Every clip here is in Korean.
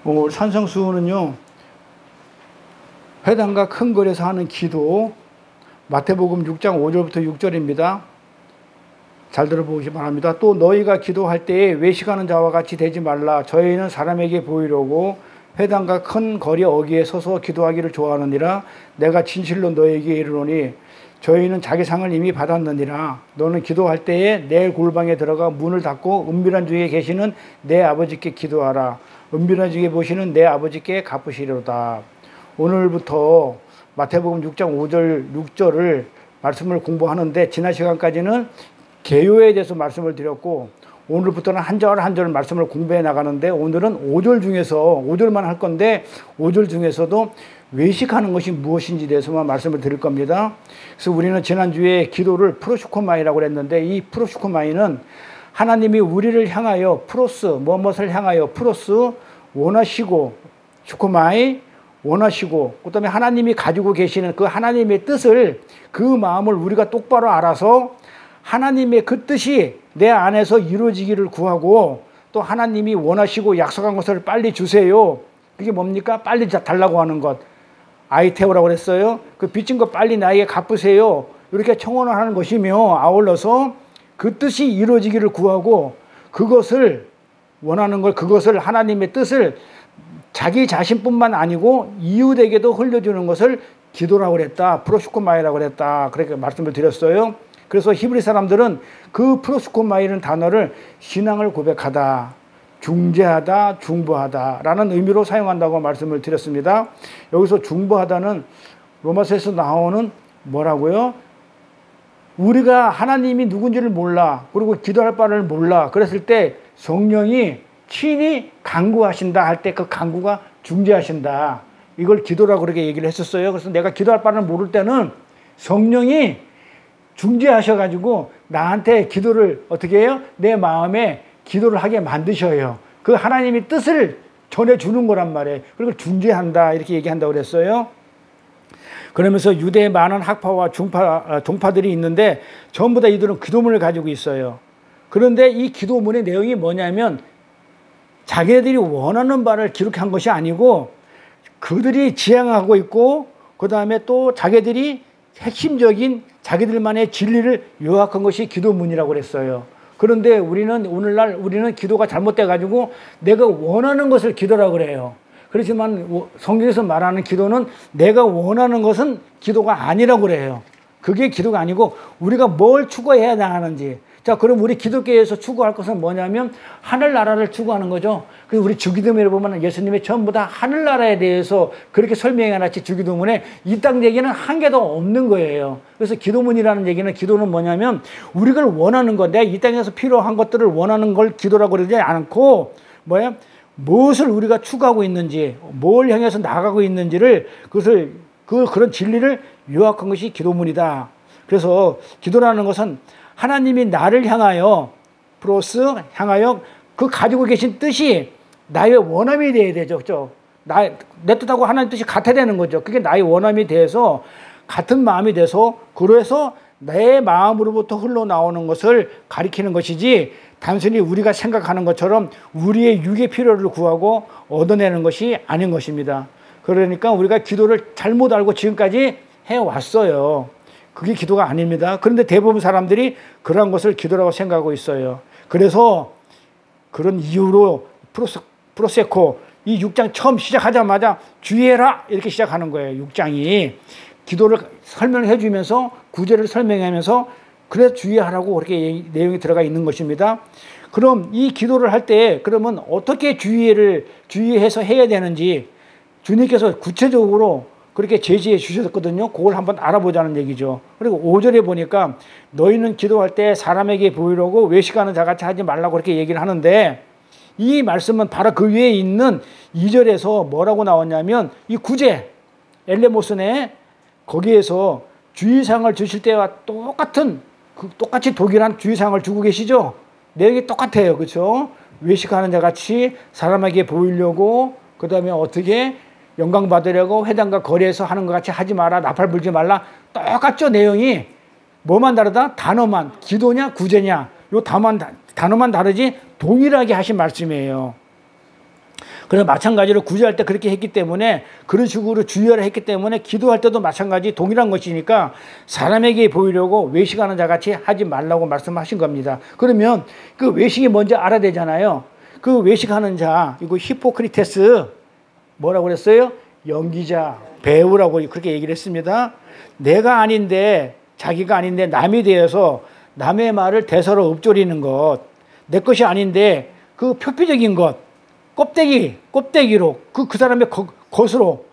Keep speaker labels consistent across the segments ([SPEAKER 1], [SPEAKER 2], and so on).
[SPEAKER 1] 산성수훈은요, 회당과 큰 거리에서 하는 기도, 마태복음 6장 5절부터 6절입니다. 잘 들어보시기 바랍니다. 또 너희가 기도할 때에 외식하는 자와 같이 되지 말라. 저희는 사람에게 보이려고 회당과 큰 거리 어귀에 서서 기도하기를 좋아하느니라. 내가 진실로 너희에게 이르노니 저희는 자기 상을 이미 받았느니라. 너는 기도할 때에 내 골방에 들어가 문을 닫고 은밀한 중에 계시는 내 아버지께 기도하라. 은밀한 중에 보시는 내 아버지께 갚으시리로다. 오늘부터 마태복음 6장 5절 6절을 말씀을 공부하는데, 지난 시간까지는 개요에 대해서 말씀을 드렸고, 오늘부터는 한 절 한 절 말씀을 공부해 나가는데, 오늘은 5절 중에서 5절만 할 건데 5절 중에서도 외식하는 것이 무엇인지 대해서만 말씀을 드릴 겁니다. 그래서 우리는 지난주에 기도를 프로슈코마이라고 했는데, 이 프로슈코마이는 하나님이 우리를 향하여 프로스 무엇을 향하여 프로스 원하시고, 슈코마이 원하시고, 그 다음에 하나님이 가지고 계시는 그 하나님의 뜻을, 그 마음을 우리가 똑바로 알아서 하나님의 그 뜻이 내 안에서 이루어지기를 구하고, 또 하나님이 원하시고 약속한 것을 빨리 주세요. 그게 뭡니까? 빨리 달라고 하는 것. 아이테오라고 그랬어요. 그 빚진 거 빨리 나에게 갚으세요. 이렇게 청원을 하는 것이며, 아울러서 그 뜻이 이루어지기를 구하고, 그것을 원하는 걸, 그것을 하나님의 뜻을 자기 자신뿐만 아니고 이웃에게도 흘려주는 것을 기도라고 그랬다. 프로슈코마이라고 그랬다. 그렇게 말씀을 드렸어요. 그래서 히브리 사람들은 그 프로슈코마이라는 단어를 신앙을 고백하다, 중재하다, 중보하다 라는 의미로 사용한다고 말씀을 드렸습니다. 여기서 중보하다는 로마서에서 나오는 뭐라고요? 우리가 하나님이 누군지를 몰라, 그리고 기도할 바를 몰라, 그랬을 때 성령이 친히 간구하신다 할 때 그 간구가 중재하신다. 이걸 기도라고 그렇게 얘기를 했었어요. 그래서 내가 기도할 바를 모를 때는 성령이 중재하셔가지고 나한테 기도를 어떻게 해요? 내 마음에 기도를 하게 만드셔요. 그 하나님의 뜻을 전해주는 거란 말이에요. 그리고 중재한다 이렇게 얘기한다고 그랬어요. 그러면서 유대의 많은 학파와 종파들이 있는데 전부 다 이들은 기도문을 가지고 있어요. 그런데 이 기도문의 내용이 뭐냐면, 자기들이 원하는 바를 기록한 것이 아니고 그들이 지향하고 있고, 그 다음에 또 자기들이 핵심적인 자기들만의 진리를 요약한 것이 기도문이라고 그랬어요. 그런데 오늘날 우리는 기도가 잘못돼 가지고 내가 원하는 것을 기도라고 그래요. 그렇지만 성경에서 말하는 기도는 내가 원하는 것은 기도가 아니라고 그래요. 그게 기도가 아니고 우리가 뭘 추구해야 나가는지. 자, 그럼 우리 기독교에서 추구할 것은 뭐냐면 하늘나라를 추구하는 거죠. 그래서 우리 주기도문에 보면 예수님이 전부 다 하늘나라에 대해서 그렇게 설명해 놨지, 주기도문에 이 땅 얘기는 한 개도 없는 거예요. 그래서 기도문이라는 얘기는, 기도는 뭐냐면 우리가 원하는 것, 내가 이 땅에서 필요한 것들을 원하는 걸 기도라고 그러지 않고, 뭐야? 무엇을 우리가 추구하고 있는지, 뭘 향해서 나가고 있는지를, 그런 진리를 요약한 것이 기도문이다. 그래서 기도라는 것은 하나님이 나를 향하여, 프로스 향하여 그 가지고 계신 뜻이 나의 원함이 되어야 되죠. 그렇죠? 내 뜻하고 하나님 뜻이 같아야 되는 거죠. 그게 나의 원함이 돼서, 같은 마음이 돼서, 그래서 내 마음으로부터 흘러나오는 것을 가리키는 것이지, 단순히 우리가 생각하는 것처럼 우리의 육의 필요를 구하고 얻어내는 것이 아닌 것입니다. 그러니까 우리가 기도를 잘못 알고 지금까지 해왔어요. 그게 기도가 아닙니다. 그런데 대부분 사람들이 그런 것을 기도라고 생각하고 있어요. 그래서 그런 이유로 프로세코 이 6장 처음 시작하자마자 주의해라 이렇게 시작하는 거예요. 6장이 기도를 설명해 주면서, 구절을 설명하면서 그래서 주의하라고 그렇게 내용이 들어가 있는 것입니다. 그럼 이 기도를 할 때 그러면 어떻게 주의해서 해야 되는지 주님께서 구체적으로 그렇게 제시해 주셨거든요. 그걸 한번 알아보자는 얘기죠. 그리고 5절에 보니까 너희는 기도할 때 사람에게 보이려고 외식하는 자같이 하지 말라고 그렇게 얘기를 하는데, 이 말씀은 바로 그 위에 있는 2절에서 뭐라고 나왔냐면, 이 구제 엘레모스네 거기에서 주의사항을 주실 때와 똑같이 동일한 주의사항을 주고 계시죠. 내용이 똑같아요. 그렇죠? 외식하는 자같이 사람에게 보이려고, 그 다음에 어떻게 영광 받으려고 회당과 거리에서 하는 것 같이 하지 마라, 나팔 불지 말라. 똑같죠. 내용이. 뭐만 다르다? 단어만. 기도냐 구제냐, 요 단어만 다르지 동일하게 하신 말씀이에요. 그래서 마찬가지로 구제할 때 그렇게 했기 때문에 그런 식으로 주의하라 했기 때문에 기도할 때도 마찬가지 동일한 것이니까 사람에게 보이려고 외식하는 자 같이 하지 말라고 말씀하신 겁니다. 그러면 그 외식이 뭔지 알아야 되잖아요. 그 외식하는 자, 이거 히포크리테스 뭐라고 그랬어요? 연기자, 배우라고 그렇게 얘기를 했습니다. 내가 아닌데, 자기가 아닌데 남이 되어서 남의 말을 대서로 읊조리는 것, 내 것이 아닌데 그 표피적인 것, 껍데기로 그 사람의 것으로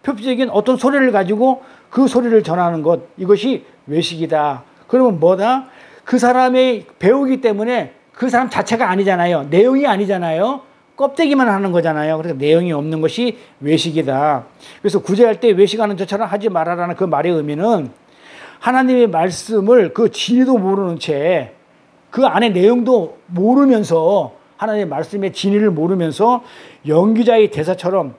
[SPEAKER 1] 표피적인 어떤 소리를 가지고 그 소리를 전하는 것, 이것이 외식이다. 그러면 뭐다? 그 사람의 배우기 때문에 그 사람 자체가 아니잖아요. 내용이 아니잖아요. 껍데기만 하는 거잖아요. 그래서 내용이 없는 것이 외식이다. 그래서 구제할 때 외식하는 저처럼 하지 말아라는 그 말의 의미는 하나님의 말씀을 그 진리도 모르는 채 그 안에 내용도 모르면서 하나님의 말씀의 진리를 모르면서 연기자의 대사처럼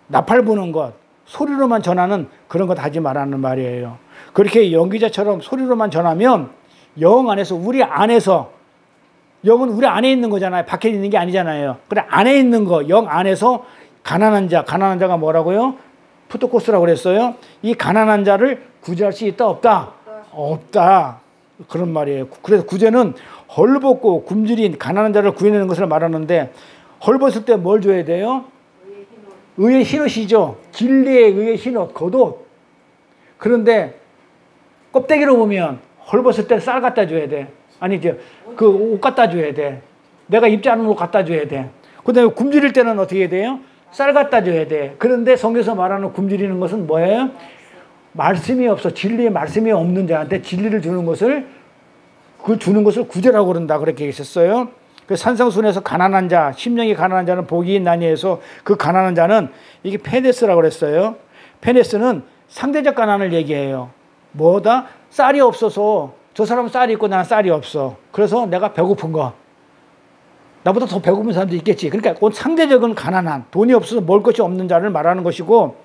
[SPEAKER 1] 나팔 부는 것, 소리로만 전하는 그런 것 하지 말라는 말이에요. 그렇게 연기자처럼 소리로만 전하면 영 안에서, 우리 안에서, 영은 우리 안에 있는 거잖아요. 밖에 있는 게 아니잖아요. 그래, 안에 있는 거, 영 안에서 가난한 자가 뭐라고요? 푸토코스라고 그랬어요. 이 가난한 자를 구제할 수 있다, 없다? 없다. 그런 말이에요. 그래서 구제는 헐벗고 굶주린 가난한 자를 구해내는 것을 말하는데, 헐벗을 때 뭘 줘야 돼요? 의의 흰옷이죠. 진리에 의의 흰옷, 겉옷. 그런데 껍데기로 보면 헐벗을 때 쌀 갖다 줘야 돼. 아니죠. 그 옷 갖다 줘야 돼. 내가 입지 않은 옷 갖다 줘야 돼. 그 다음에 굶주릴 때는 어떻게 해야 돼요? 쌀 갖다 줘야 돼. 그런데 성경에서 말하는 굶주리는 것은 뭐예요? 말씀이 없어. 진리의 말씀이 없는 자한테 진리를 주는 것을, 그 주는 것을 구제라고 그런다. 그렇게 했었어요. 그 산상순에서 가난한 자, 심령이 가난한 자는 복이 있나니 해서 그 가난한 자는 이게 페네스라고 그랬어요. 페네스는 상대적 가난을 얘기해요. 뭐다? 쌀이 없어서, 저 사람은 쌀이 있고 나는 쌀이 없어. 그래서 내가 배고픈 거. 나보다 더 배고픈 사람도 있겠지. 그러니까 그건 상대적인 가난한, 돈이 없어서 먹을 것이 없는 자를 말하는 것이고,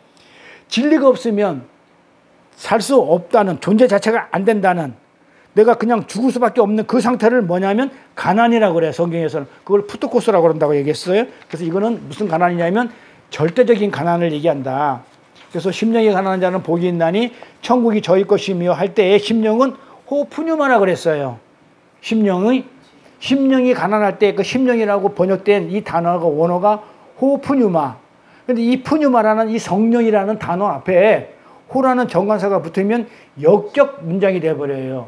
[SPEAKER 1] 진리가 없으면 살 수 없다는, 존재 자체가 안 된다는, 내가 그냥 죽을 수밖에 없는 그 상태를 뭐냐면 가난이라고 그래요. 성경에서는. 그걸 푸토코스라고 그런다고 얘기했어요. 그래서 이거는 무슨 가난이냐면 절대적인 가난을 얘기한다. 그래서 심령이 가난한 자는 복이 있나니 천국이 저희 것이며 할 때에 심령은 호푸뉴마라 그랬어요. 심령이 가난할 때 그 심령이라고 번역된 이 단어가, 원어가 호푸뉴마. 근데 이 푸뉴마라는 이 성령이라는 단어 앞에 호라는 정관사가 붙으면 역격 문장이 되어버려요.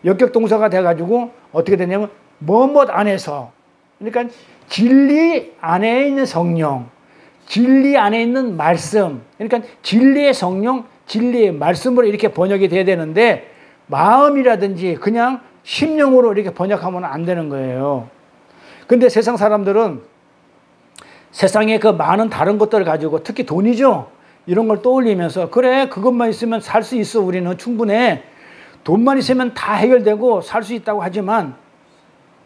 [SPEAKER 1] 역격 동사가 돼가지고 어떻게 되냐면 뭐뭇 안에서, 그러니까 진리 안에 있는 성령, 진리 안에 있는 말씀, 그러니까 진리의 성령, 진리의 말씀으로 이렇게 번역이 돼야 되는데 마음이라든지 그냥 심령으로 이렇게 번역하면 안 되는 거예요. 근데 세상 사람들은 세상에 그 많은 다른 것들을 가지고, 특히 돈이죠. 이런 걸 떠올리면서 그래, 그것만 있으면 살 수 있어, 우리는 충분해. 돈만 있으면 다 해결되고 살 수 있다고 하지만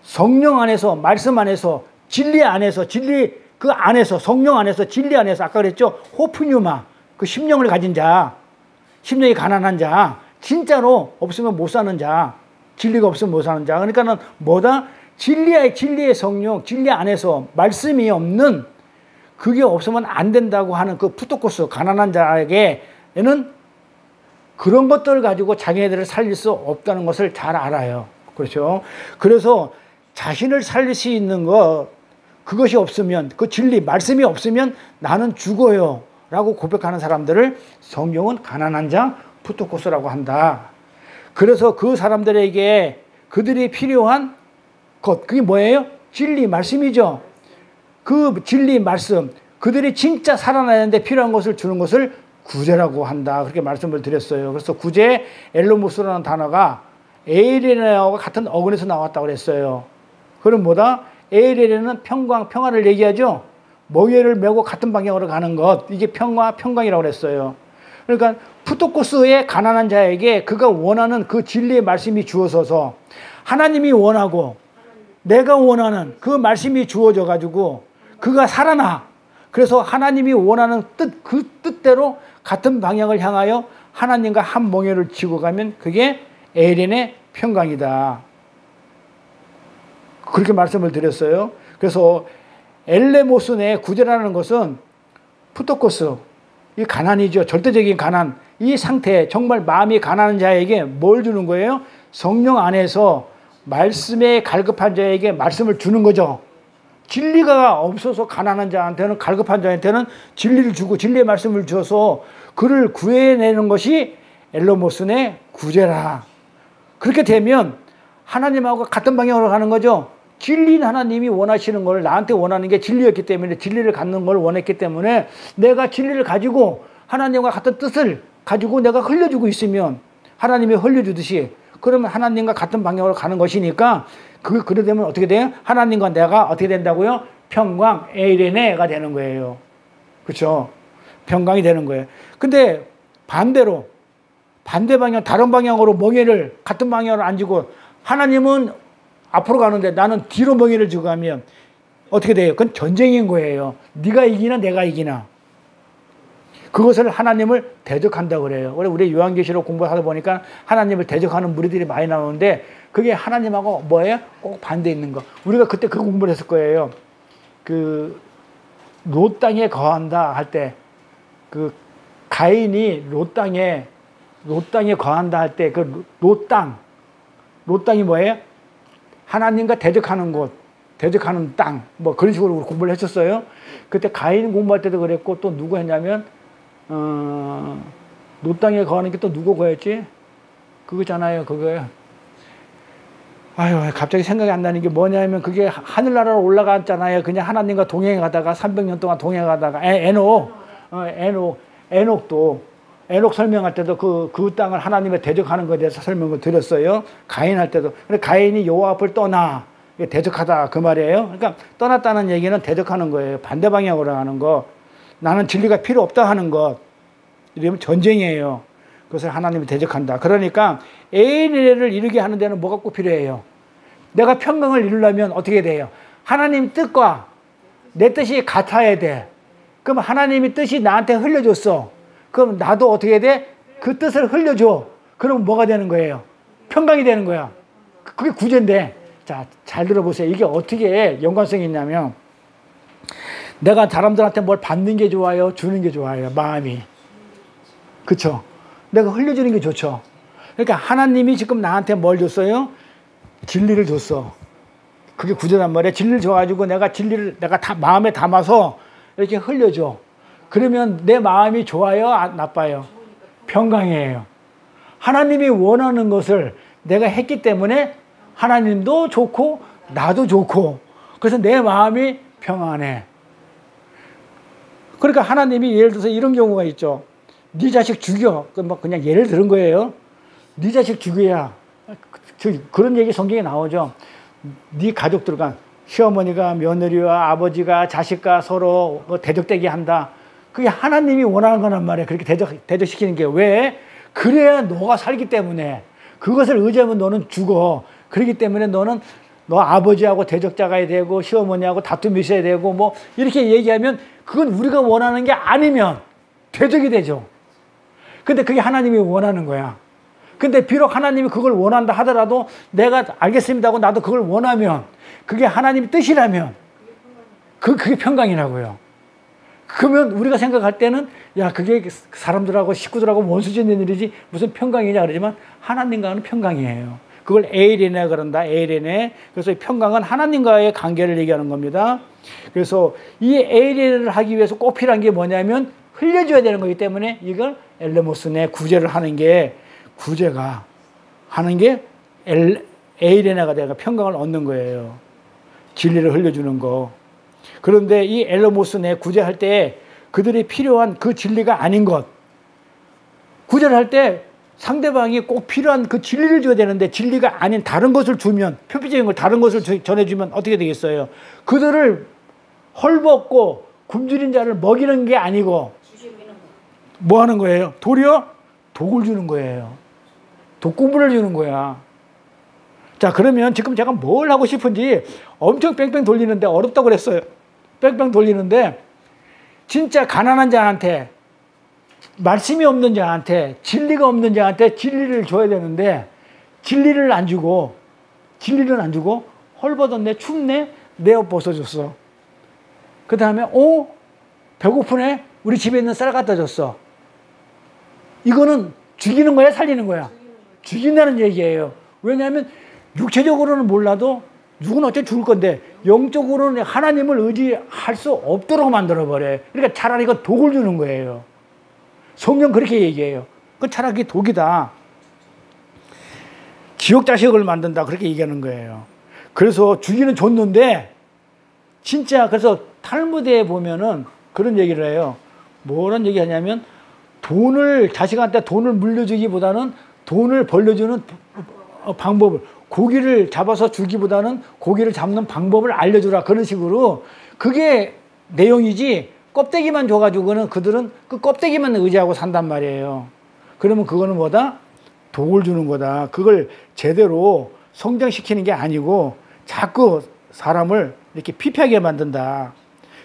[SPEAKER 1] 성령 안에서, 말씀 안에서, 진리 안에서, 진리 그 안에서, 성령 안에서, 진리 안에서, 아까 그랬죠. 호프뉴마, 그 심령을 가진 자, 심령이 가난한 자, 진짜로 없으면 못 사는 자, 진리가 없으면 못 사는 자. 그러니까는 뭐다? 진리의 성령, 진리 안에서 말씀이 없는, 그게 없으면 안 된다고 하는 그 푸토코스, 가난한 자에게는 그런 것들을 가지고 자기네들을 살릴 수 없다는 것을 잘 알아요. 그렇죠? 그래서 자신을 살릴 수 있는 것, 그것이 없으면, 그 진리, 말씀이 없으면 나는 죽어요 라고 고백하는 사람들을 성경은 가난한 자, 푸토코스라고 한다. 그래서 그 사람들에게 그들이 필요한 것, 그게 뭐예요? 진리, 말씀이죠. 그 진리, 말씀, 그들이 진짜 살아나는데 필요한 것을 주는 것을 구제라고 한다. 그렇게 말씀을 드렸어요. 그래서 구제, 엘로모스라는 단어가 에이레나와 같은 어근에서 나왔다고 그랬어요. 그럼 뭐다? 에이레나는 평화를 얘기하죠. 멍에를 메고 같은 방향으로 가는 것, 이게 평강이라고 그랬어요. 그러니까 푸토코스의 가난한 자에게 그가 원하는 그 진리의 말씀이 주어져서, 하나님이 원하고 내가 원하는 그 말씀이 주어져 가지고 그가 살아나. 그래서 하나님이 원하는 뜻, 그 뜻대로 같은 방향을 향하여 하나님과 한 멍에를 쥐고 가면 그게 에렌의 평강이다. 그렇게 말씀을 드렸어요. 그래서 엘레모스 내 구제라는 것은 푸토코스, 이 가난이죠. 절대적인 가난. 이 상태, 정말 마음이 가난한 자에게 뭘 주는 거예요? 성령 안에서 말씀에 갈급한 자에게 말씀을 주는 거죠. 진리가 없어서 가난한 자한테는, 갈급한 자한테는 진리를 주고 진리의 말씀을 주어서 그를 구해내는 것이 엘레모스의 구제라. 그렇게 되면 하나님하고 같은 방향으로 가는 거죠. 진리인 하나님이 원하시는 걸, 나한테 원하는 게 진리였기 때문에, 진리를 갖는 걸 원했기 때문에 내가 진리를 가지고 하나님과 같은 뜻을 가지고 내가 흘려주고 있으면, 하나님이 흘려주듯이, 그러면 하나님과 같은 방향으로 가는 것이니까, 그래 되면 어떻게 돼요? 하나님과 내가 어떻게 된다고요? 평강, 에이레네가 되는 거예요. 그렇죠? 평강이 되는 거예요. 근데 반대로, 반대 방향, 다른 방향으로 멍에를 같은 방향으로 안 쥐고, 하나님은 앞으로 가는데 나는 뒤로 멍에를 쥐고 가면 어떻게 돼요? 그건 전쟁인 거예요. 네가 이기나 내가 이기나. 그것을 하나님을 대적한다고 그래요. 우리 요한계시록 공부하다 보니까 하나님을 대적하는 무리들이 많이 나오는데, 그게 하나님하고 뭐예요? 꼭 반대 있는 거. 우리가 그때 그 공부를 했을 거예요. 롯 땅에 거한다 할 때, 가인이 롯 땅에 거한다 할 때, 롯 땅이 뭐예요? 하나님과 대적하는 곳, 대적하는 땅, 뭐 그런 식으로 공부를 했었어요. 그때 가인 공부할 때도 그랬고, 또 누구 했냐면, 롯 땅에 거하는 게 또 누구 거였지? 그거잖아요, 그거요. 아유, 갑자기 생각이 안 나는 게 뭐냐면, 그게 하늘나라로 올라갔잖아요. 그냥 하나님과 동행해 가다가, 300년 동안 동행해 가다가, 에녹 설명할 때도 그 땅을 하나님의 대적하는 것에 대해서 설명을 드렸어요. 가인 할 때도. 근데 가인이 여호와 앞을 떠나. 대적하다 그 말이에요. 그러니까 떠났다는 얘기는 대적하는 거예요. 반대 방향으로 가는 거. 나는 진리가 필요 없다 하는 것. 이러면 전쟁이에요. 그것을 하나님이 대적한다. 그러니까 에이레를 이루게 하는 데는 뭐가 꼭 필요해요? 내가 평강을 이루려면 어떻게 돼요? 하나님 뜻과 내 뜻이 같아야 돼. 그럼 하나님이 뜻이 나한테 흘려줬어. 그럼 나도 어떻게 돼? 그 뜻을 흘려줘. 그럼 뭐가 되는 거예요? 평강이 되는 거야. 그게 구제인데. 자, 잘 들어보세요. 이게 어떻게 연관성이 있냐면, 내가 사람들한테 뭘 받는 게 좋아요? 주는 게 좋아요? 마음이. 그쵸? 내가 흘려주는 게 좋죠. 그러니까 하나님이 지금 나한테 뭘 줬어요? 진리를 줬어. 그게 구제란 말이에요. 진리를 줘가지고 내가 다 마음에 담아서 이렇게 흘려줘. 그러면 내 마음이 좋아요? 나빠요? 평강이에요. 하나님이 원하는 것을 내가 했기 때문에 하나님도 좋고 나도 좋고, 그래서 내 마음이 평안해. 그러니까 하나님이 예를 들어서 이런 경우가 있죠. 네 자식 죽여. 그냥 예를 들은 거예요. 네 자식 죽여야. 그런 얘기 성경에 나오죠. 네 가족들과, 시어머니가 며느리와 아버지가 자식과 서로 대적되게 한다. 그게 하나님이 원하는 거란 말이에요. 그렇게 대적시키는 게. 왜? 그래야 너가 살기 때문에. 그것을 의지하면 너는 죽어. 그렇기 때문에 너는 너 아버지하고 대적자가 되고 시어머니하고 다툼이 있어야 되고 뭐 이렇게 얘기하면, 그건 우리가 원하는 게 아니면 대적이 되죠. 근데 그게 하나님이 원하는 거야. 근데 비록 하나님이 그걸 원한다 하더라도 내가 알겠습니다 하고 나도 그걸 원하면, 그게 하나님의 뜻이라면 그게 평강이라고요. 그러면 우리가 생각할 때는, 야, 그게 사람들하고 식구들하고 원수 짓는 일이지 무슨 평강이냐 그러지만, 하나님과는 평강이에요. 그걸 에이레네 그런다. 에이레네. 그래서 평강은 하나님과의 관계를 얘기하는 겁니다. 그래서 이 에이레네를 하기 위해서 꼭 필요한 게 뭐냐면 흘려줘야 되는 거기 때문에, 이걸 엘레모스네 구제를 하는 게, 구제가 하는 게 에이레네가 되가 평강을 얻는 거예요. 진리를 흘려주는 거. 그런데 이 엘레모스네 구제할 때 그들이 필요한 그 진리가 아닌 것, 구제를 할 때 상대방이 꼭 필요한 그 진리를 줘야 되는데 진리가 아닌 다른 것을 주면, 표피적인 걸 다른 것을 전해주면 어떻게 되겠어요? 그들을 헐벗고 굶주린 자를 먹이는 게 아니고 뭐 하는 거예요? 도리어 독을 주는 거예요. 독공부를 주는 거야. 자, 그러면 지금 제가 뭘 하고 싶은지 엄청 뺑뺑 돌리는데, 어렵다고 그랬어요. 뺑뺑 돌리는데, 진짜 가난한 자한테, 말씀이 없는 자한테, 진리가 없는 자한테 진리를 줘야 되는데, 진리를 안 주고 헐벗었네, 춥네, 내 옷 벗어줬어. 그 다음에 배고프네? 우리 집에 있는 쌀 갖다 줬어. 이거는 죽이는 거야, 살리는 거야? 죽인다는 얘기예요. 왜냐하면 육체적으로는 몰라도 누구는 어차피 죽을 건데 영적으로는 하나님을 의지할 수 없도록 만들어버려요. 그러니까 차라리 이거 독을 주는 거예요. 성경 그렇게 얘기해요. 그 차라리 독이다. 지옥 자식을 만든다. 그렇게 얘기하는 거예요. 그래서 주기는 줬는데 진짜 그래서 탈무드에 보면은 그런 얘기를 해요. 뭐란 얘기 하냐면 자식한테 돈을 물려주기보다는 돈을 벌려주는 방법을, 고기를 잡아서 주기보다는 고기를 잡는 방법을 알려주라. 그런 식으로 그게 내용이지 껍데기만 줘가지고는 그들은 그 껍데기만 의지하고 산단 말이에요. 그러면 그거는 뭐다? 독을 주는 거다. 그걸 제대로 성장시키는 게 아니고 자꾸 사람을 이렇게 피폐하게 만든다.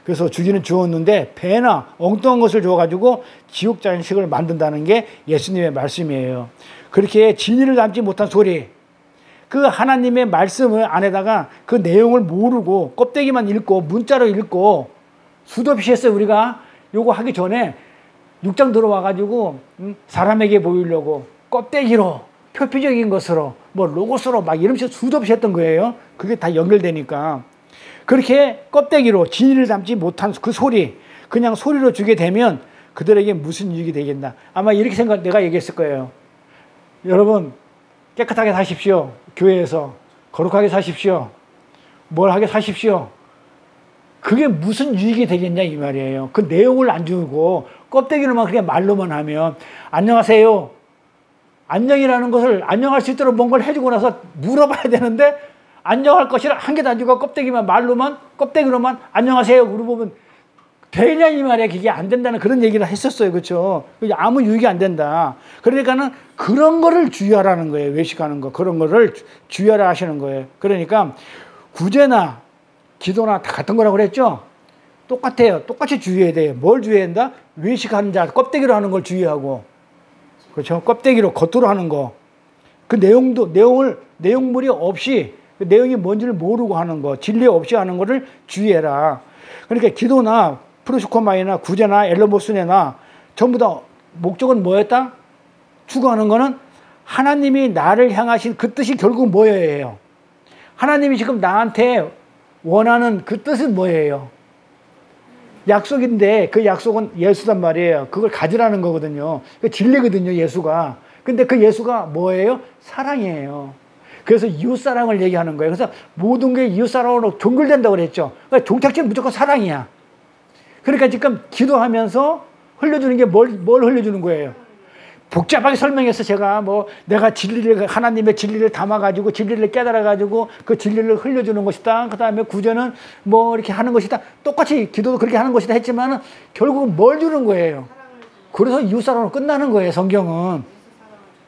[SPEAKER 1] 그래서 주기는 주었는데 배나 엉뚱한 것을 줘가지고 지옥 자식을 만든다는 게 예수님의 말씀이에요. 그렇게 진리를 담지 못한 소리, 그 하나님의 말씀을 안에다가 그 내용을 모르고 껍데기만 읽고 문자로 읽고 수도 없이 했어요. 우리가 요거 하기 전에 6장 들어와가지고 사람에게 보이려고 껍데기로 표피적인 것으로 뭐 로고스로 막 이러면서 수도 없이 했던 거예요. 그게 다 연결되니까. 그렇게 껍데기로 진리를 담지 못한 그 소리, 그냥 소리로 주게 되면 그들에게 무슨 유익이 되겠나. 아마 이렇게 내가 얘기했을 거예요. 여러분 깨끗하게 사십시오. 교회에서 거룩하게 사십시오. 뭘 하게 사십시오. 그게 무슨 유익이 되겠냐 이 말이에요. 그 내용을 안 주고 껍데기로만 그냥 말로만 하면 안녕하세요. 안녕이라는 것을 안녕할 수 있도록 뭔가를 해주고 나서 물어봐야 되는데 안녕할 것이라 한 개도 안 주고 껍데기만 말로만 껍데기로만 안녕하세요 물어보면 되냐 이 말이야. 그게 안 된다는 그런 얘기를 했었어요. 그렇죠? 아무 유익이 안 된다. 그러니까는 그런 거를 주의하라는 거예요. 외식하는 거 그런 거를 주의하라 하시는 거예요. 그러니까 구제나 기도나 다 같은 거라고 그랬죠? 똑같아요. 똑같이 주의해야 돼요. 뭘 주의해야 한다? 외식하는 자 껍데기로 하는 걸 주의하고, 그렇죠? 껍데기로 겉으로 하는 거. 그 내용물이 없이 그 내용이 뭔지를 모르고 하는 거, 진리 없이 하는 거를 주의해라. 그러니까 기도나 프로시코마이나 구제나 엘로모스네나 전부 다 목적은 뭐였다? 추구하는 거는 하나님이 나를 향하신 그 뜻이 결국 뭐예요? 하나님이 지금 나한테 원하는 그 뜻은 뭐예요? 약속인데 그 약속은 예수단 말이에요. 그걸 가지라는 거거든요. 그 진리거든요, 예수가. 근데 그 예수가 뭐예요? 사랑이에요. 그래서 이웃사랑을 얘기하는 거예요. 그래서 모든 게 이웃사랑으로 종결된다고 그랬죠. 그러니까 종착지는 무조건 사랑이야. 그러니까 지금 기도하면서 흘려주는 게 뭘 흘려주는 거예요? 복잡하게 설명해서 제가 내가 하나님의 진리를 담아가지고 진리를 깨달아가지고 그 진리를 흘려주는 것이다. 그 다음에 구제는 이렇게 하는 것이다. 똑같이 기도도 그렇게 하는 것이다 했지만은 결국은 뭘 주는 거예요? 그래서 이웃사랑으로 끝나는 거예요. 성경은.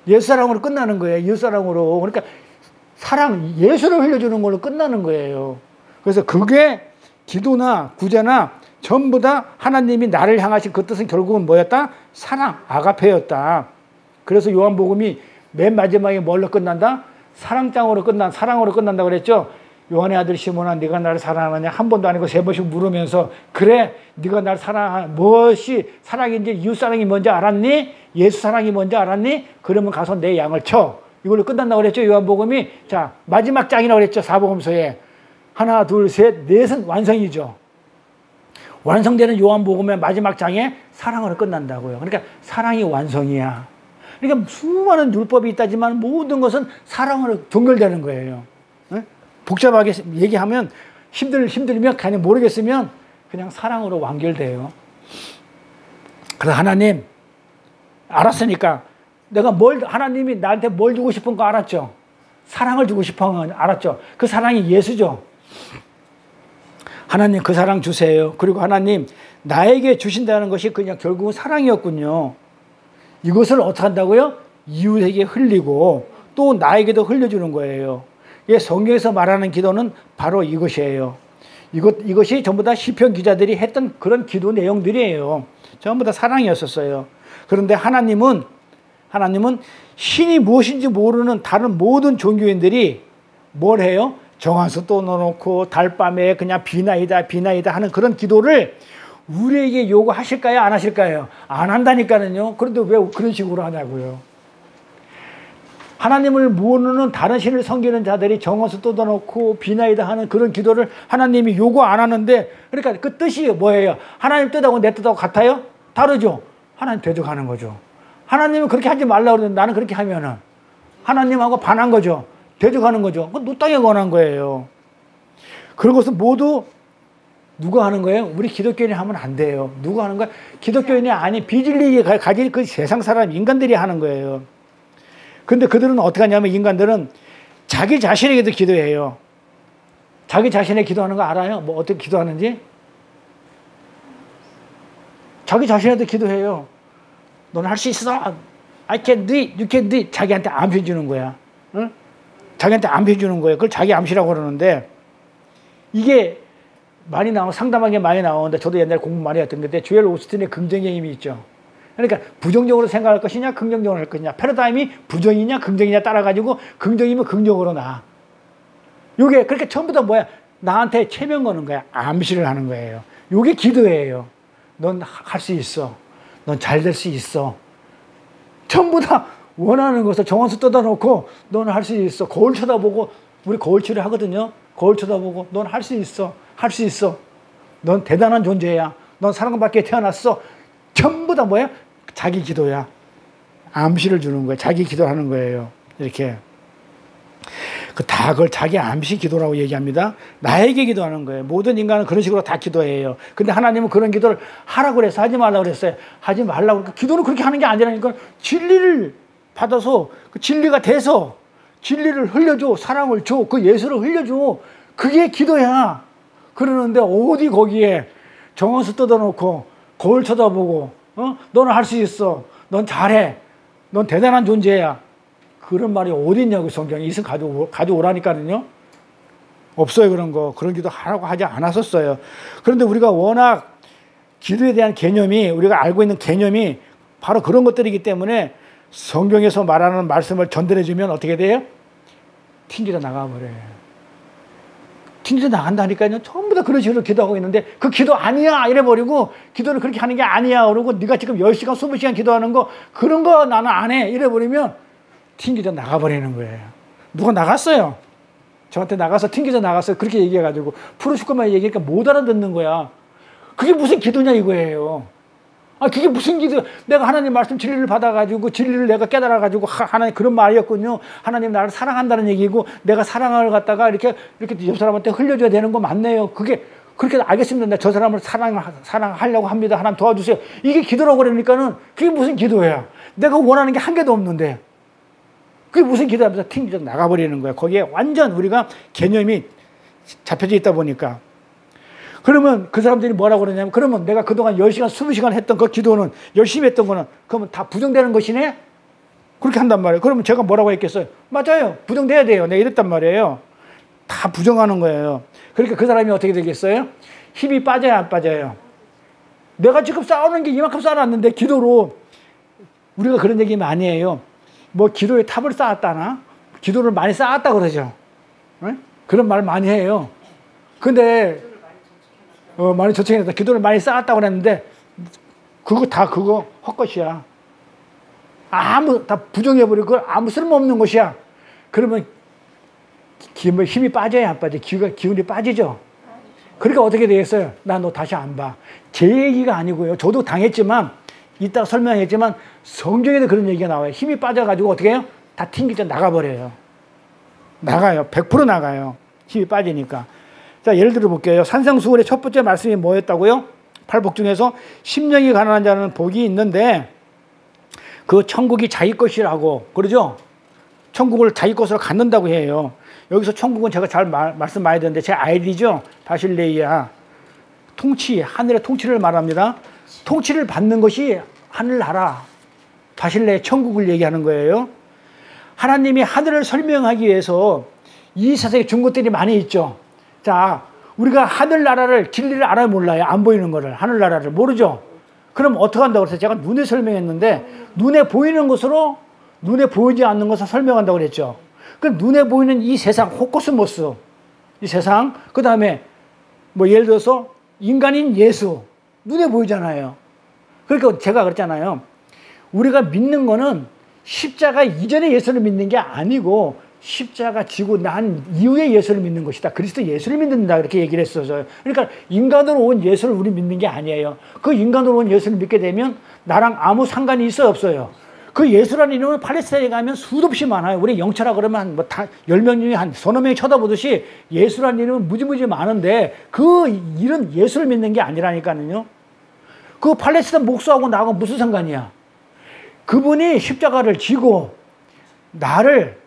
[SPEAKER 1] 예수사랑으로 끝나는 거예요. 이웃사랑으로. 그러니까 예수를 흘려주는 걸로 끝나는 거예요. 그래서 그게 기도나 구제나 전부 다 하나님이 나를 향하신 그 뜻은 결국은 뭐였다? 사랑, 아가페였다. 그래서 요한복음이 맨 마지막에 뭘로 끝난다? 사랑으로 끝난다 그랬죠? 요한의 아들 시몬아, 네가 나를 사랑하느냐? 한 번도 아니고 3번씩 물으면서 그래, 네가 나를 사랑하는 무엇이 사랑인지, 이웃사랑이 뭔지 알았니? 예수 사랑이 뭔지 알았니? 그러면 가서 내 양을 쳐. 이걸로 끝난다고 그랬죠? 요한복음이. 자, 마지막 장이라고 그랬죠? 사복음서에. 하나, 둘, 셋, 넷은 완성이죠. 완성되는 요한복음의 마지막 장에 사랑으로 끝난다고요. 그러니까 사랑이 완성이야. 그러니까 수많은 율법이 있다지만 모든 것은 사랑으로 종결되는 거예요. 복잡하게 얘기하면 힘들면 그냥 모르겠으면 그냥 사랑으로 완결돼요. 그래서 하나님 알았으니까 하나님이 나한테 뭘 주고 싶은 거 알았죠? 사랑을 주고 싶은 거 알았죠? 그 사랑이 예수죠. 하나님 그 사랑 주세요. 그리고 하나님 나에게 주신다는 것이 그냥 결국은 사랑이었군요. 이것을 어떻게 한다고요? 이웃에게 흘리고 또 나에게도 흘려주는 거예요. 성경에서 말하는 기도는 바로 이것이에요. 이것이 전부 다 시편 기자들이 했던 그런 기도 내용들이에요. 전부 다 사랑이었었어요. 그런데 하나님은 신이 무엇인지 모르는 다른 모든 종교인들이 뭘 해요? 정한수 또 넣어놓고 달밤에 그냥 비나이다 비나이다 하는 그런 기도를 우리에게 요구하실까요? 안 하실까요? 안 한다니까요. 그런데 왜 그런 식으로 하냐고요. 하나님을 모르는 다른 신을 섬기는 자들이 정한수 또 넣어놓고 비나이다 하는 그런 기도를 하나님이 요구 안 하는데, 그러니까 그 뜻이 뭐예요? 하나님 뜻하고 내 뜻하고 같아요? 다르죠. 하나님 대적하는 거죠. 하나님은 그렇게 하지 말라고 그러는데 나는 그렇게 하면은 하나님하고 반한 거죠. 대적하는 거죠. 그건 노 땅에 권한 거예요. 그런 것은 모두 누가 하는 거예요? 우리 기독교인이 하면 안 돼요. 누가 하는 거야? 기독교인이 아닌 비진리에 가진 그 세상 사람 인간들이 하는 거예요. 근데 그들은 어떻게 하냐면, 인간들은 자기 자신에게도 기도해요. 자기 자신에 기도하는 거 알아요? 뭐 어떻게 기도하는지? 자기 자신에도 기도해요. 너는 할 수 있어. I can do it. You can do it. 자기한테 암시 주는 거야. 응? 자기한테 암시 주는 거예요. 그걸 자기 암시라고 그러는데, 이게 많이 상담하게 많이 나오는데, 저도 옛날에 공부 많이 했던 건데, 조엘 오스틴의 긍정의 힘이 있죠. 그러니까 부정적으로 생각할 것이냐 긍정적으로 할 것이냐, 패러다임이 부정이냐 긍정이냐 따라가지고 긍정이면 긍정으로 나. 요게 그렇게 전부 다 뭐야? 나한테 체면 거는 거야. 암시를 하는 거예요. 요게 기도예요. 넌 할 수 있어. 넌 잘 될 수 있어. 전부 다 원하는 것을 정한수 뜯어놓고 너는 할 수 있어. 거울 쳐다보고, 우리 거울 치료 하거든요. 거울 쳐다보고 넌 할 수 있어. 할 수 있어. 넌 대단한 존재야. 넌 사랑받게 태어났어. 전부 다 뭐야? 자기 기도야. 암시를 주는 거예요. 자기 기도하는 거예요. 이렇게. 그걸 자기 암시 기도라고 얘기합니다. 나에게 기도하는 거예요. 모든 인간은 그런 식으로 다 기도해요. 근데 하나님은 그런 기도를 하라고 그랬어? 하지 말라고 그랬어요? 하지 말라고. 그러니까 기도는 그렇게 하는 게 아니라니까. 진리를 받아서, 그 진리가 돼서 진리를 흘려줘. 사랑을 줘. 그 예수를 흘려줘. 그게 기도야. 그러는데 어디 거기에 정한수 뜯어놓고 거울 쳐다보고, 너는 할 수 있어. 넌 잘해. 넌 대단한 존재야. 그런 말이 어디 있냐고, 성경에. 있으면 가져오라니까요. 없어요, 그런 거. 그런 기도 하라고 하지 않았었어요. 그런데 우리가 워낙 기도에 대한 개념이, 우리가 알고 있는 개념이 바로 그런 것들이기 때문에 성경에서 말하는 말씀을 전달해주면 어떻게 돼요? 튕겨 나가버려요. 튕겨 나간다니까요. 전부 다 그런 식으로 기도하고 있는데, 그 기도 아니야 이래버리고, 기도는 그렇게 하는 게 아니야 그러고, 네가 지금 10시간 20시간 기도하는 거, 그런 거 나는 안 해 이래버리면 튕겨져 나가버리는 거예요. 누가 나갔어요. 저한테 나가서 튕겨져 나갔어요. 그렇게 얘기해가지고 프로슈커만 얘기하니까 못 알아듣는 거야. 그게 무슨 기도냐 이거예요. 그게 무슨 기도? 내가 하나님 말씀 진리를 받아가지고 진리를 내가 깨달아가지고 하나님 그런 말이었군요. 하나님 나를 사랑한다는 얘기고, 내가 사랑을 갖다가 이렇게 옆 사람한테 흘려줘야 되는 거 맞네요. 그게 그렇게 알겠습니다. 내가 저 사람을 사랑하려고 합니다. 하나님 도와주세요. 이게 기도라고 그러니까는 그게 무슨 기도야? 내가 원하는 게 한 개도 없는데 그게 무슨 기도하면서 튕겨 나가버리는 거야. 거기에 완전 우리가 개념이 잡혀져 있다 보니까. 그러면 그 사람들이 뭐라고 그러냐면, 그러면 내가 그동안 10시간, 20시간 했던 그 기도는, 열심히 했던 거는, 그러면 다 부정되는 것이네? 그렇게 한단 말이에요. 그러면 제가 뭐라고 했겠어요? 맞아요. 부정돼야 돼요. 내가 이랬단 말이에요. 다 부정하는 거예요. 그러니까 그 사람이 어떻게 되겠어요? 힘이 빠져요, 안 빠져요? 내가 지금 쌓아놓은 게 이만큼 쌓아놨는데, 기도로, 우리가 그런 얘기 많이 해요. 뭐 기도에 탑을 쌓았다나? 기도를 많이 쌓았다 그러죠. 네? 그런 말 많이 해요. 근데 많이 저축해놨다. 기도를 많이 쌓았다고 그랬는데, 그거 헛것이야. 다 부정해버리고, 그걸 아무 쓸모없는 것이야. 그러면, 힘이 빠져야 안 빠져? 기운이 빠지죠? 그러니까 어떻게 되겠어요? 나 너 다시 안 봐. 제 얘기가 아니고요. 저도 당했지만, 이따가 설명했지만, 성경에도 그런 얘기가 나와요. 힘이 빠져가지고 어떻게 해요? 다 튕기죠. 나가버려요. 나가요. 100% 나가요. 힘이 빠지니까. 자, 예를 들어 볼게요. 산상수훈의 첫 번째 말씀이 뭐였다고요? 8복 중에서 심령이 가난한 자는 복이 있는데 그 천국이 자기 것이라고 그러죠? 천국을 자기 것으로 갖는다고 해요. 여기서 천국은 제가 잘 말씀 많이 드렸는데 제 아이디죠? 바실레이아. 통치, 하늘의 통치를 말합니다. 통치를 받는 것이 하늘나라, 바실레 천국을 얘기하는 거예요. 하나님이 하늘을 설명하기 위해서 이 세상에 준 것들이 많이 있죠. 자, 우리가 하늘나라를, 진리를 알아요, 몰라요? 안 보이는 거를, 하늘나라를 모르죠? 그럼 어떻게 한다고 그랬어요? 제가 눈에 설명했는데, 눈에 보이는 것으로, 눈에 보이지 않는 것을 설명한다고 그랬죠. 그 눈에 보이는 이 세상, 호코스모스, 이 세상. 그 다음에 뭐 예를 들어서 인간인 예수. 눈에 보이잖아요. 그러니까 제가 그랬잖아요. 우리가 믿는 거는 십자가 이전의 예수를 믿는 게 아니고 십자가 지고 난 이후의 예수를 믿는 것이다. 그리스도 예수를 믿는다. 이렇게 얘기를 했어요. 그러니까 인간으로 온 예수를 우리 믿는 게 아니에요. 그 인간으로 온 예수를 믿게 되면 나랑 아무 상관이 있어요, 없어요? 그 예수라는 이름은 팔레스타인에 가면 수도 없이 많아요. 우리 영철아 그러면 뭐 다 10명 중에 한 서너 명이 쳐다보듯이 예수라는 이름은 무지무지 많은데 그 이름 예수를 믿는 게 아니라니까요. 그 팔레스타인 목수하고 나하고 무슨 상관이야? 그분이 십자가를 지고 나를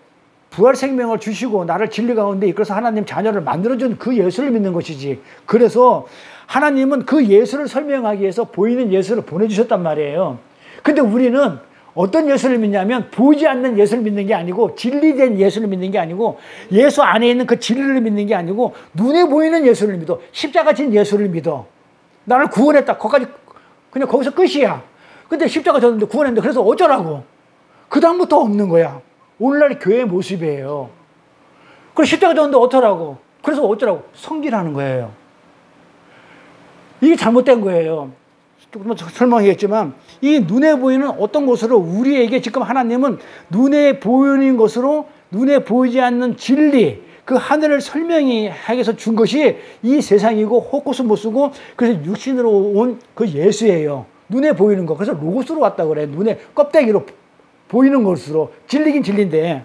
[SPEAKER 1] 부활 생명을 주시고 나를 진리 가운데 이끌어서 하나님 자녀를 만들어준 그 예수를 믿는 것이지. 그래서 하나님은 그 예수를 설명하기 위해서 보이는 예수를 보내주셨단 말이에요. 근데 우리는 어떤 예수를 믿냐면 보이지 않는 예수를 믿는 게 아니고 진리된 예수를 믿는 게 아니고 예수 안에 있는 그 진리를 믿는 게 아니고 눈에 보이는 예수를 믿어. 십자가 진 예수를 믿어. 나를 구원했다. 거기까지 그냥 거기서 끝이야. 근데 십자가 졌는데 구원했는데 그래서 어쩌라고? 그 다음부터 없는 거야. 오늘날 교회의 모습이에요. 그럼 십자가 졌는데 어쩌라고? 그래서 어쩌라고? 성기라는 거예요. 이게 잘못된 거예요. 조금 설명하겠지만 이 눈에 보이는 어떤 것으로 우리에게 지금 하나님은 눈에 보이는 것으로 눈에 보이지 않는 진리 그 하늘을 설명하기 위해서 준 것이 이 세상이고 호코스모스고 그래서 육신으로 온 그 예수예요. 눈에 보이는 거. 그래서 로고스로 왔다 그래. 눈에 껍데기로 보이는 것으로. 진리긴 진리인데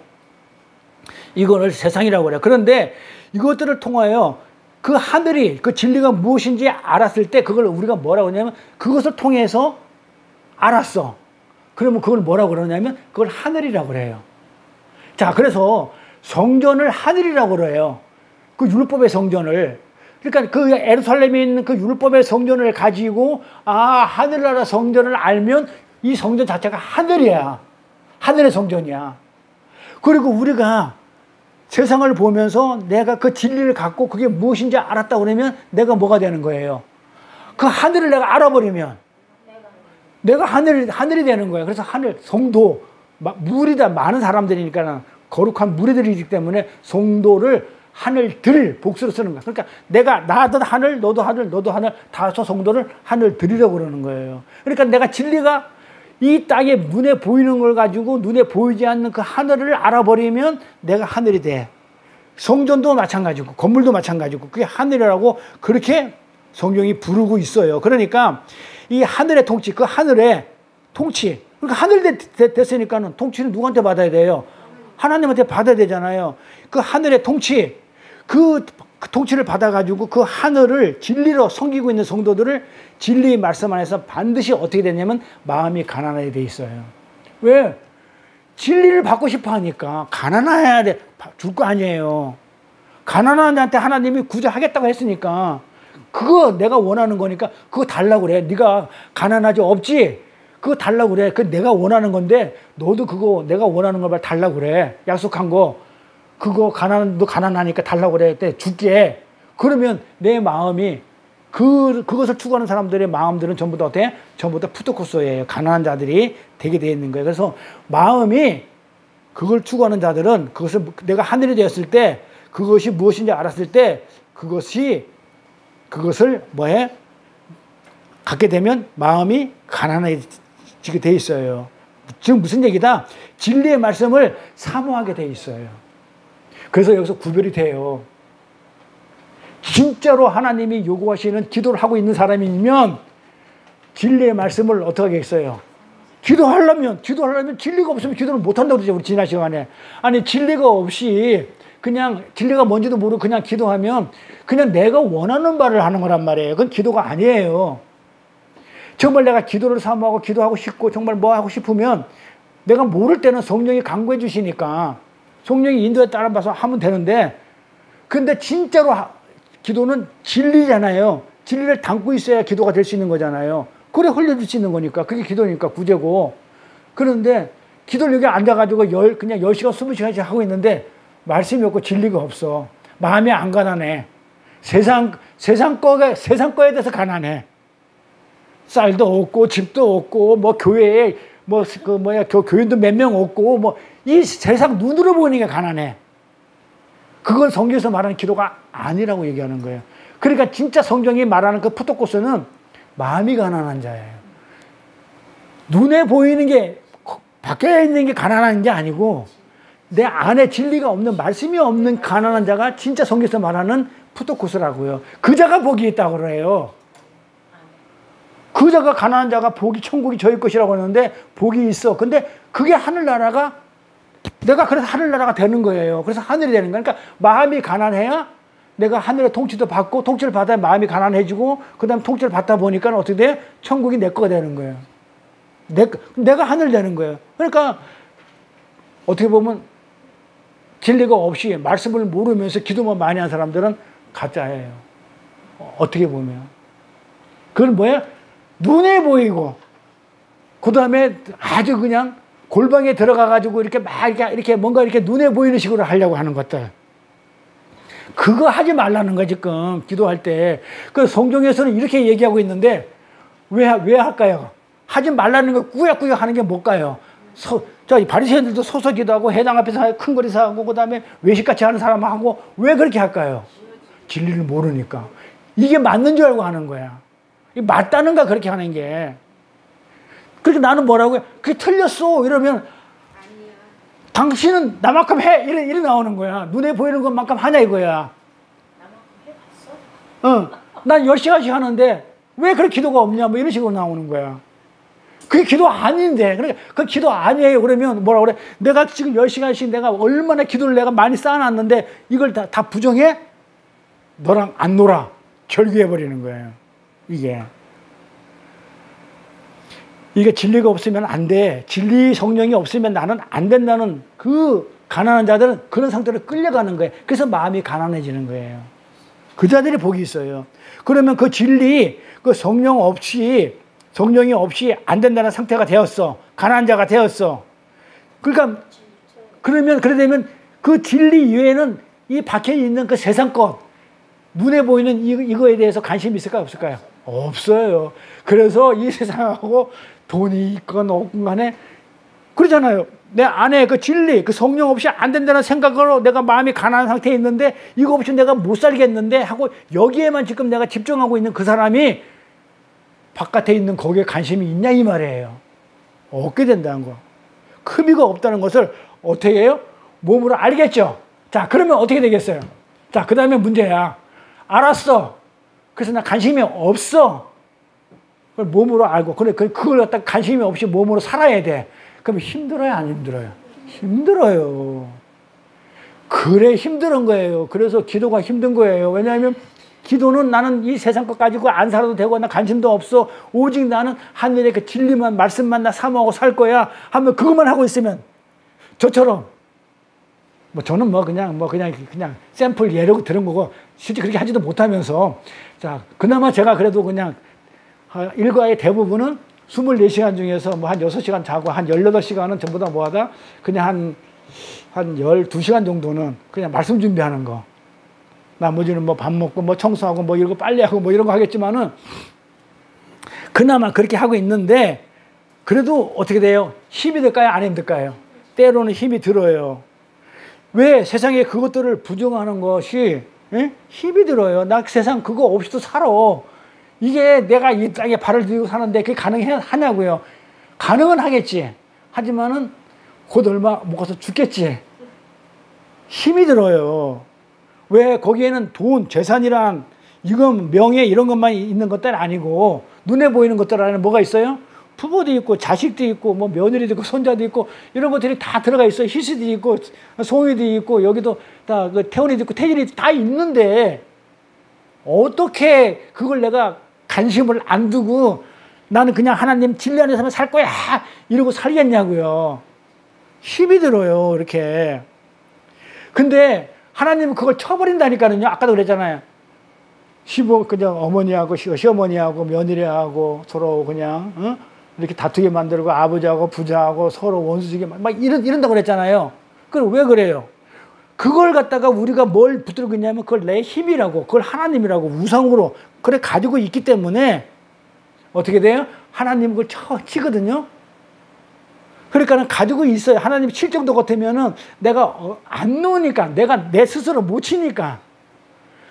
[SPEAKER 1] 이거를 세상이라고 그래. 그런데 이것들을 통하여 그 하늘이 그 진리가 무엇인지 알았을 때 그걸 우리가 뭐라고 하냐면 그것을 통해서 알았어. 그러면 그걸 뭐라고 그러냐면 그걸 하늘이라고 그래요. 자, 그래서 성전을 하늘이라고 그래요. 그 율법의 성전을. 그러니까 그 예루살렘에 있는 그 율법의 성전을 가지고 하늘나라 성전을 알면 이 성전 자체가 하늘이야. 하늘의 성전이야. 그리고 우리가 세상을 보면서 내가 그 진리를 갖고 그게 무엇인지 알았다 그러면 내가 뭐가 되는 거예요? 그 하늘을 내가 알아버리면 내가 하늘이 되는 거예요. 그래서 하늘, 성도, 무리다 많은 사람들이니까 거룩한 무리들이기 때문에 성도를 하늘들 복수로 쓰는 거야. 그러니까 나도 하늘, 너도 하늘, 너도 하늘, 다소 성도를 하늘들이라고 그러는 거예요. 그러니까 내가 진리가 이 땅에 눈에 보이는 걸 가지고 눈에 보이지 않는 그 하늘을 알아버리면 내가 하늘이 돼. 성전도 마찬가지고 건물도 마찬가지고 그게 하늘이라고 그렇게 성경이 부르고 있어요. 그러니까 이 하늘의 통치, 그 하늘의 통치. 그러니까 하늘 됐으니까는 통치는 누구한테 받아야 돼요? 하나님한테 받아야 되잖아요. 그 하늘의 통치, 그 통치를 받아가지고 그 하늘을 진리로 섬기고 있는 성도들을 진리의 말씀 안에서 반드시 어떻게 되냐면 마음이 가난하게 돼 있어요. 왜? 진리를 받고 싶어 하니까 가난해야 돼. 줄 거 아니에요. 가난한 자한테 하나님이 구제하겠다고 했으니까 그거 내가 원하는 거니까 그거 달라고 그래. 네가 가난하지 없지? 그거 달라고 그래. 그 내가 원하는 건데 너도 그거 내가 원하는 걸 달라고 그래. 약속한 거. 그거 너 가난하니까 달라고 그래. 줄게. 그러면 내 마음이 그것을 추구하는 사람들의 마음들은 전부 다 어때? 전부 다 푸드코스예요. 가난한 자들이 되게 되어 있는 거예요. 그래서 마음이 그걸 추구하는 자들은 그것을 내가 하늘이 되었을 때 그것이 무엇인지 알았을 때 그것을 뭐해? 갖게 되면 마음이 가난해지게 돼 있어요. 지금 무슨 얘기다? 진리의 말씀을 사모하게 돼 있어요. 그래서 여기서 구별이 돼요. 진짜로 하나님이 요구하시는 기도를 하고 있는 사람이면 진리의 말씀을 어떻게 하겠어요? 기도하려면 진리가 없으면 기도를 못한다고 그러죠. 우리 지난 시간에. 아니 진리가 없이 그냥 진리가 뭔지도 모르고 그냥 기도하면 그냥 내가 원하는 바를 하는 거란 말이에요. 그건 기도가 아니에요. 정말 내가 기도를 사모하고 기도하고 싶고 정말 뭐 하고 싶으면 내가 모를 때는 성령이 강구해 주시니까 성령이 인도에 따라봐서 하면 되는데 근데 진짜로 기도는 진리잖아요. 진리를 담고 있어야 기도가 될 수 있는 거잖아요. 그래 흘려줄 수 있는 거니까 그게 기도니까 구제고. 그런데 기도를 여기 앉아가지고 그냥 10시간 20시간씩 하고 있는데 말씀이 없고 진리가 없어. 마음이 안 가난해. 세상 거에 대해서 가난해. 쌀도 없고 집도 없고 뭐 교회에 교인도 몇 명 없고 뭐 이 세상 눈으로 보니까 가난해. 그건 성경에서 말하는 기도가 아니라고 얘기하는 거예요. 그러니까 진짜 성경이 말하는 그 푸토코스는 마음이 가난한 자예요. 눈에 보이는 게 밖에 있는 게 가난한 게 아니고 내 안에 진리가 없는 말씀이 없는 가난한 자가 진짜 성경에서 말하는 푸토코스라고요. 그 자가 복이 있다고 그래요. 그 자가 가난한 자가 복이 천국이 저희 것이라고 하는데 복이 있어. 근데 그게 하늘나라가 내가 그래서 하늘나라가 되는 거예요. 그래서 하늘이 되는 거예요. 그러니까 마음이 가난해야 내가 하늘의 통치도 받고 통치를 받아야 마음이 가난해지고 그 다음에 통치를 받다 보니까 어떻게 돼요? 천국이 내 거가 되는 거예요. 내가 하늘 되는 거예요. 그러니까 어떻게 보면 진리가 없이 말씀을 모르면서 기도만 많이 한 사람들은 가짜예요. 어떻게 보면. 그건 뭐야? 눈에 보이고 그 다음에 아주 그냥 골방에 들어가가지고 이렇게 막 이렇게 뭔가 이렇게 눈에 보이는 식으로 하려고 하는 것들. 그거 하지 말라는 거야, 지금. 기도할 때. 그 성경에서는 이렇게 얘기하고 있는데, 왜 할까요? 하지 말라는 거 꾸역꾸역 하는 게 뭘까요? 바리새인들도 서서 기도하고, 해당 앞에서 큰 거리서 하고, 그 다음에 외식같이 하는 사람하고, 왜 그렇게 할까요? 진리를 모르니까. 이게 맞는 줄 알고 하는 거야. 이게 맞다는가, 그렇게 하는 게. 그래서 나는 뭐라고 해? 그게 틀렸어. 이러면, 당신은 나만큼 해. 이래 나오는 거야. 눈에 보이는 것만큼 하냐 이거야. 나만큼 해봤어? 난 10시간씩 하는데 왜 그렇게 기도가 없냐 뭐 이런 식으로 나오는 거야. 그게 기도 아닌데. 그러니까 그 기도 아니에요. 그러면 뭐라 그래? 내가 지금 10시간씩 내가 얼마나 기도를 내가 많이 쌓아놨는데 이걸 다 부정해? 너랑 안 놀아. 절규해버리는 거예요. 이게 진리가 없으면 안 돼. 진리 성령이 없으면 나는 안 된다는 그 가난한 자들은 그런 상태로 끌려가는 거예요. 그래서 마음이 가난해지는 거예요. 그 자들이 복이 있어요. 그러면 그 진리, 그 성령이 없이 안 된다는 상태가 되었어. 가난한 자가 되었어. 그러니까, 그러면 그 진리 이외에는 이 밖에 있는 그 세상 것, 눈에 보이는 이거에 대해서 관심이 있을까요? 없을까요? 없어요. 그래서 이 세상하고 돈이 있건 없건 간에 그러잖아요. 내 안에 그 진리, 그 성령 없이 안 된다는 생각으로 내가 마음이 가난한 상태에 있는데 이거 없이 내가 못 살겠는데 하고 여기에만 지금 내가 집중하고 있는 그 사람이 바깥에 있는 거기에 관심이 있냐 이 말이에요. 없게 된다는 거. 의미가 없다는 것을 어떻게 해요? 몸으로 알겠죠? 자, 그러면 어떻게 되겠어요? 자, 그 다음에 문제야. 알았어. 그래서 나 관심이 없어. 그걸 몸으로 알고, 그걸 갖다 관심이 없이 몸으로 살아야 돼. 그럼 힘들어요, 안 힘들어요? 힘들어요. 그래, 힘든 거예요. 그래서 기도가 힘든 거예요. 왜냐하면 기도는 나는 이 세상 것 가지고 안 살아도 되고, 나 관심도 없어. 오직 나는 하늘의 그 진리만, 말씀만 나 사모하고 살 거야. 하면 그것만 하고 있으면, 저처럼, 저는 그냥 샘플 예로 들은 거고, 실제 그렇게 하지도 못하면서, 자, 그나마 제가 그래도 그냥, 일과의 대부분은 24시간 중에서 한 6시간 자고 한 18시간은 전부 다 뭐하다? 그냥 한 12시간 정도는 그냥 말씀 준비하는 거. 나머지는 밥 먹고 청소하고 이런 거 빨래하고 이런 거 하겠지만은 그나마 그렇게 하고 있는데 그래도 어떻게 돼요? 힘이 들까요? 안 힘들까요? 때로는 힘이 들어요. 왜 세상에 그것들을 부정하는 것이 힘이 들어요. 나 세상 그거 없이도 살아. 이게 내가 이 땅에 발을 들고 사는데 그게 가능하냐고요. 가능은 하겠지. 하지만은 곧 얼마 못 가서 죽겠지. 힘이 들어요. 왜 거기에는 돈, 재산이란 이건 명예 이런 것만 있는 것들 아니고 눈에 보이는 것들 안에 뭐가 있어요? 부모도 있고 자식도 있고 며느리도 있고 손자도 있고 이런 것들이 다 들어가 있어요. 희수도 있고 송이도 있고 여기도 다 그 태훈이도 있고 태진이도 다 있는데 어떻게 그걸 내가 관심을 안 두고 나는 그냥 하나님 진리 안에서만 살 거야 이러고 살겠냐고요. 힘이 들어요. 이렇게. 근데 하나님은 그걸 쳐버린다니까요. 아까도 그랬잖아요. 그냥 어머니하고 시어머니하고 며느리하고 서로 그냥 이렇게 다투게 만들고 아버지하고 부자하고 서로 원수지게 막 이런다고 그랬잖아요. 그럼 왜 그래요? 그걸 갖다가 우리가 뭘 붙들고 있냐면 그걸 내 힘이라고, 그걸 하나님이라고 우상으로 그래 가지고 있기 때문에 어떻게 돼요? 하나님 그걸 치거든요. 그러니까는 가지고 있어요. 하나님이 칠 정도 같으면은 내가 안 놓으니까, 내가 내 스스로 못 치니까,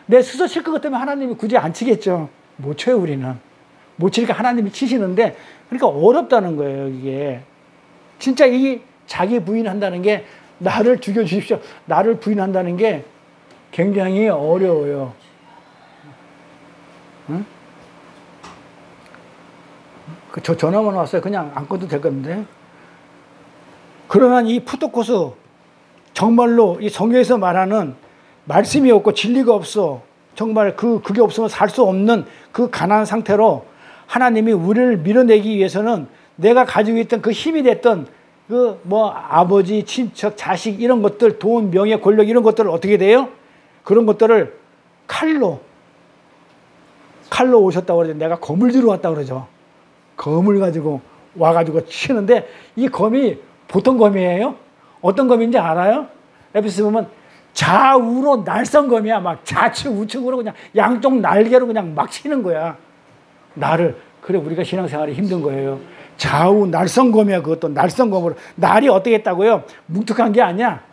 [SPEAKER 1] 내 스스로 칠 것 같으면 하나님이 굳이 안 치겠죠. 못 쳐요, 우리는. 못 치니까 하나님이 치시는데, 그러니까 어렵다는 거예요, 이게. 진짜 이 자기 부인한다는 게, 나를 죽여주십시오, 나를 부인한다는 게 굉장히 어려워요. 응? 저 전화만 왔어요. 그냥 안 꺼도 될 건데. 그러면 이 푸토코스, 정말로 이 성경에서 말하는 말씀이 없고 진리가 없어, 정말 그게 없으면 살 수 없는 그 가난한 상태로 하나님이 우리를 밀어내기 위해서는 내가 가지고 있던 그 힘이 됐던 그 뭐 아버지, 친척, 자식 이런 것들, 돈, 명예, 권력 이런 것들을 어떻게 돼요? 그런 것들을 칼로 오셨다고 그러죠. 내가 검을 들고 왔다고 그러죠. 검을 가지고 와가지고 치는데, 이 검이 보통 검이에요? 어떤 검인지 알아요? 에베소서 보면 좌우로 날선 검이야. 막 좌측 우측으로 그냥 양쪽 날개로 그냥 막 치는 거야. 나를. 그래, 우리가 신앙생활이 힘든 거예요. 좌우 날선 검이야. 그것도 날선 검으로. 날이 어떻게 했다고요? 뭉툭한 게 아니야.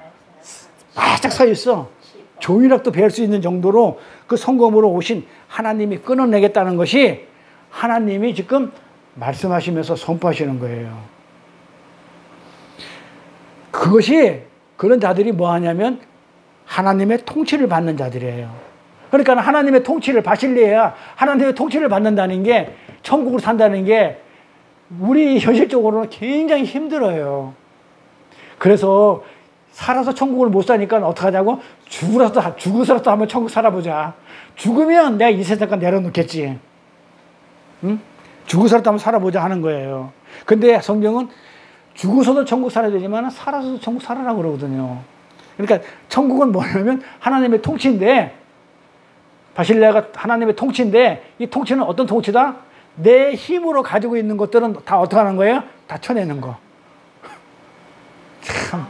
[SPEAKER 1] 바짝 서 있어. 종이락도 베일 수 있는 정도로 그 성검으로 오신 하나님이 끊어내겠다는 것이 하나님이 지금 말씀하시면서 선포하시는 거예요. 그것이, 그런 자들이 뭐 하냐면 하나님의 통치를 받는 자들이에요. 그러니까 하나님의 통치를 받으려야, 하나님의 통치를 받는다는 게, 천국을 산다는 게 우리 현실적으로는 굉장히 힘들어요. 그래서 살아서 천국을 못 사니까 어떡하자고? 죽어서라도 한번 천국 살아보자. 죽으면 내가 이 세상과 내려놓겠지. 응? 죽어서라도 한번 살아보자 하는 거예요. 근데 성경은 죽어서도 천국 살아야 되지만 살아서도 천국 살아라고 그러거든요. 그러니까 천국은 뭐냐면 하나님의 통치인데, 바실레아가 하나님의 통치인데, 이 통치는 어떤 통치다? 내 힘으로 가지고 있는 것들은 다 어떻게 하는 거예요? 다 쳐내는 거. 참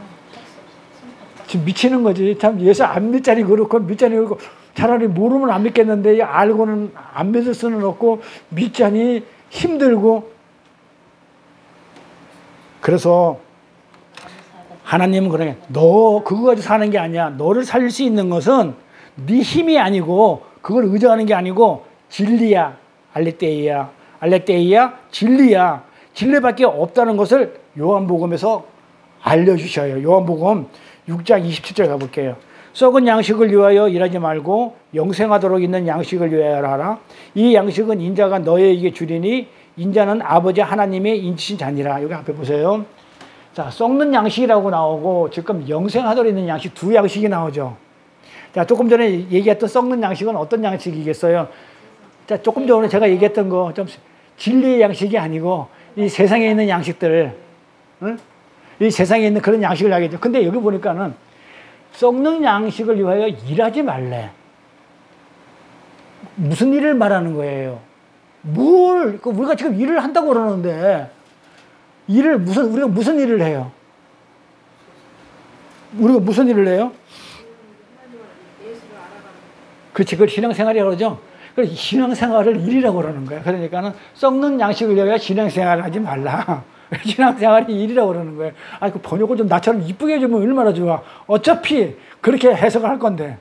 [SPEAKER 1] 지금 미치는 거지. 참 예수 안 믿자니 그렇고 믿자니 그렇고, 차라리 모르면 안 믿겠는데 알고는 안 믿을 수는 없고, 믿자니 힘들고. 그래서 하나님은 그러게, 너 그거 가지고 사는 게 아니야. 너를 살릴 수 있는 것은 네 힘이 아니고, 그걸 의존하는 게 아니고 진리야. 알레테이야 진리야. 진리밖에 없다는 것을 요한복음에서 알려주셔요. 요한복음 6장 27절 가볼게요. 썩은 양식을 위하여 일하지 말고 영생하도록 있는 양식을 위하여 하라. 이 양식은 인자가 너희에게 주리니 인자는 아버지 하나님의 인치신 자니라. 여기 앞에 보세요. 자, 썩는 양식이라고 나오고 지금 영생하도록 있는 양식, 두 양식이 나오죠. 자, 조금 전에 얘기했던 썩는 양식은 어떤 양식이겠어요? 자, 조금 전에 제가 얘기했던 거 좀 진리의 양식이 아니고 이 세상에 있는 양식들, 응? 이 세상에 있는 그런 양식을 하겠죠. 근데 여기 보니까는 썩는 양식을 위하여 일하지 말래. 무슨 일을 말하는 거예요? 우리가 지금 일을 한다고 그러는데, 우리가 무슨 일을 해요? 우리가 무슨 일을 해요? 그렇지, 그걸 신앙생활이라고 그러죠. 그래서 신앙생활을 일이라고 그러는 거예요. 그러니까는 썩는 양식을 위하여 신앙생활을 하지 말라. 신앙생활이 일이라고 그러는 거예요. 그 번역을 좀 나처럼 이쁘게 해주면 얼마나 좋아. 어차피 그렇게 해석을 할 건데.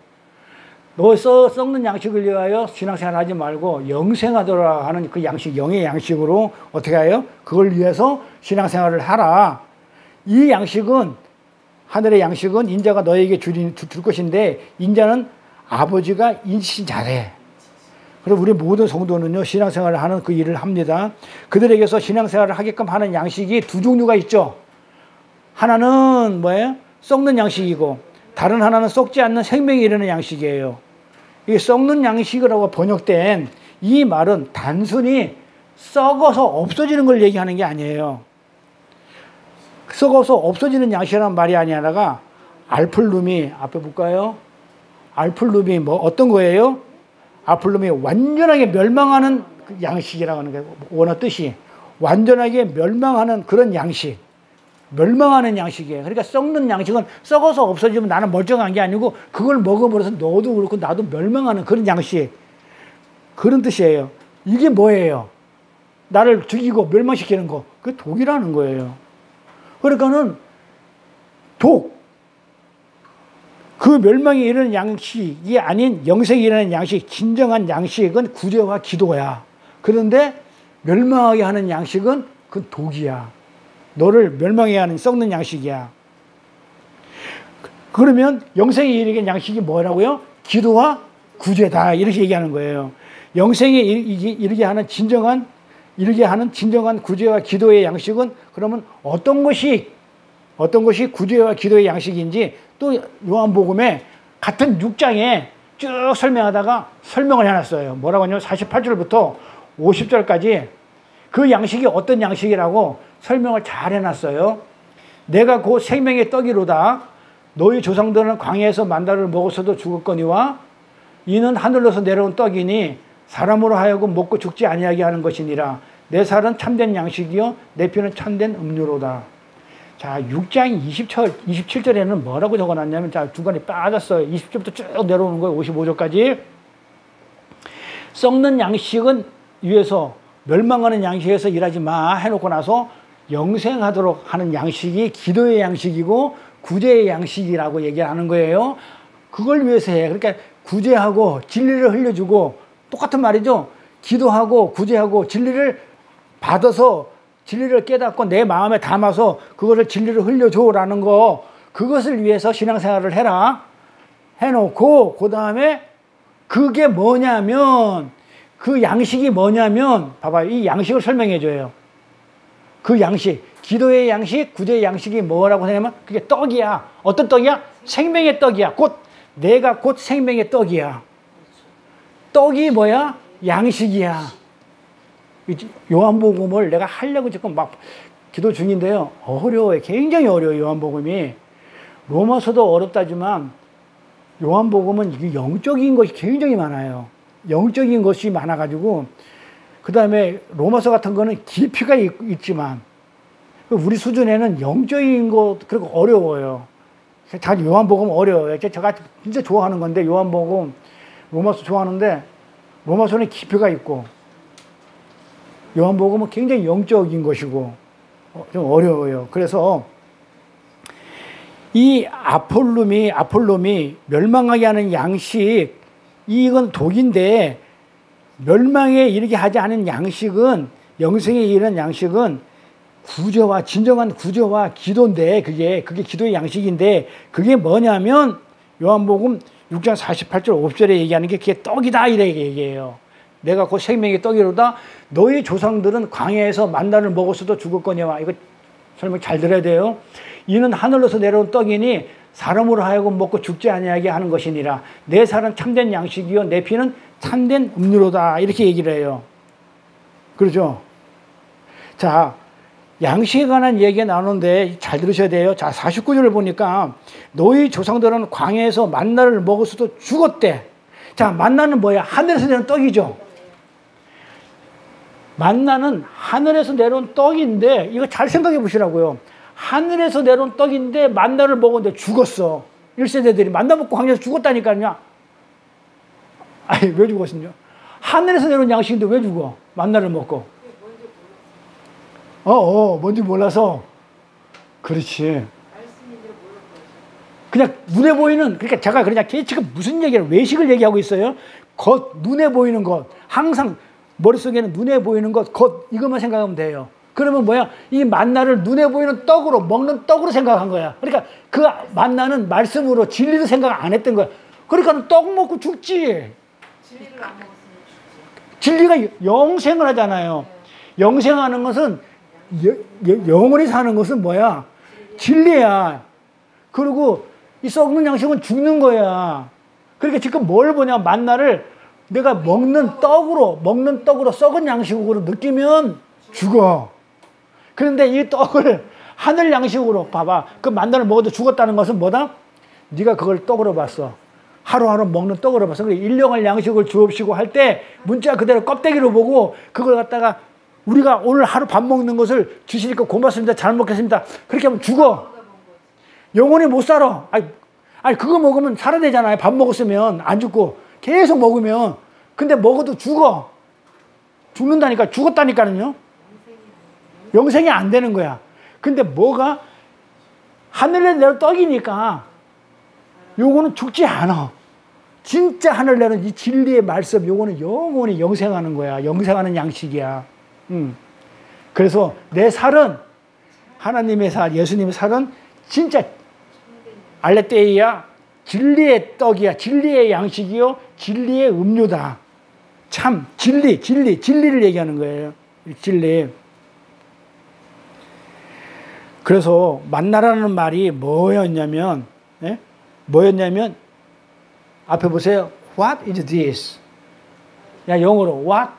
[SPEAKER 1] 너 썩는 양식을 위하여 신앙생활 하지 말고 영생하도록 하는 그 양식, 영의 양식으로 어떻게 해요? 그걸 위해서 신앙생활을 하라. 이 양식은, 하늘의 양식은 인자가 너에게 줄 것인데, 인자는 아버지가 인치신 자래. 그래서 우리 모든 성도는요, 신앙생활을 하는 그 일을 합니다. 그들에게서 신앙생활을 하게끔 하는 양식이 두 종류가 있죠. 하나는 뭐예요? 썩는 양식이고, 다른 하나는 썩지 않는 생명이 이르는 양식이에요. 이 썩는 양식이라고 번역된 이 말은 단순히 썩어서 없어지는 걸 얘기하는 게 아니에요. 썩어서 없어지는 양식이라는 말이 아니라가, 알플룸이, 앞에 볼까요? 알플룸이 뭐 어떤 거예요? 알플룸이 완전하게 멸망하는 양식이라고 하는 거예요. 원어 뜻이 완전하게 멸망하는 그런 양식, 멸망하는 양식이에요. 그러니까 썩는 양식은 썩어서 없어지면 나는 멀쩡한 게 아니고, 그걸 먹어버려서 너도 그렇고 나도 멸망하는 그런 양식, 그런 뜻이에요. 이게 뭐예요? 나를 죽이고 멸망시키는 거, 그게 독이라는 거예요. 그러니까는 그 멸망에 이르는 양식이 아닌 영생에 이르는 양식, 진정한 양식은 구제와 기도야. 그런데 멸망하게 하는 양식은 그 독이야. 너를 멸망하게 하는 썩는 양식이야. 그러면 영생에 이르는 양식이 뭐라고요? 기도와 구제다. 이렇게 얘기하는 거예요. 영생에 이르게 하는 진정한 구제와 기도의 양식은 그러면 어떤 것이 구제와 기도의 양식인지 또 요한복음에 같은 6장에 쭉 설명하다가 설명을 해놨어요. 뭐라고 하냐면 48절부터 50절까지 그 양식이 어떤 양식이라고 설명을 잘 해놨어요. 내가 곧 생명의 떡이로다. 너희 조상들은 광야에서 만나를 먹었어도 죽었거니와 이는 하늘로서 내려온 떡이니 사람으로 하여금 먹고 죽지 아니하게 하는 것이니라. 내 살은 참된 양식이요 내 피는 참된 음료로다. 자, 6장 27절에는 뭐라고 적어놨냐면, 자, 중간에 빠졌어요. 20절부터 쭉 내려오는 거예요. 55절까지. 썩는 양식은 위에서, 멸망하는 양식에서 일하지 마 해놓고 나서 영생하도록 하는 양식이 기도의 양식이고 구제의 양식이라고 얘기하는 거예요. 그걸 위해서 해. 그러니까 구제하고 진리를 흘려주고, 똑같은 말이죠. 기도하고 구제하고 진리를 받아서 진리를 깨닫고 내 마음에 담아서 그것을 진리를 흘려줘라는 거, 그것을 위해서 신앙생활을 해라 해놓고, 그 다음에 그게 뭐냐면, 그 양식이 뭐냐면, 봐봐요. 이 양식을 설명해줘요. 그 양식, 기도의 양식, 구제의 양식이 뭐라고 하냐면 그게 떡이야. 어떤 떡이야? 생명의 떡이야. 내가 곧 생명의 떡이야. 떡이 뭐야? 양식이야. 요한복음을 내가 하려고 지금 막 기도 중인데요. 어려워요. 굉장히 어려워요. 요한복음이. 로마서도 어렵다지만 요한복음은 영적인 것이 굉장히 많아요. 영적인 것이 많아가지고, 그 다음에 로마서 같은 거는 깊이가 있지만 우리 수준에는 영적인 것, 그리고 어려워요. 요한복음 어려워요. 제가 진짜 좋아하는 건데, 요한복음, 로마서 좋아하는데, 로마서는 깊이가 있고 요한복음은 굉장히 영적인 것이고 좀 어려워요. 그래서 이 아폴룸이 멸망하게 하는 양식, 이건 독인데, 멸망에 이르게 하지 않은 양식은, 영생에 이르는 양식은 진정한 구제와 기도인데, 그게 기도의 양식인데, 그게 뭐냐면 요한복음 6장 48절 5절에 얘기하는 게 그게 떡이다 이렇게 얘기해요. 내가 곧 생명의 떡이로다. 너희 조상들은 광야에서 만나를 먹었어도 죽었거니와. 이거 설명 잘 들어야 돼요. 이는 하늘로서 내려온 떡이니 사람으로 하여금 먹고 죽지 아니하게 하는 것이니라. 내 살은 참된 양식이요 내 피는 참된 음료로다. 이렇게 얘기를 해요. 그렇죠? 자, 양식에 관한 얘기가 나오는데 잘 들으셔야 돼요. 자, 49절을 보니까 너희 조상들은 광야에서 만나를 먹었어도 죽었대. 자, 만나는 뭐야? 하늘에서 내려온 떡이죠. 만나는 하늘에서 내려온 떡인데, 이거 잘 생각해 보시라고요. 하늘에서 내려온 떡인데 만나를 먹었는데 죽었어. 1세대들이 만나 먹고 광야에서 죽었다니까요. 아니, 왜 죽었습니까? 하늘에서 내려온 양식인데 왜 죽어? 만나를 먹고. 뭔지 몰라서. 그렇지. 그냥 눈에 보이는, 그러니까 제가 그냥 지금 무슨 얘기를, 외식을 얘기하고 있어요. 눈에 보이는 것, 항상 머릿속에는 눈에 보이는 것, 이것만 생각하면 돼요. 그러면 뭐야? 이 만나를 눈에 보이는 떡으로, 먹는 떡으로 생각한 거야. 그러니까 그 만나는 말씀으로 진리로 생각 안 했던 거야. 그러니까 떡 먹고 죽지. 진리를 안 먹었으면 죽지. 진리가 영생을 하잖아요. 영생하는 것은, 영원히 사는 것은 뭐야? 진리야. 그리고 이 썩는 양식은 죽는 거야. 그러니까 지금 뭘 보냐? 만나를 내가 먹는 떡으로 썩은 양식으로 느끼면 죽어. 그런데 이 떡을 하늘 양식으로, 봐봐. 그 만나를 먹어도 죽었다는 것은 뭐다? 네가 그걸 떡으로 봤어. 하루하루 먹는 떡으로 봤어. 그래, 일용할 양식을 주옵시고 할 때 문자 그대로 껍데기로 보고, 그걸 갖다가 우리가 오늘 하루 밥 먹는 것을 주시니까 고맙습니다. 잘 먹겠습니다. 그렇게 하면 죽어. 영원히 못 살아. 아니 그거 먹으면 살아야 되잖아요. 밥 먹었으면 안 죽고. 계속 먹으면. 근데 먹어도 죽어. 죽는다니까. 죽었다니까는요. 영생이 안 되는 거야. 근데 뭐가 하늘에 내려 떡이니까 요거는 죽지 않아. 진짜 하늘 내는 이 진리의 말씀, 요거는 영원히 영생하는 거야. 영생하는 양식이야. 그래서 내 살은, 하나님의 살, 예수님의 살은 진짜 알레테이야, 진리의 떡이야. 진리의 양식이요, 진리의 음료다. 참 진리를 얘기하는 거예요. 진리. 그래서 만나라는 말이 뭐였냐면, 예? 뭐였냐면, 앞에 보세요. What is this? 야, 영어로 what?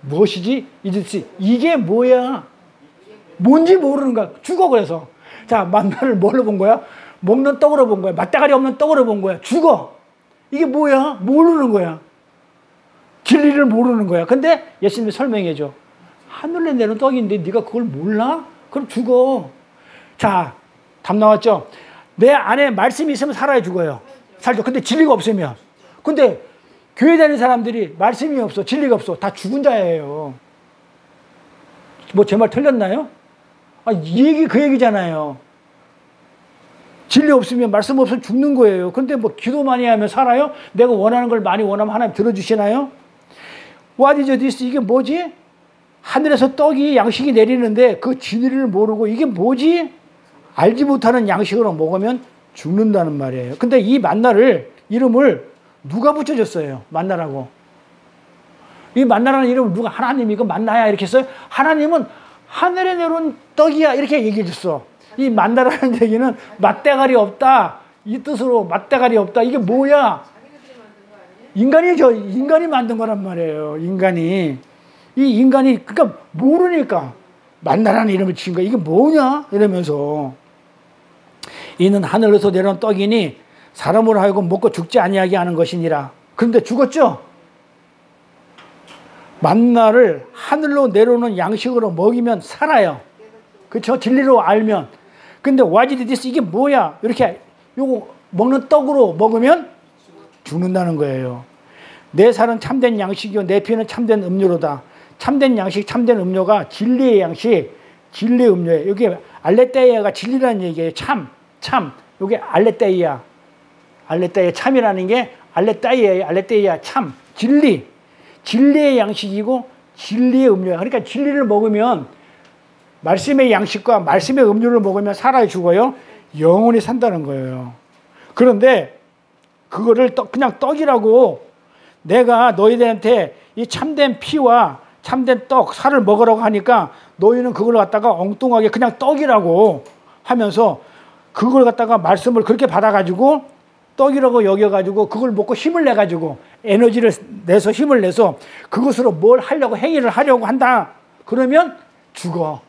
[SPEAKER 1] 무엇이지? is this? 이게 뭐야? 뭔지 모르는 거야. 죽어. 그래서 자, 만나를 뭘로 본 거야? 먹는 떡으로 본 거야. 맛대가리 없는 떡으로 본 거야. 죽어. 이게 뭐야? 모르는 거야. 진리를 모르는 거야. 근데 예수님이 설명해 줘. 하늘에 내는 떡인데 네가 그걸 몰라? 그럼 죽어. 자, 답 나왔죠? 내 안에 말씀이 있으면 살아야 죽어요. 살죠. 근데 진리가 없으면. 근데 교회 다니는 사람들이 말씀이 없어. 진리가 없어. 다 죽은 자예요. 뭐 제 말 틀렸나요? 아, 이 얘기 그 얘기잖아요. 진리 없으면, 말씀 없으면 죽는 거예요. 근데 뭐 기도 많이 하면 살아요? 내가 원하는 걸 많이 원하면 하나님 들어주시나요? What is this? 이게 뭐지? 하늘에서 떡이 양식이 내리는데 그 진리를 모르고 이게 뭐지? 알지 못하는 양식으로 먹으면 죽는다는 말이에요. 근데 이 만나를, 이름을 누가 붙여줬어요? 만나라고. 이 만나라는 이름을 누가, 하나님이 이거 만나야 이렇게 했어요? 하나님은 하늘에 내려온 떡이야 이렇게 얘기해 줬어. 이 만나라는 얘기는 맛대가리 없다, 이 뜻으로 맛대가리 없다. 이게 뭐야? 인간이죠. 인간이 만든 거란 말이에요. 인간이. 이 인간이, 그러니까 모르니까 만나라는 이름을 지은 거야. 이게 뭐냐? 이러면서. 이는 하늘에서 내려온 떡이니 사람으로 하여금 먹고 죽지 아니하게 하는 것이니라. 그런데 죽었죠? 만나를 하늘로 내려오는 양식으로 먹이면 살아요. 그렇죠? 진리로 알면. 근데 what is this? 이게 뭐야? 이렇게 요거 먹는 떡으로 먹으면 죽는다는 거예요. 내 살은 참된 양식이요 내 피는 참된 음료로다. 참된 양식, 참된 음료가 진리의 양식, 진리의 음료예요. 여기 알레테이아가 진리라는 얘기예요. 참. 여기 알레테이아. 알레테이아 참이라는 게 알레테이아예요. 알레테이아 참. 진리. 진리의 양식이고 진리의 음료야. 그러니까 진리를 먹으면, 말씀의 양식과 말씀의 음료를 먹으면 살아 죽어요. 영원히 산다는 거예요. 그런데 그거를 그냥 떡이라고, 내가 너희들한테 이 참된 피와 참된 떡, 살을 먹으라고 하니까 너희는 그걸 갖다가 엉뚱하게 그냥 떡이라고 하면서 그걸 갖다가 말씀을 그렇게 받아가지고 떡이라고 여겨가지고 그걸 먹고 힘을 내가지고 에너지를 내서 힘을 내서 그것으로 뭘 하려고, 행위를 하려고 한다. 그러면 죽어.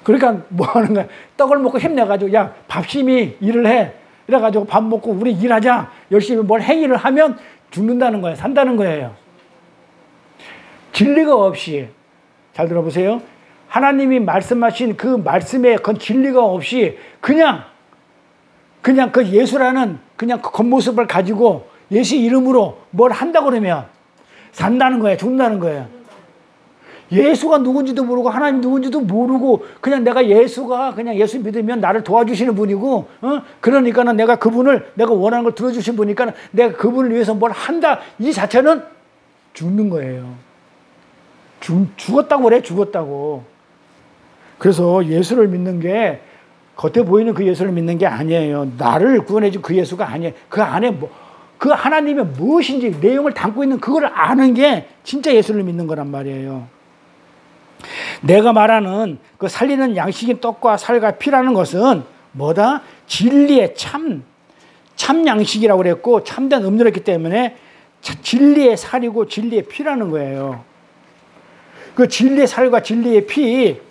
[SPEAKER 1] 그러니까 뭐 하는 거야? 떡을 먹고 힘내가지고, 야, 밥심이 일을 해. 이래가지고 밥 먹고 우리 일하자. 열심히 뭘 행위를 하면 죽는다는 거예요. 산다는 거예요. 진리가 없이, 잘 들어보세요. 하나님이 말씀하신 그 말씀에 그 진리가 없이 그냥 그 예수라는 그냥 그 겉모습을 가지고 예수 이름으로 뭘 한다 그러면 산다는 거예요. 죽는다는 거예요. 예수가 누군지도 모르고 하나님 누군지도 모르고 그냥 내가 예수가 그냥 예수 믿으면 나를 도와주시는 분이고, 그러니까는 내가 그분을, 내가 원하는 걸 들어주신 분이니까 내가 그분을 위해서 뭘 한다. 이 자체는 죽는 거예요. 죽었다고 그래. 죽었다고. 그래서 예수를 믿는 게 겉에 보이는 그 예수를 믿는 게 아니에요. 나를 구원해준 그 예수가 아니에요. 그 안에 그 하나님의 무엇인지 내용을 담고 있는 그걸 아는 게 진짜 예수를 믿는 거란 말이에요. 내가 말하는 그 살리는 양식인 떡과 살과 피라는 것은 뭐다? 진리의 참 양식이라고 그랬고 참된 음료였기 때문에 진리의 살이고 진리의 피라는 거예요. 그 진리의 살과 진리의 피,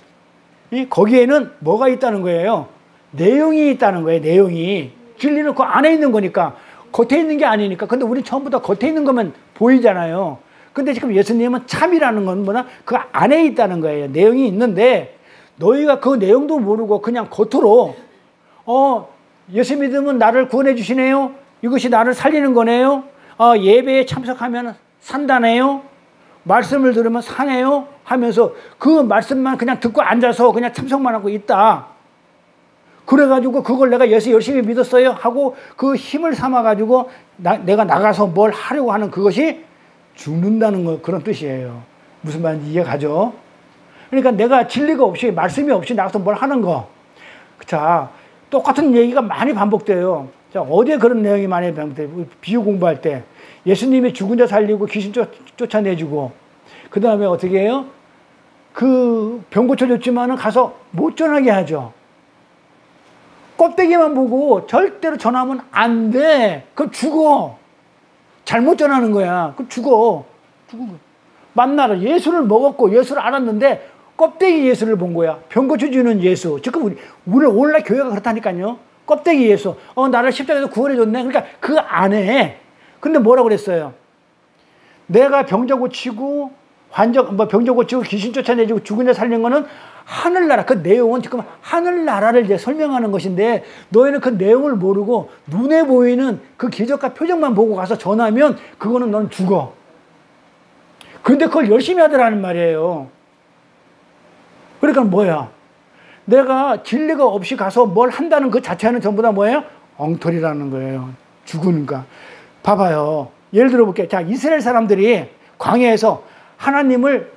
[SPEAKER 1] 거기에는 뭐가 있다는 거예요? 내용이 있다는 거예요. 내용이. 진리는 그 안에 있는 거니까, 겉에 있는 게 아니니까. 근데 우리 전부 다 겉에 있는 거면 보이잖아요. 근데 지금 예수님은 참이라는 건 뭐냐? 그 안에 있다는 거예요. 내용이 있는데 너희가 그 내용도 모르고 그냥 겉으로 예수 믿으면 나를 구원해 주시네요. 이것이 나를 살리는 거네요. 예배에 참석하면 산다네요. 말씀을 들으면 사네요. 하면서 그 말씀만 그냥 듣고 앉아서 그냥 참석만 하고 있다. 그래가지고 그걸 내가 예수 열심히 믿었어요 하고 그 힘을 삼아가지고 내가 나가서 뭘 하려고 하는 그것이 죽는다는 거, 그런 뜻이에요. 무슨 말인지 이해가죠? 그러니까 내가 진리가 없이, 말씀이 없이 나가서 뭘 하는 거. 자, 똑같은 얘기가 많이 반복돼요. 자, 어디에 그런 내용이 많이 반복돼요? 비유 공부할 때. 예수님이 죽은 자 살리고 귀신 쫓아내주고, 그 다음에 어떻게 해요? 그 병 고쳐줬지만은 가서 못 전하게 하죠. 껍데기만 보고 절대로 전하면 안 돼. 그럼 죽어. 잘못 전하는 거야. 그럼 죽어. 만나라. 예수를 먹었고 예수를 알았는데 껍데기 예수를 본 거야. 병 고쳐주는 예수. 지금 우리 오늘날 교회가 그렇다니까요. 껍데기 예수. 나를 십자가에서 구원해줬네. 그러니까 그 안에. 근데 뭐라고 그랬어요? 내가 병자 고치고 병자 고치고 귀신 쫓아내주고 죽은 자 살린 거는 하늘나라. 그 내용은 지금 하늘나라를 이제 설명하는 것인데 너희는 그 내용을 모르고 눈에 보이는 그 기적과 표정만 보고 가서 전하면 그거는 넌 죽어. 근데 그걸 열심히 하더라는 말이에요. 그러니까 뭐야? 내가 진리가 없이 가서 뭘 한다는 그 자체는 전부 다 뭐예요? 엉터리라는 거예요. 죽으니까. 봐봐요. 예를 들어 볼게요. 자, 이스라엘 사람들이 광야에서 하나님을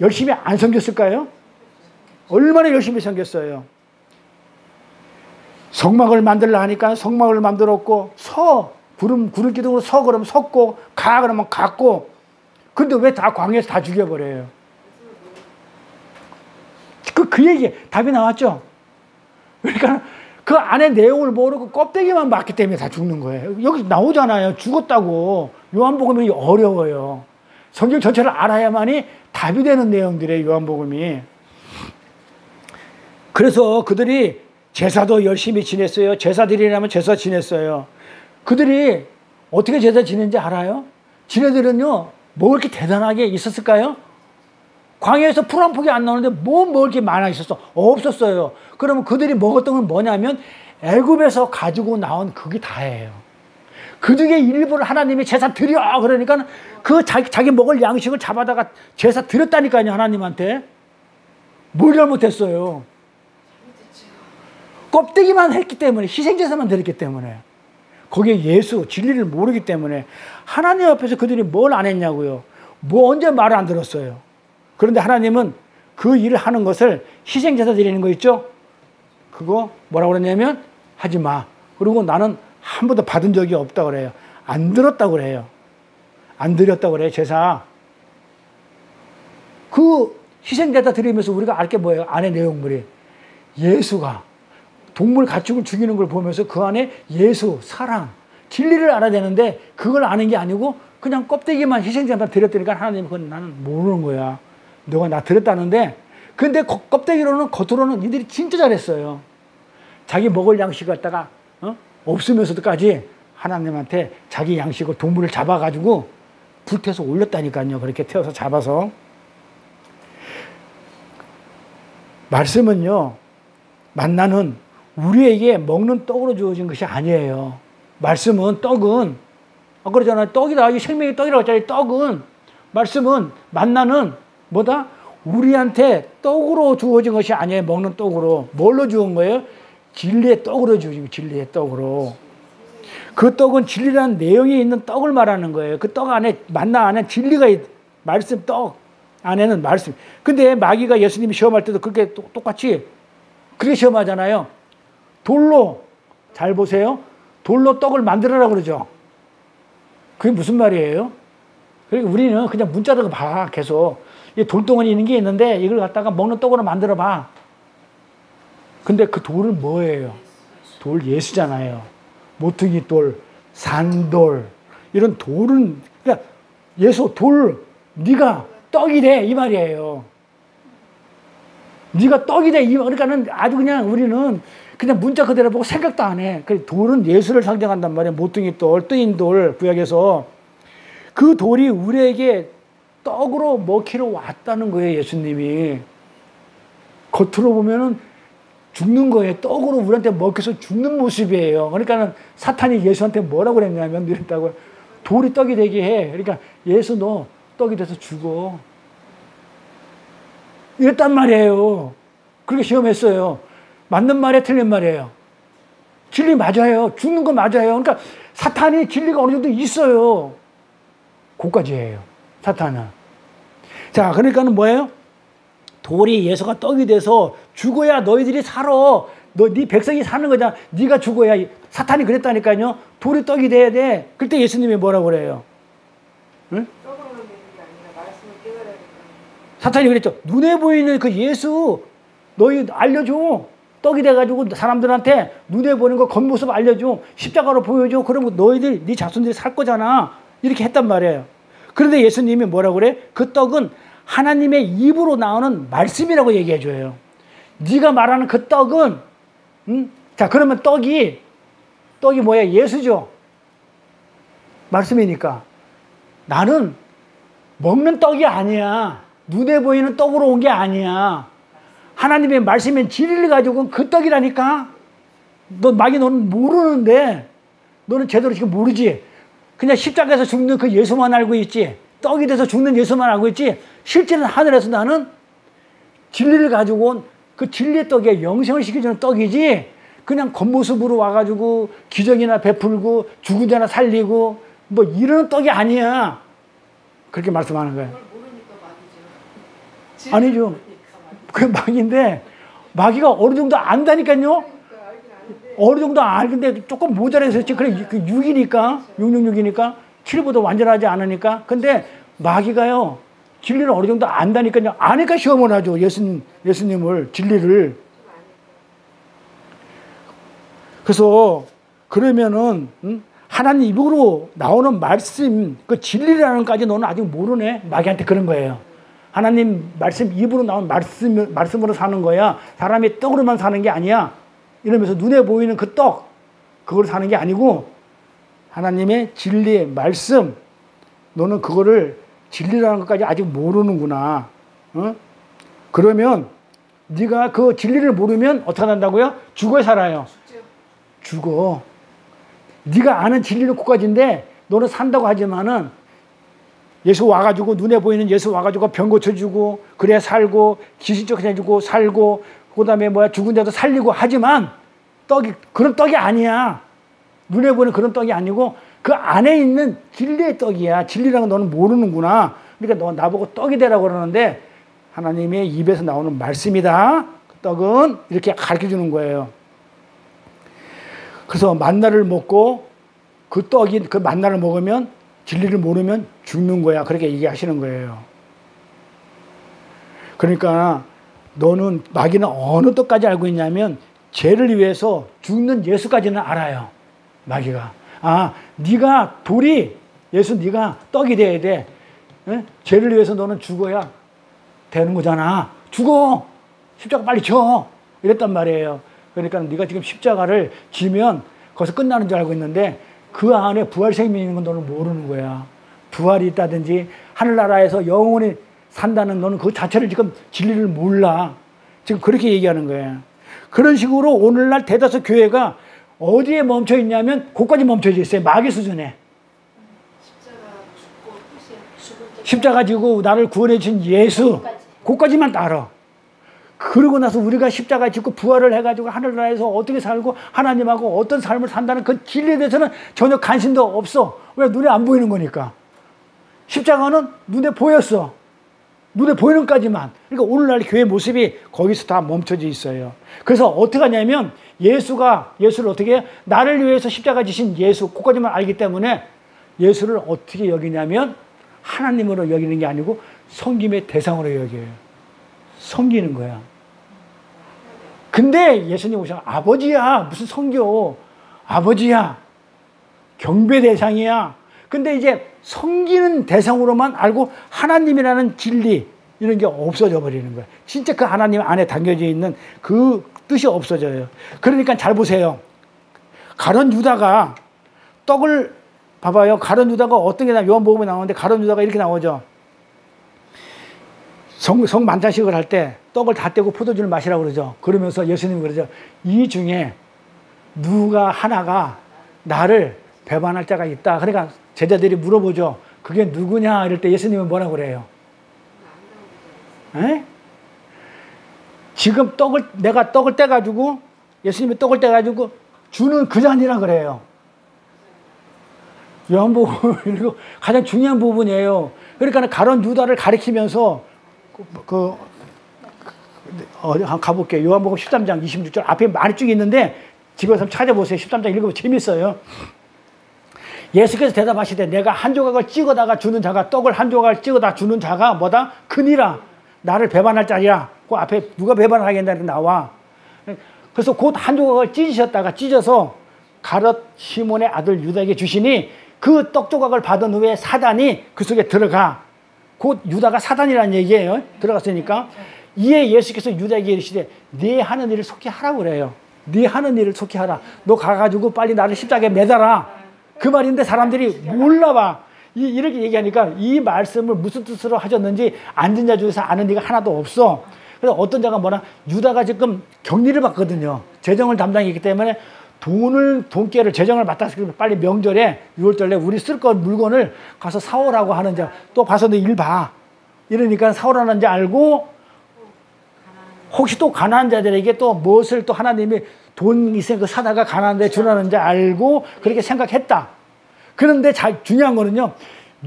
[SPEAKER 1] 열심히 안 섬겼을까요? 얼마나 열심히 섬겼어요. 성막을 만들라 하니까 성막을 만들었고, 구름 기둥으로 그러면 섰고, 그러면 갔고. 근데 왜 다 광야에서 다 죽여버려요? 그 얘기 답이 나왔죠. 그러니까 그 안에 내용을 모르고 껍데기만 봤기 때문에 다 죽는 거예요. 여기 나오잖아요. 죽었다고. 요한복음이 어려워요. 성경 전체를 알아야만이 답이 되는 내용들이에요. 요한복음이. 그래서 그들이 제사도 열심히 지냈어요. 제사 드리려면 제사 지냈어요. 그들이 어떻게 제사 지낸지 알아요? 지네들은요, 뭐 이렇게 대단하게 있었을까요? 광야에서 풀 한 폭이 안 나오는데 뭐 먹을 게 많아 있었어? 없었어요. 그러면 그들이 먹었던 건 뭐냐면 애굽에서 가지고 나온 그게 다예요. 그 중에 일부를 하나님이 제사 드려. 그러니까 그 자기 먹을 양식을 잡아다가 제사 드렸다니까요. 하나님한테. 뭘 잘못했어요? 껍데기만 했기 때문에, 희생제사만 드렸기 때문에. 거기에 예수, 진리를 모르기 때문에 하나님 앞에서 그들이 뭘 안 했냐고요. 뭐 언제 말을 안 들었어요. 그런데 하나님은 그 일을 하는 것을 희생제사 드리는 거 있죠? 그거 뭐라고 그러냐면 하지 마. 그리고 나는 한 번도 받은 적이 없다고 그래요. 안 들었다고 그래요. 안 드렸다고 그래요, 제사. 그 희생제사 드리면서 우리가 알 게 뭐예요? 안에 내용물이. 예수가 동물 가축을 죽이는 걸 보면서 그 안에 예수, 사랑, 진리를 알아야 되는데 그걸 아는 게 아니고 그냥 껍데기만 희생제사만 드렸다니까 하나님은 그건 나는 모르는 거야. 너가 나 드렸다는데, 근데 껍데기로는, 겉으로는 이들이 진짜 잘했어요. 자기 먹을 양식을 갖다가 없으면서도까지 하나님한테 자기 양식을 동물을 잡아가지고 불태워서 올렸다니까요. 그렇게 태워서 잡아서. 말씀은요, 만나는 우리에게 먹는 떡으로 주어진 것이 아니에요. 말씀은, 떡은, 그러잖아요. 떡이다. 이 생명의 떡이라고 했잖아요. 떡은, 말씀은, 만나는 뭐다? 우리한테 떡으로 주어진 것이 아니에요. 먹는 떡으로. 뭘로 주은 거예요? 진리의 떡으로 주어진 거예요. 진리의 떡으로. 그 떡은 진리라는 내용이 있는 떡을 말하는 거예요. 그 떡 안에, 만나 안에 진리가 말씀, 떡 안에는 말씀. 근데 마귀가 예수님이 시험할 때도 그렇게 똑같이 그렇게 시험하잖아요. 돌로, 잘 보세요. 돌로 떡을 만들어라 그러죠. 그게 무슨 말이에요? 그러니까 우리는 그냥 문자로 봐, 계속. 이 돌덩어리 있는 게 있는데 이걸 갖다가 먹는 떡으로 만들어 봐. 근데 그 돌은 뭐예요? 돌 예수잖아요. 모퉁이 돌, 산돌, 이런 돌은, 그러니까 예수, 돌, 네가 떡이래 이 말이에요. 네가 떡이래. 그러니까는 아주 그냥 우리는 그냥 문자 그대로 보고 생각도 안 해. 돌은 예수를 상징한단 말이에요. 모퉁이 돌, 뜨인 돌, 구약에서. 그 돌이 우리에게 떡으로 먹히러 왔다는 거예요, 예수님이. 겉으로 보면은 죽는 거예요. 떡으로 우리한테 먹혀서 죽는 모습이에요. 그러니까는 사탄이 예수한테 뭐라고 그랬냐면, 이랬다고. 돌이 떡이 되게 해. 그러니까 예수 너 떡이 돼서 죽어. 이랬단 말이에요. 그렇게 시험했어요. 맞는 말이에요, 틀린 말이에요? 진리 맞아요. 죽는 거 맞아요. 그러니까 사탄이 진리가 어느 정도 있어요. 그까지예요. 사탄은. 자, 그러니까는 뭐예요? 돌이 예수가 떡이 돼서 죽어야 너희들이 살아. 네 백성이 사는 거잖아. 네가 죽어야. 사탄이 그랬다니까요. 돌이 떡이 돼야 돼. 그때 예수님이 뭐라고 그래요? 응? 사탄이 그랬죠. 눈에 보이는 그 예수 너희 알려줘. 떡이 돼가지고 사람들한테 눈에 보이는 거 겉모습 알려줘. 십자가로 보여줘. 그러면 너희들 네 자손들이 살 거잖아. 이렇게 했단 말이에요. 그런데 예수님이 뭐라고 그래? 그 떡은 하나님의 입으로 나오는 말씀이라고 얘기해 줘요. 네가 말하는 그 떡은 자, 그러면 떡이 뭐야? 예수죠. 말씀이니까. 나는 먹는 떡이 아니야. 눈에 보이는 떡으로 온 게 아니야. 하나님의 말씀인 진리를 가지고 그 떡이라니까. 너는 모르는데, 너는 제대로 지금 모르지. 그냥 십자가에서 죽는 그 예수만 알고 있지. 떡이 돼서 죽는 예수만 알고 있지. 실제는 하늘에서 나는 진리를 가지고 온 그 진리의 떡에 영생을 시켜주는 떡이지. 그냥 겉모습으로 와가지고 기적이나 베풀고 죽은 자나 살리고 뭐 이런 떡이 아니야. 그렇게 말씀하는 거예요. 아니죠. 그게 마귀인데 마귀가 어느 정도 안다니까요. 어느 정도 알는데 조금 모자라서 그래. 6이니까 666이니까 7보다 완전하지 않으니까. 근데 마귀가요 진리를 어느 정도 안다니까요. 아니까 시험을 하죠. 예수님을 진리를. 그래서 그러면은 하나님 입으로 나오는 말씀 그 진리라는 것까지 너는 아직 모르네. 마귀한테 그런 거예요. 하나님 말씀 입으로 나온 말씀으로 사는 거야. 사람이 떡으로만 사는 게 아니야. 이러면서 눈에 보이는 그 떡 그걸 사는 게 아니고 하나님의 진리의 말씀 너는 그거를 진리라는 것까지 아직 모르는구나. 어? 그러면 네가 그 진리를 모르면 어떻게 한다고요? 죽어야 살아요. 죽어. 네가 아는 진리는 그까지인데 너는 산다고 하지만은 예수 와가지고 눈에 보이는 예수 와가지고 병 고쳐주고 그래 살고 귀신 쫓아내주고 살고 그다음에 죽은 자도 살리고 하지만 그런 떡이 아니야. 눈에 보이는 그런 떡이 아니고 그 안에 있는 진리의 떡이야. 진리라는 건 너는 모르는구나. 그러니까 너 나보고 떡이 되라고 그러는데 하나님의 입에서 나오는 말씀이다. 그 떡은 이렇게 가르쳐주는 거예요. 그래서 만나를 먹고 그 만나를 먹으면 진리를 모르면 죽는 거야. 그렇게 얘기하시는 거예요. 그러니까 너는 마귀는 어느 떡까지 알고 있냐면 죄를 위해서 죽는 예수까지는 알아요. 마귀가. 네가 예수 네가 떡이 돼야 돼. 에? 죄를 위해서 너는 죽어야 되는 거잖아. 죽어. 십자가 빨리 져. 이랬단 말이에요. 그러니까 네가 지금 십자가를 지면 거기서 끝나는 줄 알고 있는데 그 안에 부활 생명이 있는 건 너는 모르는 거야. 부활이 있다든지 하늘나라에서 영원히 산다는 너는 그 자체를 지금 진리를 몰라. 지금 그렇게 얘기하는 거예요. 그런 식으로 오늘날 대다수 교회가 어디에 멈춰 있냐면 거기까지 멈춰져 있어요. 마귀 수준에. 십자가 지고 나를 구원해 준 예수. 거기까지만 알아. 그러고 나서 우리가 십자가 짓고 부활을 해가지고 하늘나라에서 어떻게 살고 하나님하고 어떤 삶을 산다는 그 진리에 대해서는 전혀 관심도 없어. 왜? 눈에 안 보이는 거니까. 십자가는 눈에 보였어. 눈에 보이는 것까지만. 그러니까 오늘날 교회 모습이 거기서 다 멈춰져 있어요. 그래서 어떻게 하냐면 예수를 어떻게 해요? 나를 위해서 십자가 지신 예수, 그까지만 알기 때문에 예수를 어떻게 여기냐면 하나님으로 여기는 게 아니고 섬김의 대상으로 여겨요. 섬기는 거야. 근데 예수님 오셔서 아버지야, 무슨 섬겨. 아버지야. 경배 대상이야. 근데 이제 섬기는 대상으로만 알고 하나님이라는 진리 이런 게 없어져 버리는 거예요. 진짜 그 하나님 안에 담겨져 있는 그 뜻이 없어져요. 그러니까 잘 보세요. 가룟 유다가 떡을 봐봐요. 가룟 유다가 어떤 게 요한복음에 나오는데 가룟 유다가 이렇게 나오죠. 성 만찬식을 할 때 떡을 다 떼고 포도주를 마시라고 그러죠. 그러면서 예수님이 그러죠. 이 중에 누가 하나가 나를 배반할 자가 있다. 그러니까 제자들이 물어보죠. 그게 누구냐? 이럴 때 예수님은 뭐라고 그래요? 에? 지금 내가 떡을 떼가지고, 예수님이 떡을 떼가지고 주는 그 잔이라 그래요. 요한복음 이거 가장 중요한 부분이에요. 그러니까 가론 유다를 가리키면서 어디 한번 가볼게요. 요한복음 13장 26절 앞에 많이 쭉 있는데 집에서 한번 찾아보세요. 13장 읽으면 재밌어요. 예수께서 대답하시되 내가 한 조각을 찍어다가 주는 자가 떡을 한 조각을 찍어다 주는 자가 뭐다? 크니라. 나를 배반할 자리야. 그 앞에 누가 배반을 하겠다는 나와. 그래서 곧 한 조각을 찢어서 가롯 시몬의 아들 유다에게 주시니 그 떡 조각을 받은 후에 사단이 그 속에 들어가. 곧 유다가 사단이라는 얘기예요. 들어갔으니까. 이에 예수께서 유다에게 이르시되 네 하는 일을 속히 하라고 그래요. 네 하는 일을 속히 하라. 너 가가지고 빨리 나를 십자가에 매달아. 그 말인데 사람들이 몰라봐. 이렇게 얘기하니까 이 말씀을 무슨 뜻으로 하셨는지 앉은 자 중에서 아는 이가 하나도 없어. 그래서 어떤 자가 뭐라 유다가 지금 격리를 받거든요. 재정을 담당했기 때문에 돈깨를 재정을 맡아서 빨리 명절에 6월절에 우리 쓸 것 물건을 가서 사오라고 하는 자. 또 가서 너 일 봐. 이러니까 사오라는 자 알고 혹시 또 가난한 자들에게 또 무엇을 또 하나님이 돈 있으니까 사다가 가난한 데 주라는 자 알고 그렇게 생각했다. 그런데 중요한 거는요.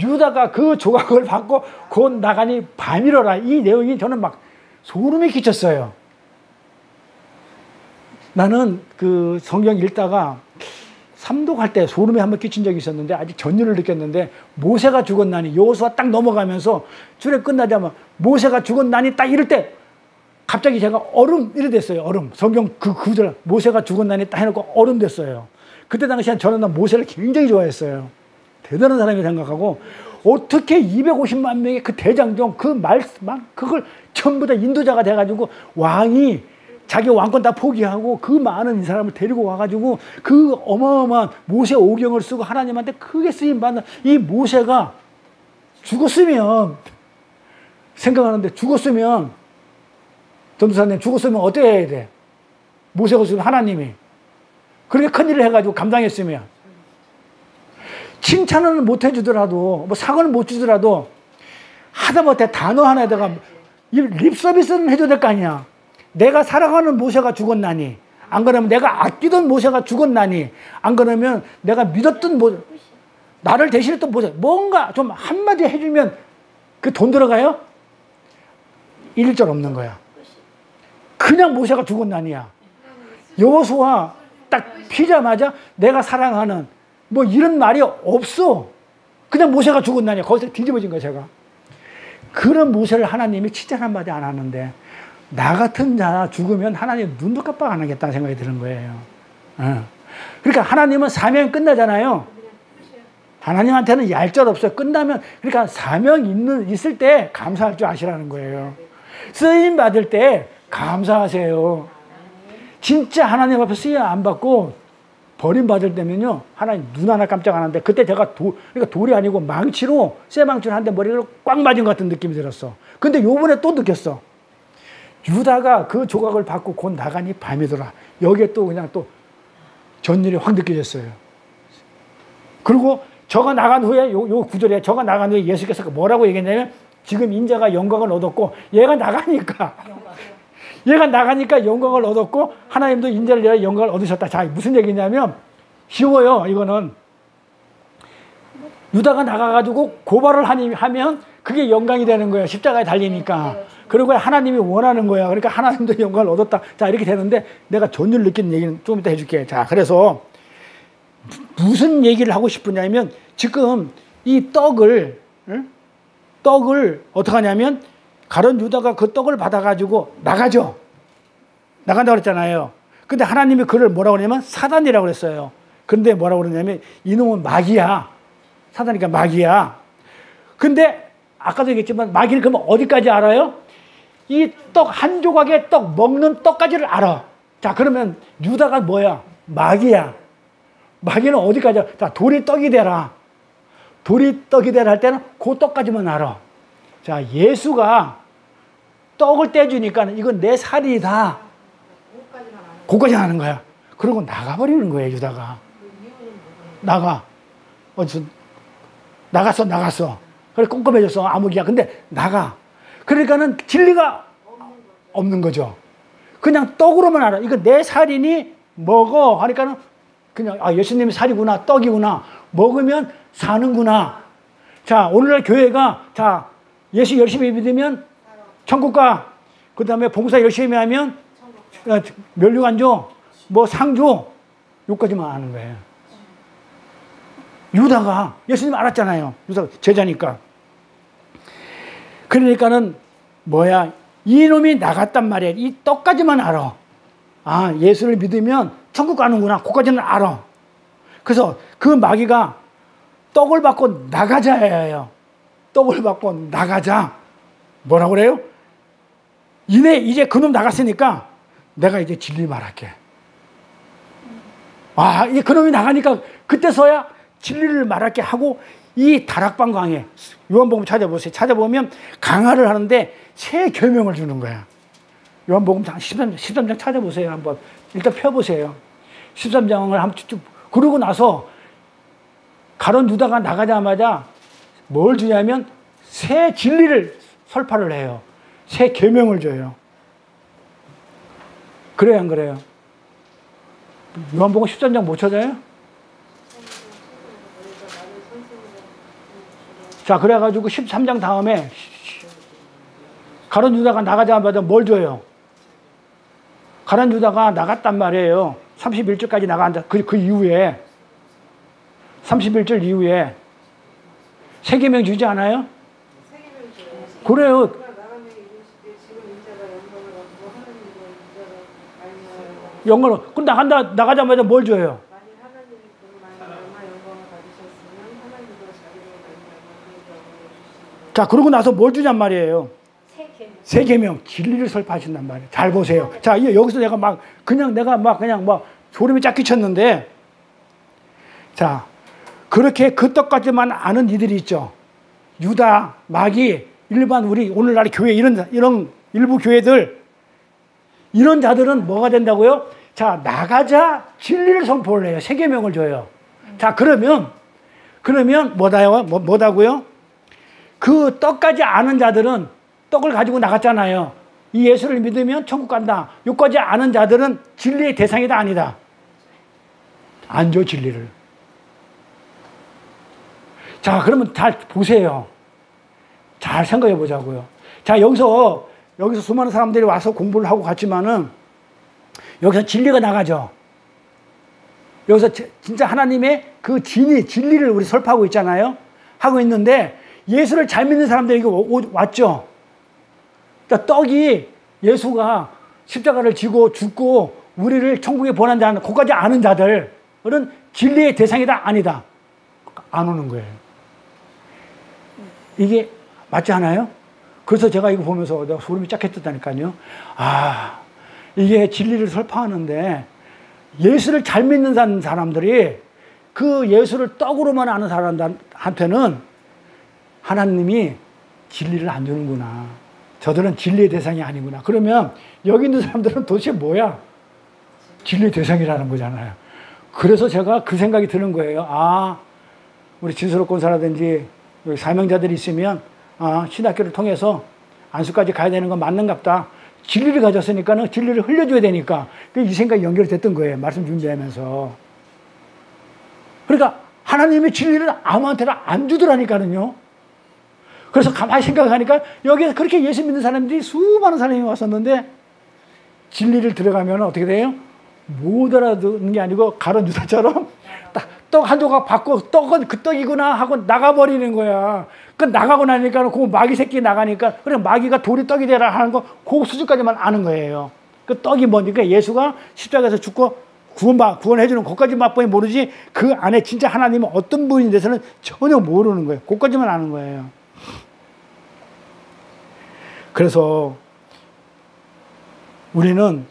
[SPEAKER 1] 유다가 그 조각을 받고 곧 나가니 밤이러라. 이 내용이 저는 막 소름이 끼쳤어요. 나는 그 성경 읽다가 삼독할 때 소름이 한번 끼친 적이 있었는데 아직 전율을 느꼈는데 모세가 죽었나니 여호수아 딱 넘어가면서 주례 끝나자마자 모세가 죽었나니 딱 이럴 때 갑자기 제가 얼음 이래 됐어요. 얼음. 성경 그 구절 모세가 죽었나니 딱 해놓고 얼음 됐어요. 그때 당시엔 저는 모세를 굉장히 좋아했어요. 대단한 사람이 생각하고 어떻게 250만 명의 그 대장정 그 말만 그걸 전부 다 인도자가 돼가지고 왕이 자기 왕권 다 포기하고 그 많은 이 사람을 데리고 와가지고 그 어마어마한 모세 오경을 쓰고 하나님한테 크게 쓰임받는 이 모세가 죽었으면 생각하는데 죽었으면 전도사님 죽었으면 어떻게 해야 돼? 모세가 죽은 하나님이 그렇게 큰일을 해가지고 감당했으면 칭찬을 못 해주더라도 뭐 상을 못 주더라도 하다못해 단어 하나에다가 립 서비스는 해줘야 될 거 아니야. 내가 사랑하는 모세가 죽었나니 안 그러면 내가 아끼던 모세가 죽었나니 안 그러면 내가 믿었던 모세 나를 대신했던 모세 뭔가 좀 한마디 해주면 그 돈 들어가요? 1절 없는 거야. 그냥 모세가 죽었나니야. 여호수아 딱 피자마자 내가 사랑하는 뭐 이런 말이 없어. 그냥 모세가 죽었나니야. 거기서 뒤집어진 거야 제가. 그런 모세를 하나님이 칭찬 한마디 안 하는데 나 같은 자 죽으면 하나님 눈도 깜빡 안 하겠다는 생각이 드는 거예요. 그러니까 하나님은 사명이 끝나잖아요. 하나님한테는 얄짤 없어요. 끝나면 그러니까 사명 있을 때 감사할 줄 아시라는 거예요. 쓰임 받을 때 감사하세요. 진짜 하나님 앞에 쓰임 안 받고 버림받을 때면요 하나님 눈 하나 깜짝 안 하는데 그때 제가 그러니까 돌이 아니고 망치로 쇠망치로 한 대 머리를 꽉 맞은 것 같은 느낌이 들었어. 근데 요번에 또 느꼈어. 유다가 그 조각을 받고 곧 나가니 밤이더라. 여기에 또 그냥 또 전율이 확 느껴졌어요. 그리고 저가 나간 후에 요 구절에 저가 나간 후에 예수께서 뭐라고 얘기했냐면 지금 인자가 영광을 얻었고 얘가 나가니까 영광을 얻었고 하나님도 인자를 위하여 영광을 얻으셨다. 자, 무슨 얘기냐면 쉬워요. 이거는 유다가 나가가지고 고발을 하면 그게 영광이 되는 거예요. 십자가에 달리니까. 그리고 하나님이 원하는 거야. 그러니까 하나님도 영광을 얻었다. 자, 이렇게 되는데 내가 전율 느끼는 얘기는 좀 이따 해줄게. 자, 그래서 무슨 얘기를 하고 싶으냐면 지금 이 떡을 어떻게 하냐면 가룟 유다가 그 떡을 받아가지고 나가죠. 나간다고 그랬잖아요. 근데 하나님이 그를 뭐라고 그러냐면 사단이라고 그랬어요. 그런데 뭐라고 그러냐면 이놈은 마귀야. 사단이니까 마귀야. 근데 아까도 얘기했지만 마귀는 그러면 어디까지 알아요? 이 떡 한 조각의 떡 먹는 떡까지를 알아. 자, 그러면 유다가 뭐야? 마귀야. 마귀는 어디까지 알아? 자, 돌이 떡이 되라. 돌이 떡이 되라 할 때는 그 떡까지만 알아. 자, 예수가 떡을 떼주니까 이건 내 살이다. 그거까지 하는 거야. 그러고 나가버리는 거예요, 유다가. 나가. 나갔어. 그래, 꼼꼼해졌어. 암흑이야. 근데 나가. 그러니까는 진리가 없는 거죠. 그냥 떡으로만 알아. 이거 내 살이니 먹어. 하니까는 그냥 예수님이 살이구나, 떡이구나, 먹으면 사는구나. 자, 오늘날 교회가 자, 예수 열심히 믿으면 천국 가. 그 다음에 봉사 열심히 하면 면류관 줘, 뭐 상 줘. 여기까지만 아는 거예요. 유다가 예수님 알았잖아요. 유다 제자니까. 그러니까는 뭐야, 이놈이 나갔단 말이야. 이 떡까지만 알아. 아, 예수를 믿으면 천국 가는구나. 그까지는 알아. 그래서 그 마귀가 떡을 받고 나가자예요. 떡을 받고 나가자. 뭐라고 그래요? 이제 그놈 나갔으니까 내가 이제 진리 말할게. 아, 이 그놈이 나가니까 그때서야 진리를 말할게 하고 이 다락방 강에 요한복음 찾아보세요. 찾아보면 강화를 하는데 새 계명을 주는 거야. 요한복음 13장 찾아보세요. 한번 일단 펴보세요. 13장을 한번 쭉 그러고 나서 가룟 유다가 나가자마자 뭘 주냐면 새 진리를 설파를 해요. 새 계명을 줘요. 그래요, 안 그래요? 요한복음 13장 못 찾아요? 자, 그래가지고 13장 다음에 가룟 유다가 나가자마자 뭘 줘요? 가룟 유다가 나갔단 말이에요. 31절까지 나간다. 그 이후에 31절 이후에 세 계명 주지 않아요? 그래요. 영광을. 그럼 나가자마자 뭘 줘요? 자, 그러고 나서 뭘 주냔 말이에요? 세 계명, 진리를 설파하신단 말이에요. 잘 보세요. 자, 여기서 내가 그냥 소름이 쫙 끼쳤는데, 자, 그렇게 그 떡까지만 아는 이들이 있죠. 유다, 마귀, 일반 우리 오늘날 교회 이런 일부 교회들, 이런 자들은 뭐가 된다고요? 자, 나가자 진리를 선포를 해요. 세 계명을 줘요. 자, 그러면 뭐다고요? 그 떡까지 아는 자들은 떡을 가지고 나갔잖아요. 이 예수를 믿으면 천국 간다. 여기까지 아는 자들은 진리의 대상이다, 아니다? 안 줘, 진리를. 자, 그러면 잘 보세요. 잘 생각해 보자고요. 자, 여기서 수많은 사람들이 와서 공부를 하고 갔지만은 여기서 진리가 나가죠. 여기서 진짜 하나님의 그 진리를 우리 설파하고 있잖아요. 하고 있는데 예수를 잘 믿는 사람들이 여기 왔죠. 그러니까 떡이 예수가 십자가를 지고 죽고 우리를 천국에 보낸 자는 그까지 아는 자들은 진리의 대상이다, 아니다? 안 오는 거예요. 이게 맞지 않아요? 그래서 제가 이거 보면서 내가 소름이 쫙 했다니까요. 아, 이게 진리를 설파하는데 예수를 잘 믿는 사람들이 그 예수를 떡으로만 아는 사람한테는 하나님이 진리를 안 주는구나. 저들은 진리의 대상이 아니구나. 그러면 여기 있는 사람들은 도대체 뭐야? 진리의 대상이라는 거잖아요. 그래서 제가 그 생각이 드는 거예요. 아, 우리 진수록 권사라든지 여기 사명자들이 있으면 신학교를 통해서 안수까지 가야 되는 건 맞는갑다. 진리를 가졌으니까는 진리를 흘려줘야 되니까 이 생각이 연결됐던 거예요. 말씀 준비하면서. 그러니까 하나님의 진리를 아무한테나 안 주더라니까는요. 그래서 가만히 생각하니까 여기에 그렇게 예수 믿는 사람들이 수많은 사람이 왔었는데 진리를 들어가면 어떻게 돼요? 못 알아듣는 게 아니고 가룟 유다처럼 떡 한 조각 받고 떡은 그 떡이구나 하고 나가버리는 거야. 그 나가고 나니까 그 마귀 새끼 나가니까 그래 마귀가 돌이 떡이 되라 하는 거 그 수준까지만 아는 거예요. 그 떡이 뭐니까 예수가 십자가에서 죽고 구원해주는 것까지 맛보니 모르지 그 안에 진짜 하나님은 어떤 분에 대해서는 전혀 모르는 거예요. 그것까지만 아는 거예요. 그래서 우리는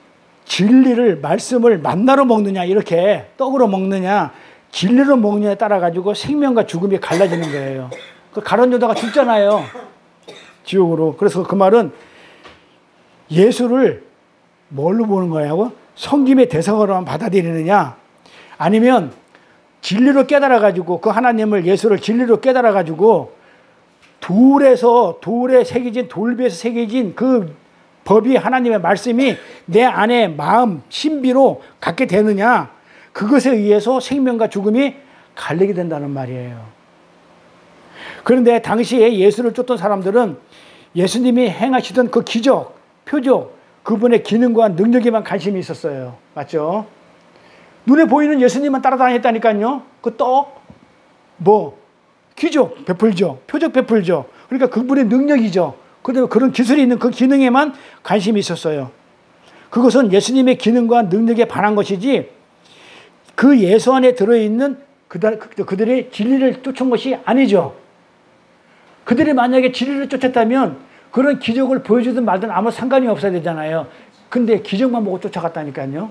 [SPEAKER 1] 진리를 말씀을 만나로 먹느냐 이렇게 떡으로 먹느냐 진리로 먹느냐에 따라 가지고 생명과 죽음이 갈라지는 거예요. 그 가룟 유다가 죽잖아요. 지옥으로. 그래서 그 말은 예수를 뭘로 보는 거냐고? 섬김의 대상으로만 받아들이느냐 아니면 진리로 깨달아 가지고 그 하나님을 예수를 진리로 깨달아 가지고 돌에 새겨진 돌비에서 새겨진 그 법이 하나님의 말씀이 내 안에 마음 신비로 갖게 되느냐 그것에 의해서 생명과 죽음이 갈리게 된다는 말이에요. 그런데 당시에 예수를 쫓던 사람들은 예수님이 행하시던 그 기적, 표적, 그분의 기능과 능력에만 관심이 있었어요. 맞죠? 눈에 보이는 예수님만 따라다녔다니까요. 그 떡, 기적 베풀죠. 표적 베풀죠. 그러니까 그분의 능력이죠. 그런데 그런 기술이 있는 그 기능에만 관심이 있었어요. 그것은 예수님의 기능과 능력에 반한 것이지 그 예수 안에 들어있는 그들의 진리를 쫓은 것이 아니죠. 그들이 만약에 진리를 쫓았다면 그런 기적을 보여주든 말든 아무 상관이 없어야 되잖아요. 근데 기적만 보고 쫓아갔다니까요.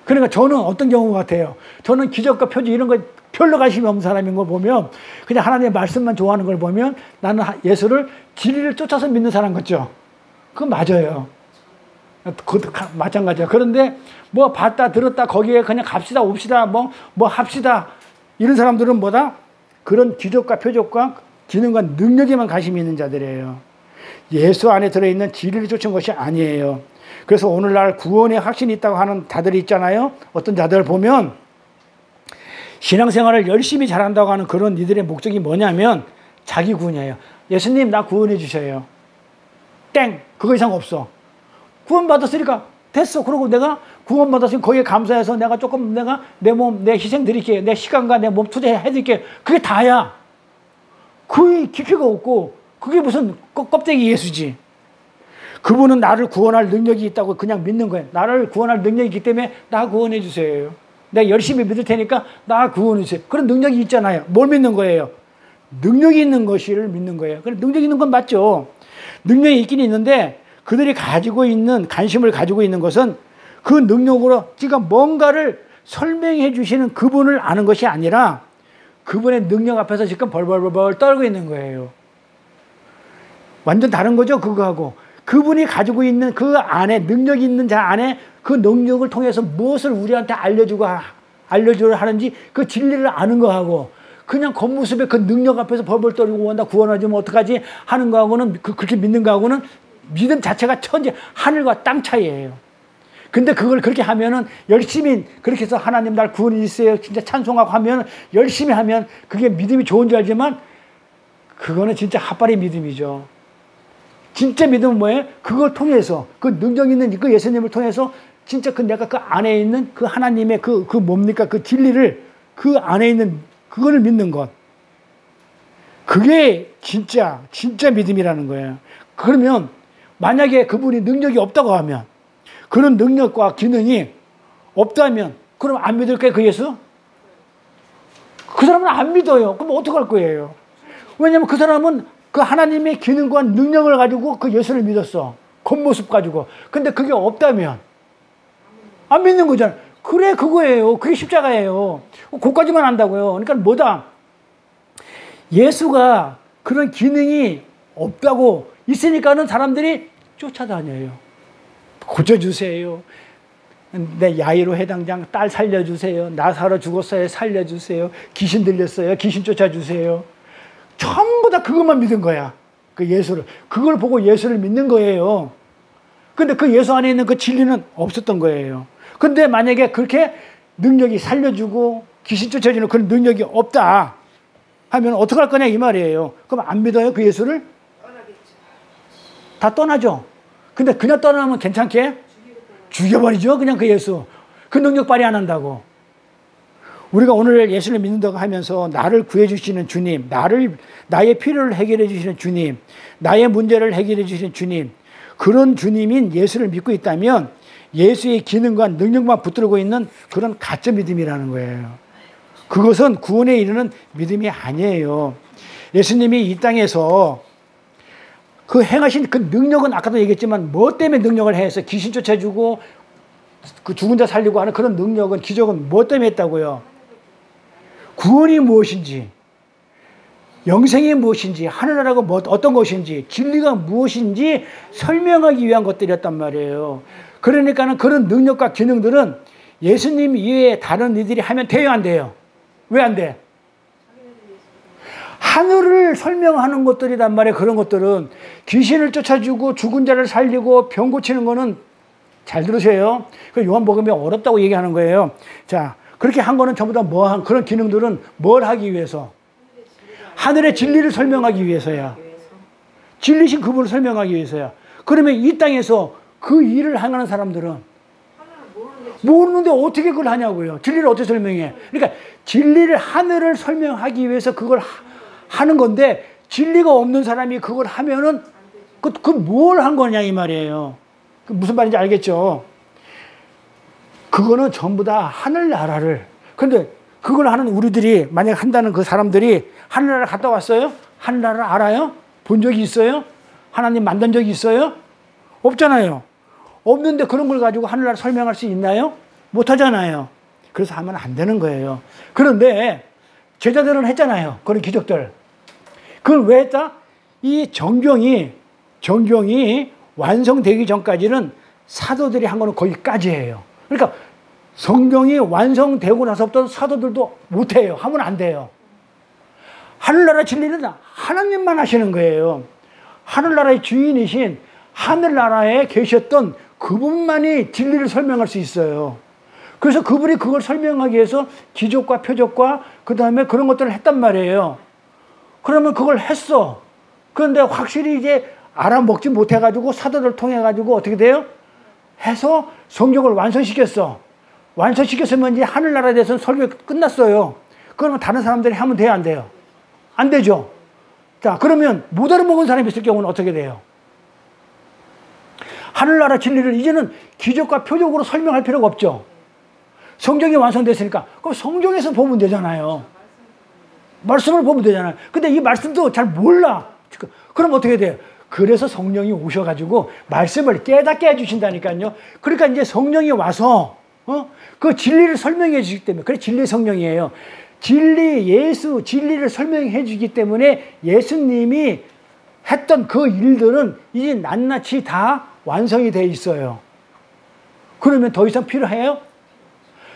[SPEAKER 1] 그러니까 저는 어떤 경우 같아요. 저는 기적과 표적 이런 거 별로 관심이 없는 사람인 걸 보면 그냥 하나님의 말씀만 좋아하는 걸 보면 나는 예수를 진리를 쫓아서 믿는 사람 같죠. 그건 맞아요. 그것도 마찬가지야. 그런데 뭐 봤다 들었다 거기에 그냥 갑시다 옵시다 뭐 합시다 이런 사람들은 뭐다? 그런 기적과 표적과 기능과 능력에만 관심이 있는 자들이에요. 예수 안에 들어있는 진리를 쫓은 것이 아니에요. 그래서 오늘날 구원의 확신이 있다고 하는 자들이 있잖아요. 어떤 자들 보면 신앙생활을 열심히 잘한다고 하는 그런 이들의 목적이 뭐냐면 자기 구원이에요. 예수님 나 구원해 주셔요. 땡! 그거 이상 없어. 구원받았으니까 됐어. 그러고 내가 구원받았으니 거기에 감사해서 내가 조금 내 몸, 내 희생 드릴게요. 내 시간과 내 몸 투자해 드릴게요. 그게 다야. 그게 깊이가 없고 그게 무슨 껍데기 예수지. 그분은 나를 구원할 능력이 있다고 그냥 믿는 거예요. 나를 구원할 능력이 있기 때문에 나 구원해 주세요. 내가 열심히 믿을 테니까 나 구원해 주세요. 그런 능력이 있잖아요. 뭘 믿는 거예요? 능력이 있는 것을 믿는 거예요. 그래, 능력이 있는 건 맞죠. 능력이 있긴 있는데 그들이 가지고 있는 관심을 가지고 있는 것은 그 능력으로 지금 뭔가를 설명해 주시는 그분을 아는 것이 아니라 그분의 능력 앞에서 지금 벌벌벌 떨고 있는 거예요. 완전 다른 거죠. 그거하고. 그분이 가지고 있는 그 안에 능력이 있는 자 안에 그 능력을 통해서 무엇을 우리한테 알려주려 하는지 그 진리를 아는 거하고 그냥 겉모습에 그 능력 앞에서 벌벌 떨고 나 구원하지 뭐 어떡하지 하는 거하고는 그렇게 믿는 거하고는 믿음 자체가 천지 하늘과 땅 차이예요. 근데 그걸 그렇게 하면은 열심히 그렇게 해서 하나님 날 구원해 주세요 진짜 찬송하고 하면 열심히 하면 그게 믿음이 좋은 줄 알지만 그거는 진짜 핫바리 믿음이죠. 진짜 믿음은 뭐예요? 그걸 통해서 그 능력 있는 그 예수님을 통해서 진짜 내가 그 안에 있는 그 하나님의 그 뭡니까 그 진리를 그 안에 있는 그거를 믿는 것. 그게 진짜 믿음이라는 거예요. 그러면 만약에 그분이 능력이 없다고 하면 그런 능력과 기능이 없다면 그럼 안 믿을 거예요 그 예수? 그 사람은 안 믿어요. 그럼 어떡할 거예요? 왜냐하면 그 사람은 그 하나님의 기능과 능력을 가지고 그 예수를 믿었어. 겉모습 가지고. 근데 그게 없다면 안 믿는 거잖아. 그래 그거예요. 그게 십자가예요. 그것까지만 안다고요. 그러니까 뭐다? 예수가 그런 기능이 없다고 있으니까는 사람들이 쫓아다녀요. 고쳐주세요. 내 야이로 해당장 딸 살려주세요. 나사로 죽었어요. 살려주세요. 귀신 들렸어요. 귀신 쫓아주세요. 전부 다 그것만 믿은 거야. 그 예수를. 그걸 보고 예수를 믿는 거예요. 근데 그 예수 안에 있는 그 진리는 없었던 거예요. 근데 만약에 그렇게 능력이 살려주고 귀신 쫓아주는 그런 능력이 없다 하면 어떡할 거냐 이 말이에요. 그럼 안 믿어요 그 예수를? 다 떠나죠. 근데 그냥 떠나면 괜찮게? 죽여버리죠 그냥 그 예수. 그 능력 발휘 안 한다고. 우리가 오늘 예수를 믿는다고 하면서 나를 구해주시는 주님, 나의 필요를 해결해 주시는 주님, 나의 문제를 해결해 주시는 주님, 그런 주님인 예수를 믿고 있다면 예수의 기능과 능력만 붙들고 있는 그런 가짜 믿음이라는 거예요. 그것은 구원에 이르는 믿음이 아니에요. 예수님이 이 땅에서 그 행하신 그 능력은 아까도 얘기했지만 뭐 때문에 능력을 해서 귀신 쫓아주고 그 죽은 자 살리고 하는 그런 능력은 기적은 뭐 때문에 했다고요? 구원이 무엇인지, 영생이 무엇인지, 하늘나라가 어떤 것인지, 진리가 무엇인지 설명하기 위한 것들이었단 말이에요. 그러니까는 그런 능력과 기능들은 예수님 이외에 다른 이들이 하면 돼요, 안 돼요? 왜 안 돼? 하늘을 설명하는 것들이란 말이에요. 그런 것들은 귀신을 쫓아주고 죽은 자를 살리고 병 고치는 거는 잘 들으세요. 그 요한복음이 어렵다고 얘기하는 거예요. 자, 그렇게 한 거는 전부 다 그런 기능들은 뭘 하기 위해서? 하늘의 진리를 설명하기 위해서야. 진리신 그분을 설명하기 위해서야. 그러면 이 땅에서 그 일을 하는 사람들은 모르는데 어떻게 그걸 하냐고요. 진리를 어떻게 설명해. 그러니까 진리를 하늘을 설명하기 위해서 그걸 하는 건데 진리가 없는 사람이 그걸 하면은 그 뭘 한 거냐 이 말이에요. 무슨 말인지 알겠죠? 그거는 전부 다 하늘나라를. 근데 그걸 하는 우리들이 만약 한다는 그 사람들이 하늘나라 갔다 왔어요? 하늘나라 알아요? 본 적이 있어요? 하나님 만난 적이 있어요? 없잖아요. 없는데 그런 걸 가지고 하늘나라 설명할 수 있나요? 못하잖아요. 그래서 하면 안 되는 거예요. 그런데 제자들은 했잖아요. 그런 기적들. 그걸 왜 했다? 이 정경이 완성되기 전까지는 사도들이 한 거는 거기까지예요. 그러니까 성경이 완성되고 나서부터 사도들도 못해요. 하면 안 돼요. 하늘나라 진리는 하나님만 하시는 거예요. 하늘나라의 주인이신 하늘나라에 계셨던 그분만이 진리를 설명할 수 있어요. 그래서 그분이 그걸 설명하기 위해서 기적과 표적과 그 다음에 그런 것들을 했단 말이에요. 그러면 그걸 했어. 그런데 확실히 이제 알아먹지 못해가지고 사도를 통해가지고 어떻게 돼요? 해서 성경을 완성시켰어. 완성시켰으면 이제 하늘나라에 대해서는 설교가 끝났어요. 그러면 다른 사람들이 하면 돼요, 안 돼요? 안 되죠. 자, 그러면 못 알아먹은 사람이 있을 경우는 어떻게 돼요? 하늘나라 진리를 이제는 기적과 표적으로 설명할 필요가 없죠. 성경이 완성됐으니까 그럼 성경에서 보면 되잖아요. 말씀을 보면 되잖아요. 근데 이 말씀도 잘 몰라. 그럼 어떻게 돼요? 그래서 성령이 오셔가지고 말씀을 깨닫게 해주신다니까요. 그러니까 이제 성령이 와서 그 진리를 설명해 주기 때문에, 그래 진리 성령이에요. 진리를 설명해 주기 때문에 예수님이 했던 그 일들은 이제 낱낱이 다 완성이 돼 있어요. 그러면 더 이상 필요해요?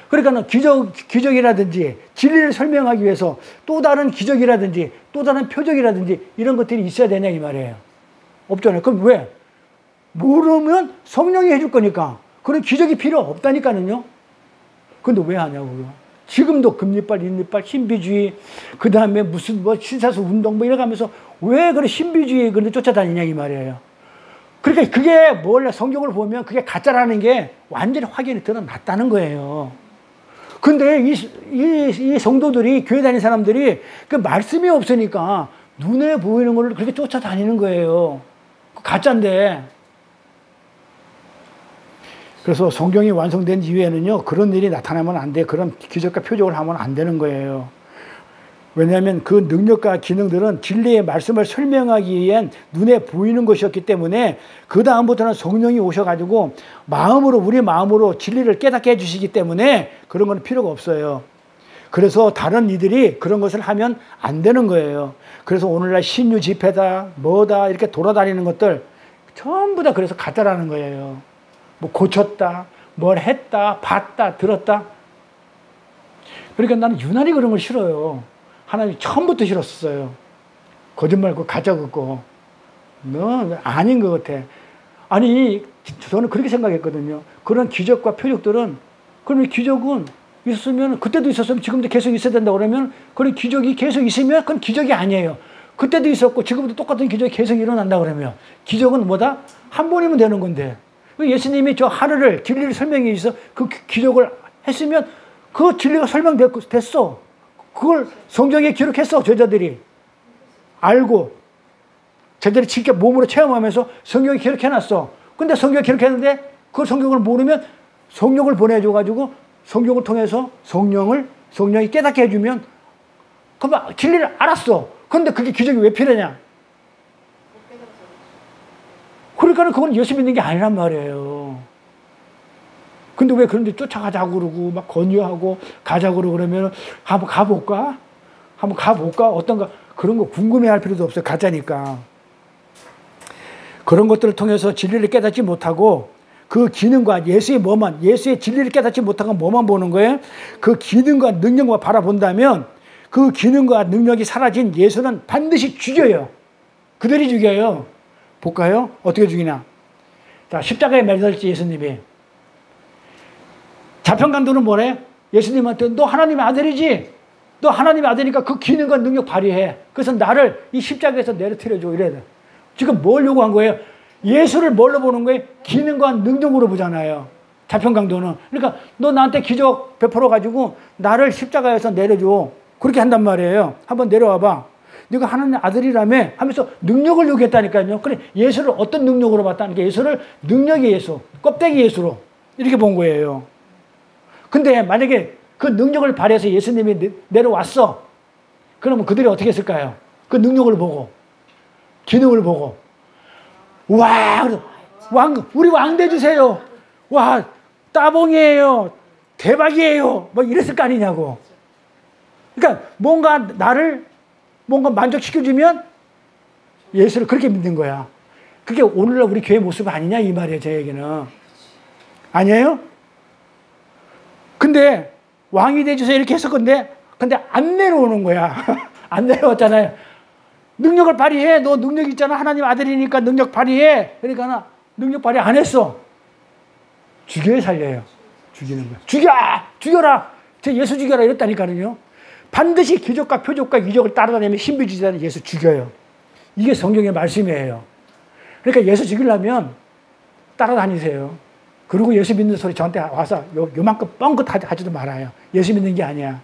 [SPEAKER 1] 그러니까 기적이라든지 진리를 설명하기 위해서 또 다른 기적이라든지 또 다른 표적이라든지 이런 것들이 있어야 되냐 이 말이에요. 없잖아요. 그럼 왜? 모르면 성령이 해줄 거니까. 그런 기적이 필요 없다니까는요. 근데 왜 하냐고요. 지금도 금리빨, 인리빨, 신비주의, 그 다음에 무슨 신사수 운동 이래가면서 왜 그런 신비주의 그런 데 쫓아다니냐 이 말이에요. 그러니까 그게 원래 성경을 보면 그게 가짜라는 게 완전히 확연히 드러났다는 거예요. 근데 이 성도들이, 교회 다니는 사람들이 그 말씀이 없으니까 눈에 보이는 걸 그렇게 쫓아다니는 거예요. 가짜인데. 그래서 성경이 완성된 이후에는요, 그런 일이 나타나면 안 돼. 그런 기적과 표적을 하면 안 되는 거예요. 왜냐하면 그 능력과 기능들은 진리의 말씀을 설명하기 위한 눈에 보이는 것이었기 때문에 그 다음부터는 성령이 오셔가지고 우리 마음으로 진리를 깨닫게 해주시기 때문에 그런 건 필요가 없어요. 그래서 다른 이들이 그런 것을 하면 안 되는 거예요. 그래서 오늘날 신유 집회다 뭐다 이렇게 돌아다니는 것들 전부 다 그래서 가짜라는 거예요. 뭐 고쳤다, 뭘 했다, 봤다, 들었다. 그러니까 나는 유난히 그런 걸 싫어요. 하나님이 처음부터 싫었어요. 거짓말 그 가짜 그거. 너 아닌 것 같아. 아니 저는 그렇게 생각했거든요. 그런 기적과 표적들은, 그러면 기적은 있었으면 그때도 있었으면 지금도 계속 있어야 된다 그러면 그런 기적이 계속 있으면 그건 기적이 아니에요. 그때도 있었고 지금도 똑같은 기적이 계속 일어난다 그러면 기적은 뭐다? 한 번이면 되는 건데. 예수님이 저 하늘을 진리를 설명해 주셔서 그 기적을 했으면 그 진리가 설명됐어. 그걸 성경에 기록했어. 제자들이 알고 제자들이 직접 몸으로 체험하면서 성경에 기록해놨어. 근데 성경에 기록했는데 그 성경을 모르면 성령을 보내줘가지고 성경을 통해서 성령이 깨닫게 해주면 그럼 진리를 알았어. 그런데 그게 기적이 왜 필요하냐? 그러니까 그건 예수 믿는 게 아니란 말이에요. 근데 왜 그런데 쫓아가자고 그러고 막 권유하고 가자고 그러고 그러면 한번 가볼까? 어떤가? 그런 거 궁금해할 필요도 없어요. 가짜니까. 그런 것들을 통해서 진리를 깨닫지 못하고 그 기능과 예수의 진리를 깨닫지 못하고 뭐만 보는 거예요? 그 기능과 능력만 바라본다면 그 기능과 능력이 사라진 예수는 반드시 죽여요. 그들이 죽여요. 볼까요? 어떻게 죽이냐? 자, 십자가에 매달렸지 예수님이. 자평간도는 뭐래? 예수님한테 너 하나님의 아들이지? 너 하나님의 아들이니까 그 기능과 능력 발휘해. 그래서 나를 이 십자가에서 내려뜨려줘. 이래야 돼. 지금 뭘 요구한 거예요? 예수를 뭘로 보는 거예요? 기능과 능력으로 보잖아요. 자평강도는. 그러니까 너 나한테 기적 베풀어가지고 나를 십자가에서 내려줘. 그렇게 한단 말이에요. 한번 내려와봐. 네가 하나님의 아들이라며 하면서 능력을 요구했다니까요. 그래, 예수를 어떤 능력으로 봤다는 게 예수를 능력의 예수, 껍데기 예수로 이렇게 본 거예요. 근데 만약에 그 능력을 발휘해서 예수님이 내려왔어. 그러면 그들이 어떻게 했을까요? 그 능력을 보고, 기능을 보고, 와, 우리 왕 돼주세요. 와, 따봉이에요. 대박이에요. 뭐 이랬을 거 아니냐고. 그러니까 나를 뭔가 만족시켜주면 예수를 그렇게 믿는 거야. 그게 오늘날 우리 교회 모습 아니냐 이 말이에요. 제 얘기는. 아니에요? 근데 왕이 돼주세요 이렇게 했었건데 근데 안 내려오는 거야. 안 내려왔잖아요. 능력을 발휘해. 너 능력 있잖아. 하나님 아들이니까 능력 발휘해. 그러니까 나 능력 발휘 안 했어. 죽여야 살려요. 죽이는 거야. 죽여라. 저 예수 죽여라 이랬다니까요. 반드시 기적과 표적과 이적을 따라다니면 신비주의자는 예수 죽여요. 이게 성경의 말씀이에요. 그러니까 예수 죽이려면 따라다니세요. 그리고 예수 믿는 소리 저한테 와서 요만큼 뻥긋 하지도 말아요. 예수 믿는 게 아니야.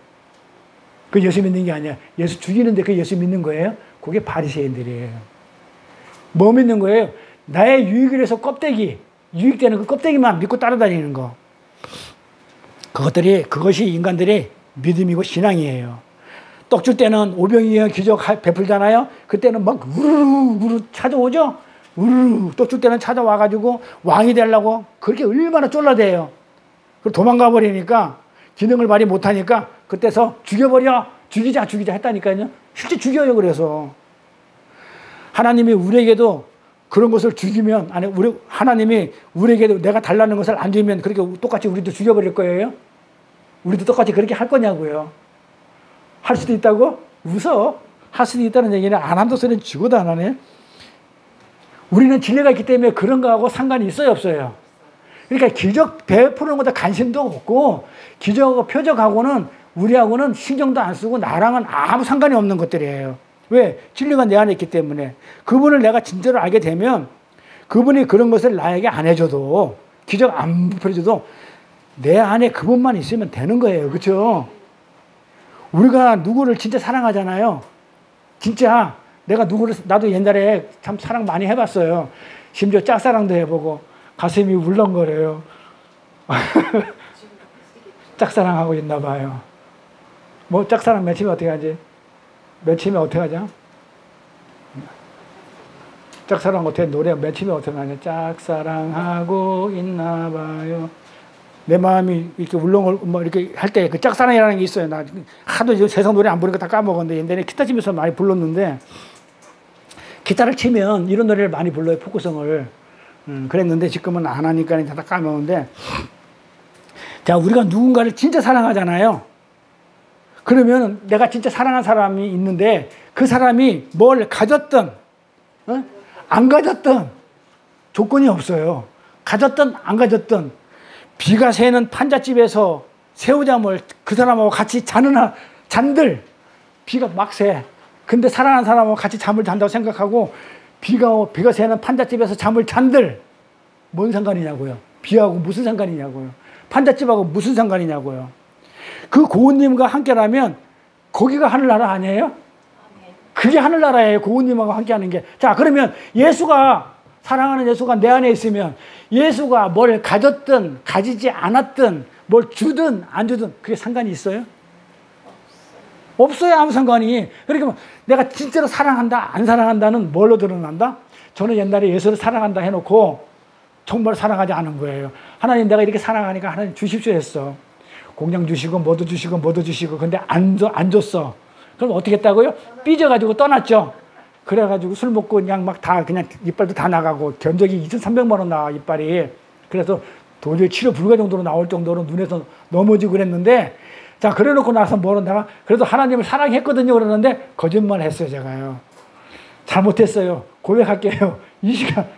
[SPEAKER 1] 그 예수 믿는 게 아니야. 예수 죽이는데 그 예수 믿는 거예요? 그게 바리새인들이에요. 뭐 믿는 거예요? 나의 유익을 위해서 껍데기, 유익되는 그 껍데기만 믿고 따라다니는 거. 그것이 인간들의 믿음이고 신앙이에요. 떡 줄 때는 오병이어 기적 베풀잖아요. 그때는 막 우르르 찾아오죠. 우르르 떡 줄 때는 찾아와가지고 왕이 되려고 그렇게 얼마나 쫄라대요. 그리고 도망가 버리니까 기능을 발휘 못하니까 그때서 죽이자 했다니까요. 실제 죽여요. 그래서 하나님이 우리에게도 그런 것을 죽이면 하나님이 우리에게도 내가 달라는 것을 안 주면 그렇게 똑같이 우리도 죽여버릴 거예요. 우리도 똑같이 그렇게 할 거냐고요. 할 수도 있다고? 웃어. 할 수도 있다는 얘기는 안 한다 소리는 죽어도 안 하네. 우리는 진리가 있기 때문에 그런 거하고 상관이 있어요, 없어요? 그러니까 기적 베푸는 것도 관심도 없고 기적하고 표적하고는 우리하고는 신경도 안 쓰고 나랑은 아무 상관이 없는 것들이에요. 왜? 진리가 내 안에 있기 때문에. 그분을 내가 진짜로 알게 되면 그분이 그런 것을 나에게 안 해줘도 기적 안 베풀어줘도 내 안에 그분만 있으면 되는 거예요. 그렇죠? 우리가 누구를 진짜 사랑하잖아요. 진짜 나도 옛날에 참 사랑 많이 해봤어요. 심지어 짝사랑도 해보고 가슴이 울렁거려요. 짝사랑하고 있나 봐요. 뭐 짝사랑 맺히면 어떻게 하지? 맺히면 어떻게 하죠? 짝사랑 어떻게 노래 맺히면 어떻게 하냐? 짝사랑하고 있나 봐요. 내 마음이 이렇게 뭐 이렇게 할 때 그 짝사랑이라는 게 있어요. 나 하도 세상 노래 안 부르니까 다 까먹었는데 옛날에 기타 치면서 많이 불렀는데 기타를 치면 이런 노래를 많이 불러요. 포크송을. 그랬는데 지금은 안 하니까 다 까먹었는데 자, 우리가 누군가를 진짜 사랑하잖아요. 그러면 내가 진짜 사랑한 사람이 있는데 그 사람이 뭘 가졌든 안 가졌든 조건이 없어요. 가졌든 안 가졌든 비가 새는 판잣집에서 새우잠을 그 사람하고 같이 잔들 비가 막 새. 근데 사랑하는 사람하고 같이 잠을 잔다고 생각하고 비가 새는 판잣집에서 잠을 잔들 뭔 상관이냐고요. 비하고 무슨 상관이냐고요. 판잣집하고 무슨 상관이냐고요. 그 고은님과 함께라면 거기가 하늘나라 아니에요? 그게 하늘나라예요. 고은님하고 함께하는 게. 자, 그러면 사랑하는 예수가 내 안에 있으면 예수가 뭘 가졌든 가지지 않았든 뭘 주든 안 주든 그게 상관이 있어요? 없어요. 아무 상관이. 그러니까 내가 진짜로 사랑한다 안 사랑한다는 뭘로 드러난다? 저는 옛날에 예수를 사랑한다 해놓고 정말 사랑하지 않은 거예요. 하나님 내가 이렇게 사랑하니까 하나님 주십시오 했어. 공장 주시고 뭐도 주시고 근데 안 줬어. 그럼 어떻게 했다고요? 삐져가지고 떠났죠. 그래가지고 술 먹고 그냥 그냥 이빨도 다 나가고 견적이 2,300만 원 나와 이빨이. 그래서 도저히 치료 불가 정도로 나올 정도로 눈에서 넘어지고 그랬는데 자, 그래 놓고 나서 내가 그래도 하나님을 사랑했거든요 그러는데 거짓말 했어요 제가요. 잘못했어요. 고백할게요. 이 시간.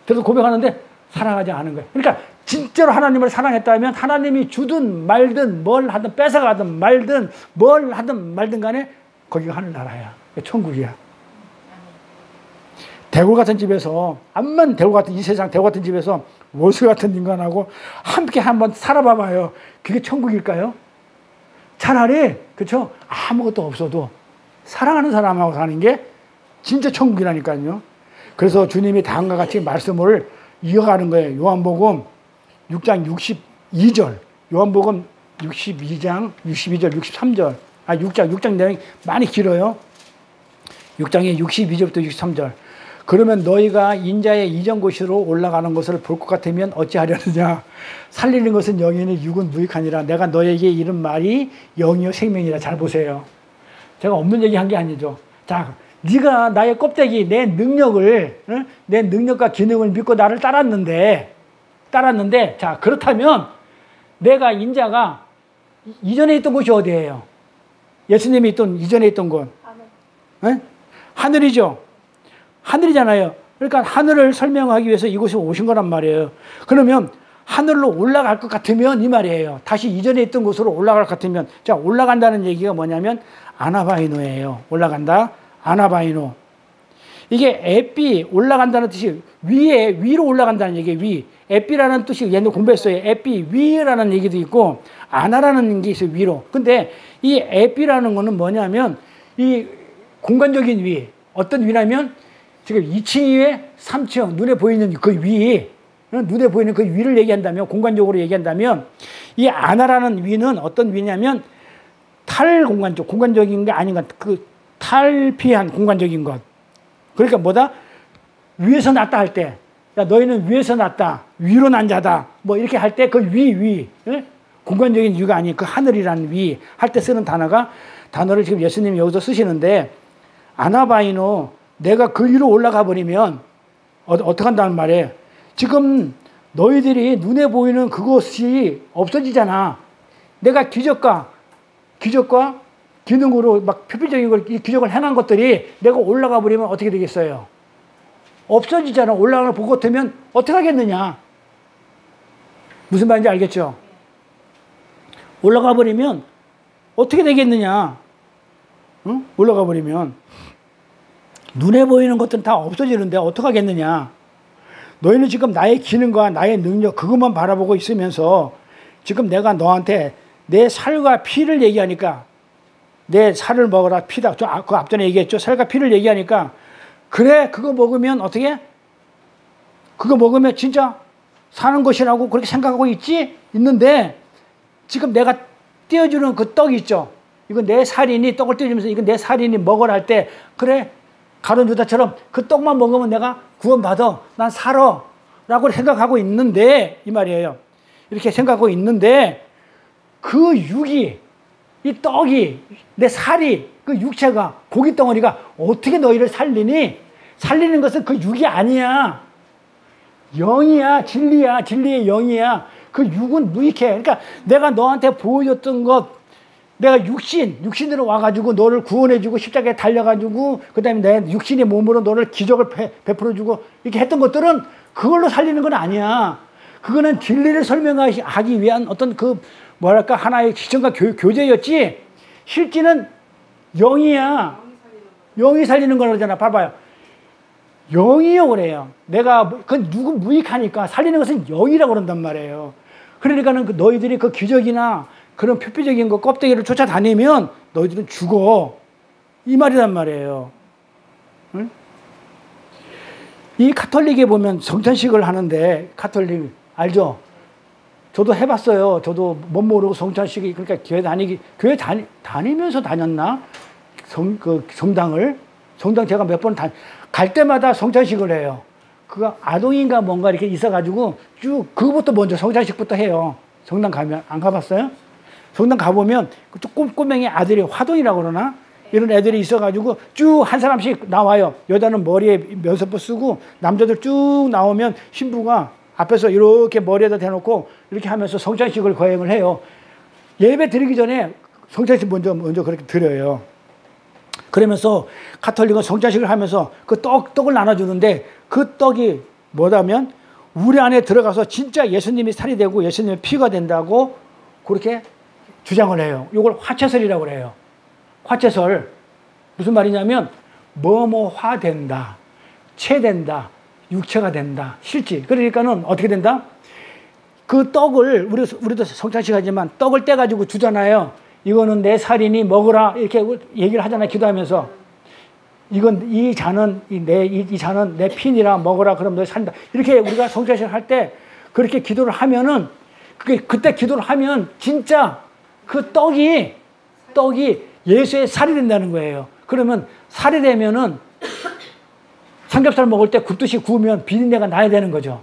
[SPEAKER 1] 그래서 고백하는데 사랑하지 않은 거예요. 그러니까 진짜로 하나님을 사랑했다면 하나님이 주든 말든 뭘 하든 뺏어가든 말든 뭘 하든 말든 간에 거기가 하늘나라야. 천국이야. 대골 같은 집에서 암만 대골 같은 이 세상 대골 같은 집에서 원수 같은 인간하고 함께 한번 살아봐봐요. 그게 천국일까요? 차라리 그렇죠? 아무것도 없어도 사랑하는 사람하고 사는 게 진짜 천국이라니까요. 그래서 주님이 다음과 같이 말씀을 이어가는 거예요. 요한복음 6장 62절, 요한복음 62장 62절 63절, 6장 내용이 많이 길어요. 6장에 62절부터 63절. 그러면 너희가 인자의 이전 곳으로 올라가는 것을 볼 것 같으면 어찌하려느냐. 살리는 것은 영이니 육은 무익하니라. 내가 너에게 이른 말이 영이요 생명이라. 잘 보세요. 제가 없는 얘기 한 게 아니죠. 자, 네가 나의 껍데기, 내 능력을, 내 능력과 기능을 믿고 나를 따랐는데, 자, 그렇다면 내가 인자가 이전에 있던 곳이 어디예요? 예수님이 있던 이전에 있던 곳. 하늘. 하늘이죠. 하늘이잖아요. 그러니까 하늘을 설명하기 위해서 이곳에 오신 거란 말이에요. 그러면 하늘로 올라갈 것 같으면 이 말이에요. 다시 이전에 있던 곳으로 올라갈 것 같으면, 자, 올라간다는 얘기가 뭐냐면 아나바이노예요. 올라간다. 아나바이노. 이게 에피, 올라간다는 뜻이 위로 올라간다는 얘기예요. 위. 에피라는 뜻이 옛날 공부했어요. 에피, 위라는 얘기도 있고 아나라는 게 있어요. 위로. 근데 이 에피라는 거는 뭐냐면 이 공간적인 위. 어떤 위냐면 지금 2층 위에 3층 눈에 보이는 그 위, 눈에 보이는 그 위를 얘기한다면, 공간적으로 얘기한다면 이 아나라는 위는 어떤 위냐면 탈공간적, 공간적인 게 아닌 것, 그 탈피한 공간적인 것. 그러니까 뭐다? 위에서 났다 할 때, 야, 너희는 위에서 났다, 위로 난 자다, 뭐 이렇게 할 때 그 위, 공간적인 위가 아닌 그 하늘이라는 위 할 때 쓰는 단어를 지금 예수님이 여기서 쓰시는데, 아나바이노, 내가 그 위로 올라가 버리면 어떻게 한다는 말이에요. 지금 너희들이 눈에 보이는 그것이 없어지잖아. 내가 기적과 기능으로 막 표피적인 걸, 이 기적을 해놓은 것들이 내가 올라가 버리면 어떻게 되겠어요? 없어지잖아. 올라가는 걸 보고 같으면 어떻게 하겠느냐. 무슨 말인지 알겠죠? 올라가 버리면 어떻게 되겠느냐. 응? 올라가 버리면 눈에 보이는 것들은 다 없어지는데 어떻게 하겠느냐. 너희는 지금 나의 기능과 나의 능력 그것만 바라보고 있으면서 지금 내가 너한테 내 살과 피를 얘기하니까, 내 살을 먹어라 피다, 그 앞전에 얘기했죠. 살과 피를 얘기하니까 그래, 그거 먹으면 어떻게? 그거 먹으면 진짜 사는 것이라고 그렇게 생각하고 있는데 지금 내가 띄워주는 그 떡이 있죠. 이건 내 살이니, 떡을 띄워주면서 이건 내 살이니 먹으라 할 때, 그래, 가룟 유다처럼 그 떡만 먹으면 내가 구원받아, 난 살아 라고 생각하고 있는데, 이 말이에요. 이렇게 생각하고 있는데 그 육이, 이 떡이, 내 살이, 그 육체가, 고기 덩어리가 어떻게 너희를 살리니? 살리는 것은 그 육이 아니야. 영이야. 진리야. 진리의 영이야. 그 육은 무익해. 그러니까 내가 너한테 보여줬던 것, 내가 육신으로 와가지고 너를 구원해주고 십자가에 달려가지고 그 다음에 내 육신의 몸으로 너를 기적을 베풀어주고 이렇게 했던 것들은 그걸로 살리는 건 아니야. 그거는 진리를 설명하기 위한 어떤 그 뭐랄까 하나의 시청과 교제였지, 실제는 영이야. 영이 살리는 거라잖아. 봐봐요. 영이요 그래요. 내가 그건 누구 무익하니까 살리는 것은 영이라고 그런단 말이에요. 그러니까는 너희들이 그 기적이나 그런 표피적인 거 껍데기를 쫓아다니면 너희들은 죽어. 이 말이란 말이에요. 응? 이 카톨릭에 보면 성찬식을 하는데, 카톨릭 알죠? 저도 해봤어요. 저도 못 모르고 성찬식이, 그러니까 교회 다니면서 다녔나? 성당 제가 몇 번 갈 때마다 성찬식을 해요. 그거 아동인가 뭔가 이렇게 있어가지고 쭉 그거부터 먼저 성찬식부터 해요. 성당 가면. 안 가봤어요? 성당 가보면 꼬맹이 아들이 화동이라고 그러나? 이런 애들이 있어가지고 쭉 한 사람씩 나와요. 여자는 머리에 면사포 쓰고 남자들 쭉 나오면 신부가 앞에서 이렇게 머리에다 대놓고 이렇게 하면서 성찬식을 거행을 해요. 예배 드리기 전에 성찬식 먼저 그렇게 드려요. 그러면서 카톨릭은 성찬식을 하면서 그 떡을 나눠주는데 그 떡이 뭐냐면 우리 안에 들어가서 진짜 예수님이 살이 되고 예수님의 피가 된다고 그렇게 주장을 해요. 이걸 화채설이라고 해요. 화채설. 무슨 말이냐면 뭐뭐화 된다. 체된다. 육체가 된다. 실제. 그러니까는 어떻게 된다? 그 떡을 우리도 성찬식 하지만 떡을 떼가지고 주잖아요. 이거는 내 살이니 먹으라 이렇게 얘기를 하잖아요. 기도하면서 이건 이 잔은 이 잔은 내 피니라 먹으라 그럼 너 산다. 이렇게 우리가 성찬식 할 때 그렇게 기도를 하면은 그때 기도를 하면 진짜 그 떡이 예수의 살이 된다는 거예요. 그러면 살이 되면은 삼겹살 먹을 때 굽듯이 구우면 비린내가 나야 되는 거죠.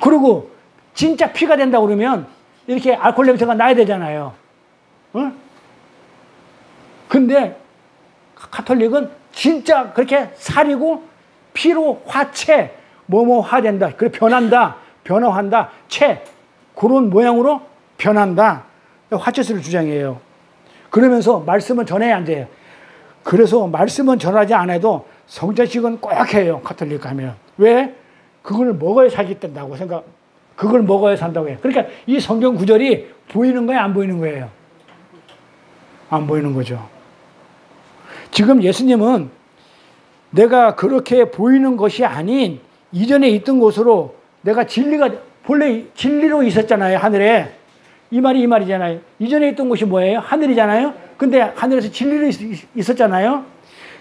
[SPEAKER 1] 그리고 진짜 피가 된다 그러면 이렇게 알코올 냄새가 나야 되잖아요. 응? 근데 가톨릭은 진짜 그렇게 살이고 피로 화채 뭐뭐화된다. 그래 변한다. 변화한다. 채 그런 모양으로 변한다. 화채술을 주장해요. 그러면서 말씀은 전해야 안 돼요. 그래서 말씀은 전하지 않아도 성찬식은 꼭 해요. 가톨릭 가면. 왜? 그걸 먹어야 살기 된다고 생각. 그걸 먹어야 산다고 해요. 그러니까 이 성경 구절이 보이는 거예요? 안 보이는 거예요? 안 보이는 거죠. 지금 예수님은 내가 그렇게 보이는 것이 아닌 이전에 있던 곳으로 내가 본래 진리로 있었잖아요. 하늘에. 이 말이잖아요. 이전에 있던 곳이 뭐예요? 하늘이잖아요. 근데 하늘에서 진리로 있었잖아요.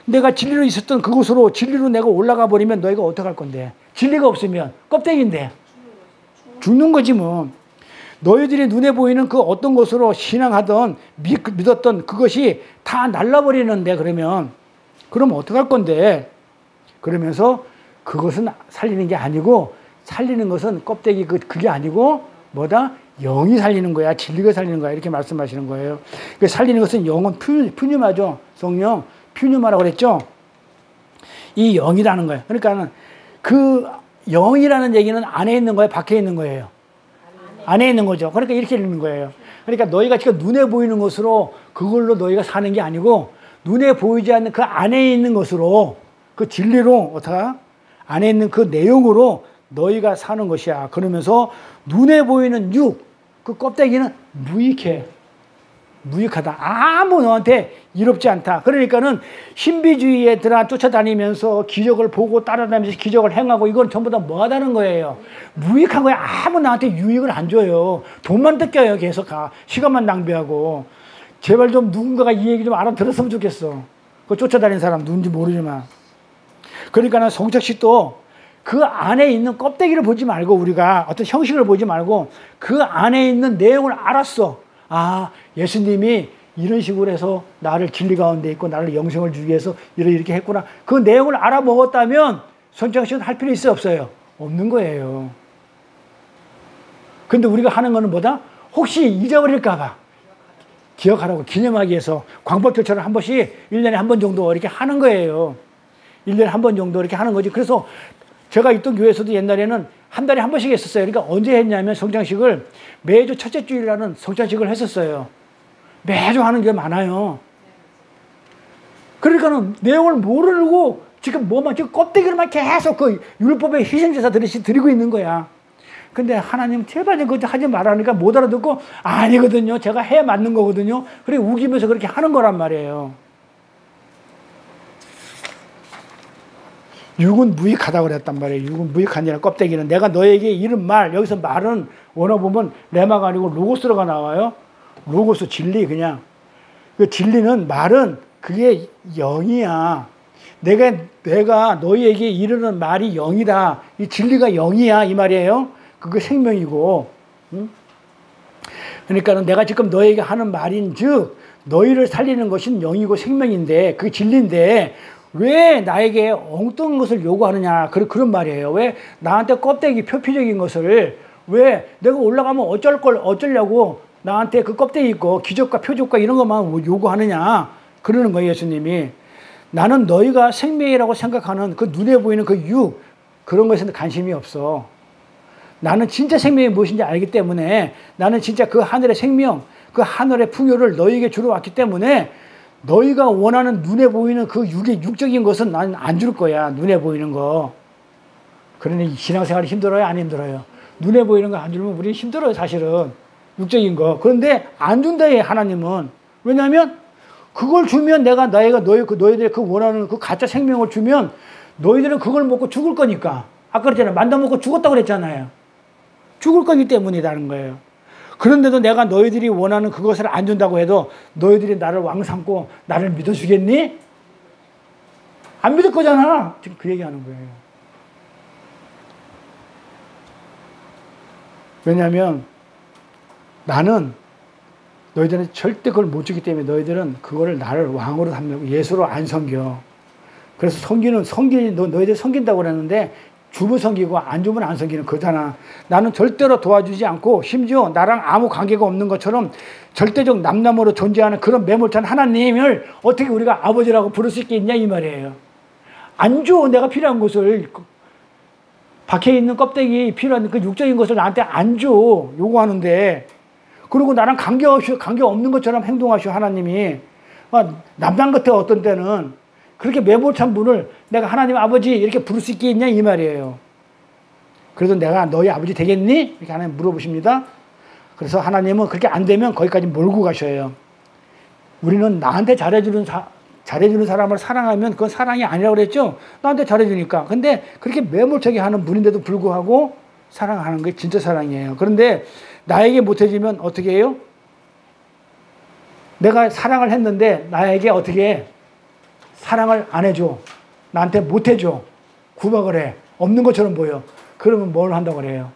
[SPEAKER 1] 내가 진리로 있었던 그곳으로 진리로 내가 올라가 버리면 너희가 어떡할 건데? 진리가 없으면 껍데기인데 죽는 거지 뭐. 너희들이 눈에 보이는 그 어떤 것으로 신앙하던 믿었던 그것이 다 날라버리는데 그럼 어떡할 건데? 그러면서 그것은 살리는 게 아니고 살리는 것은 껍데기 그게 아니고 뭐다? 영이 살리는 거야. 진리가 살리는 거야. 이렇게 말씀하시는 거예요. 살리는 것은 영은 푸뉴마죠. 성령 푸뉴마라고 그랬죠. 이 영이라는 거예요. 그러니까 그 영이라는 얘기는 안에 있는 거예요? 밖에 있는 거예요? 안에 있는 거죠. 그러니까 이렇게 읽는 거예요. 그러니까 너희가 지금 눈에 보이는 것으로 그걸로 너희가 사는 게 아니고 눈에 보이지 않는 그 안에 있는 것으로 그 진리로 안에 있는 그 내용으로 너희가 사는 것이야. 그러면서 눈에 보이는 그 껍데기는 무익하다. 아무 너한테 이롭지 않다. 그러니까는 신비주의에들아 쫓아다니면서 기적을 보고 따라다니면서 기적을 행하고 이건 전부 다 뭐하다는 거예요. 무익한 거야. 아무 나한테 유익을 안 줘요. 돈만 뜯겨요. 계속 시간만 낭비하고. 제발 좀 누군가가 이 얘기 좀 알아들었으면 좋겠어. 그 쫓아다니는 사람 누군지 모르지만. 그러니까는 성찬식도 그 안에 있는 껍데기를 보지 말고 우리가 어떤 형식을 보지 말고 그 안에 있는 내용을 알았어. 예수님이 이런 식으로 해서 나를 진리 가운데 있고 나를 영생을 주기 위해서 이렇게 했구나. 그 내용을 알아먹었다면 성찬식은 할 필요 있어요? 없어요? 없는 거예요. 근데 우리가 하는 거는 뭐다? 혹시 잊어버릴까 봐 기억하라고 기념하기 위해서 광복절처럼 한 번씩 1년에 한 번 정도 이렇게 하는 거예요. 1년에 한 번 정도 이렇게 하는 거지. 그래서 제가 있던 교회에서도 옛날에는 한 달에 한 번씩 했었어요. 그러니까 언제 했냐면 성찬식을 매주 첫째 주일이라는 성찬식을 했었어요. 매주 하는 게 많아요. 그러니까는 내용을 모르고 지금 지금 껍데기로만 계속 그 율법의 희생제사 드리고 있는 거야. 근데 하나님 제발 좀 그거 하지 말라니까 못 알아듣고 아니거든요. 제가 해야 맞는 거거든요. 그래 우기면서 그렇게 하는 거란 말이에요. 육은 무익하다고 그랬단 말이에요. 육은 무익하니라 껍데기는. 내가 너에게 이른 말, 여기서 말은 원어 보면 레마가 아니고 로고스로가 나와요. 로고스 진리 그냥. 그 진리는 말은 그게 영이야. 내가 너희에게 이르는 말이 영이다. 이 진리가 영이야 이 말이에요. 그게 생명이고. 응? 그러니까는 내가 지금 너에게 하는 말인즉 너희를 살리는 것은 영이고 생명인데 그게 진리인데 왜 나에게 엉뚱한 것을 요구하느냐 그런 말이에요. 왜 나한테 껍데기 표피적인 것을 왜 내가 올라가면 어쩌려고 나한테 그 껍데기 있고 기적과 표적과 이런 것만 요구하느냐 그러는 거예요. 예수님이. 나는 너희가 생명이라고 생각하는 그 눈에 보이는 그 그런 것에는 관심이 없어. 나는 진짜 생명이 무엇인지 알기 때문에 나는 진짜 그 하늘의 생명 그 하늘의 풍요를 너희에게 주러 왔기 때문에 너희가 원하는 눈에 보이는 그 육적인 것은 나는 안 줄 거야. 눈에 보이는 거. 그러니 신앙생활이 힘들어요? 안 힘들어요? 눈에 보이는 거 안 주면 우리 힘들어요, 사실은. 육적인 거. 그런데 안 준다, 하나님은. 왜냐하면 그걸 주면 내가 너희들의 그 원하는 그 가짜 생명을 주면 너희들은 그걸 먹고 죽을 거니까. 아까 그랬잖아요. 만다 먹고 죽었다고 그랬잖아요. 죽을 거기 때문이라는 거예요. 그런데도 내가 너희들이 원하는 그것을 안 준다고 해도 너희들이 나를 왕 삼고 나를 믿어주겠니? 안 믿을 거잖아. 지금 그 얘기하는 거예요. 왜냐하면 나는 너희들은 절대 그걸 못 주기 때문에 너희들은 그거를 나를 왕으로 삼는 예수로 안 섬겨. 그래서 너희들 섬긴다고 그러는데 주면 섬기고 안 주면 안 섬기는 거잖아. 나는 절대로 도와주지 않고 심지어 나랑 아무 관계가 없는 것처럼 절대적 남남으로 존재하는 그런 매몰찬 하나님을 어떻게 우리가 아버지라고 부를 수 있겠냐 이 말이에요. 안 줘. 내가 필요한 것을. 박혀 있는 껍데기 필요한 그 육적인 것을 나한테 안 줘. 요구하는데. 그리고 나랑 관계 없는 것처럼 행동하셔, 하나님이. 남남 같아, 어떤 때는. 그렇게 매몰찬 분을 내가 하나님 아버지 이렇게 부를 수 있겠냐, 이 말이에요. 그래서 내가 너희 아버지 되겠니? 이렇게 하나님 물어보십니다. 그래서 하나님은 그렇게 안 되면 거기까지 몰고 가셔요. 우리는 나한테 잘해주는 사람을 사랑하면 그건 사랑이 아니라고 그랬죠? 나한테 잘해주니까. 근데 그렇게 매몰차게 하는 분인데도 불구하고 사랑하는 게 진짜 사랑이에요. 그런데 나에게 못해주면 어떻게 해요? 내가 사랑을 했는데 나에게 어떻게 사랑을 안 해줘. 나한테 못해줘. 구박을 해. 없는 것처럼 보여. 그러면 뭘 한다고 그래요?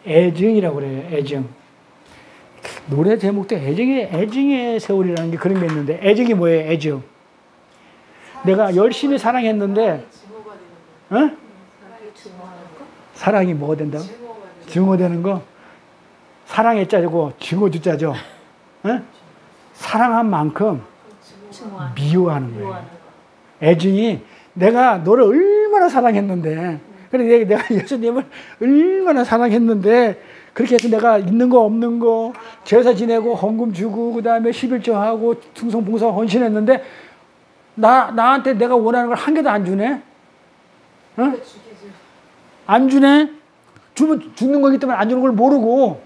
[SPEAKER 1] 애증이라고 그래요. 애증. 노래 제목도 애증의 세월이라는 게 그런 게 있는데 애증이 뭐예요? 애증. 내가 열심히 사랑했는데 어? 사랑이 뭐가 된다고? 증오되는 거? 사랑의 짜고 증오주 짜죠. 어? 사랑한 만큼 미워하는 거예요. 애증이 내가 너를 얼마나 사랑했는데 그래 내가 예수님을 얼마나 사랑했는데 그렇게 해서 내가 있는 거 없는 거 제사 지내고 헌금 주고 그 다음에 11조 하고 충성 봉사 헌신했는데 나한테 내가 원하는 걸 한 개도 안 주네? 어? 안 주네? 주면 죽는 거기 때문에 안 주는 걸 모르고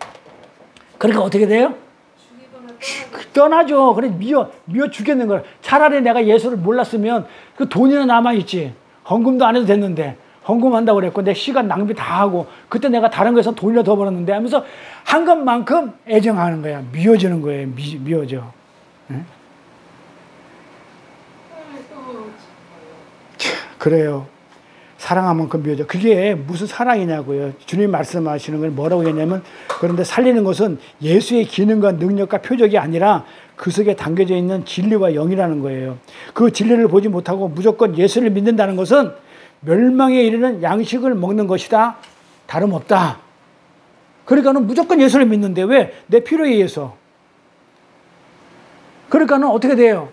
[SPEAKER 1] 그러니까 어떻게 돼요? 떠나죠. 그래 미워 죽겠는 거야. 차라리 내가 예수를 몰랐으면 그 돈이나 남아있지. 헌금도 안 해도 됐는데 헌금한다고 그랬고 내 시간 낭비 다 하고 그때 내가 다른 거에서 돈이나 더 벌었는데 하면서 한 것만큼 애정하는 거야. 미워지는 거예요. 미워져. 네? 그래요. 사랑한 만큼 미워져. 그게 무슨 사랑이냐고요. 주님 말씀하시는 건 뭐라고 했냐면 그런데 살리는 것은 예수의 기능과 능력과 표적이 아니라 그 속에 담겨져 있는 진리와 영이라는 거예요. 그 진리를 보지 못하고 무조건 예수를 믿는다는 것은 멸망에 이르는 양식을 먹는 것이다. 다름없다. 그러니까는 무조건 예수를 믿는데 왜? 내 필요에 의해서. 그러니까는 어떻게 돼요?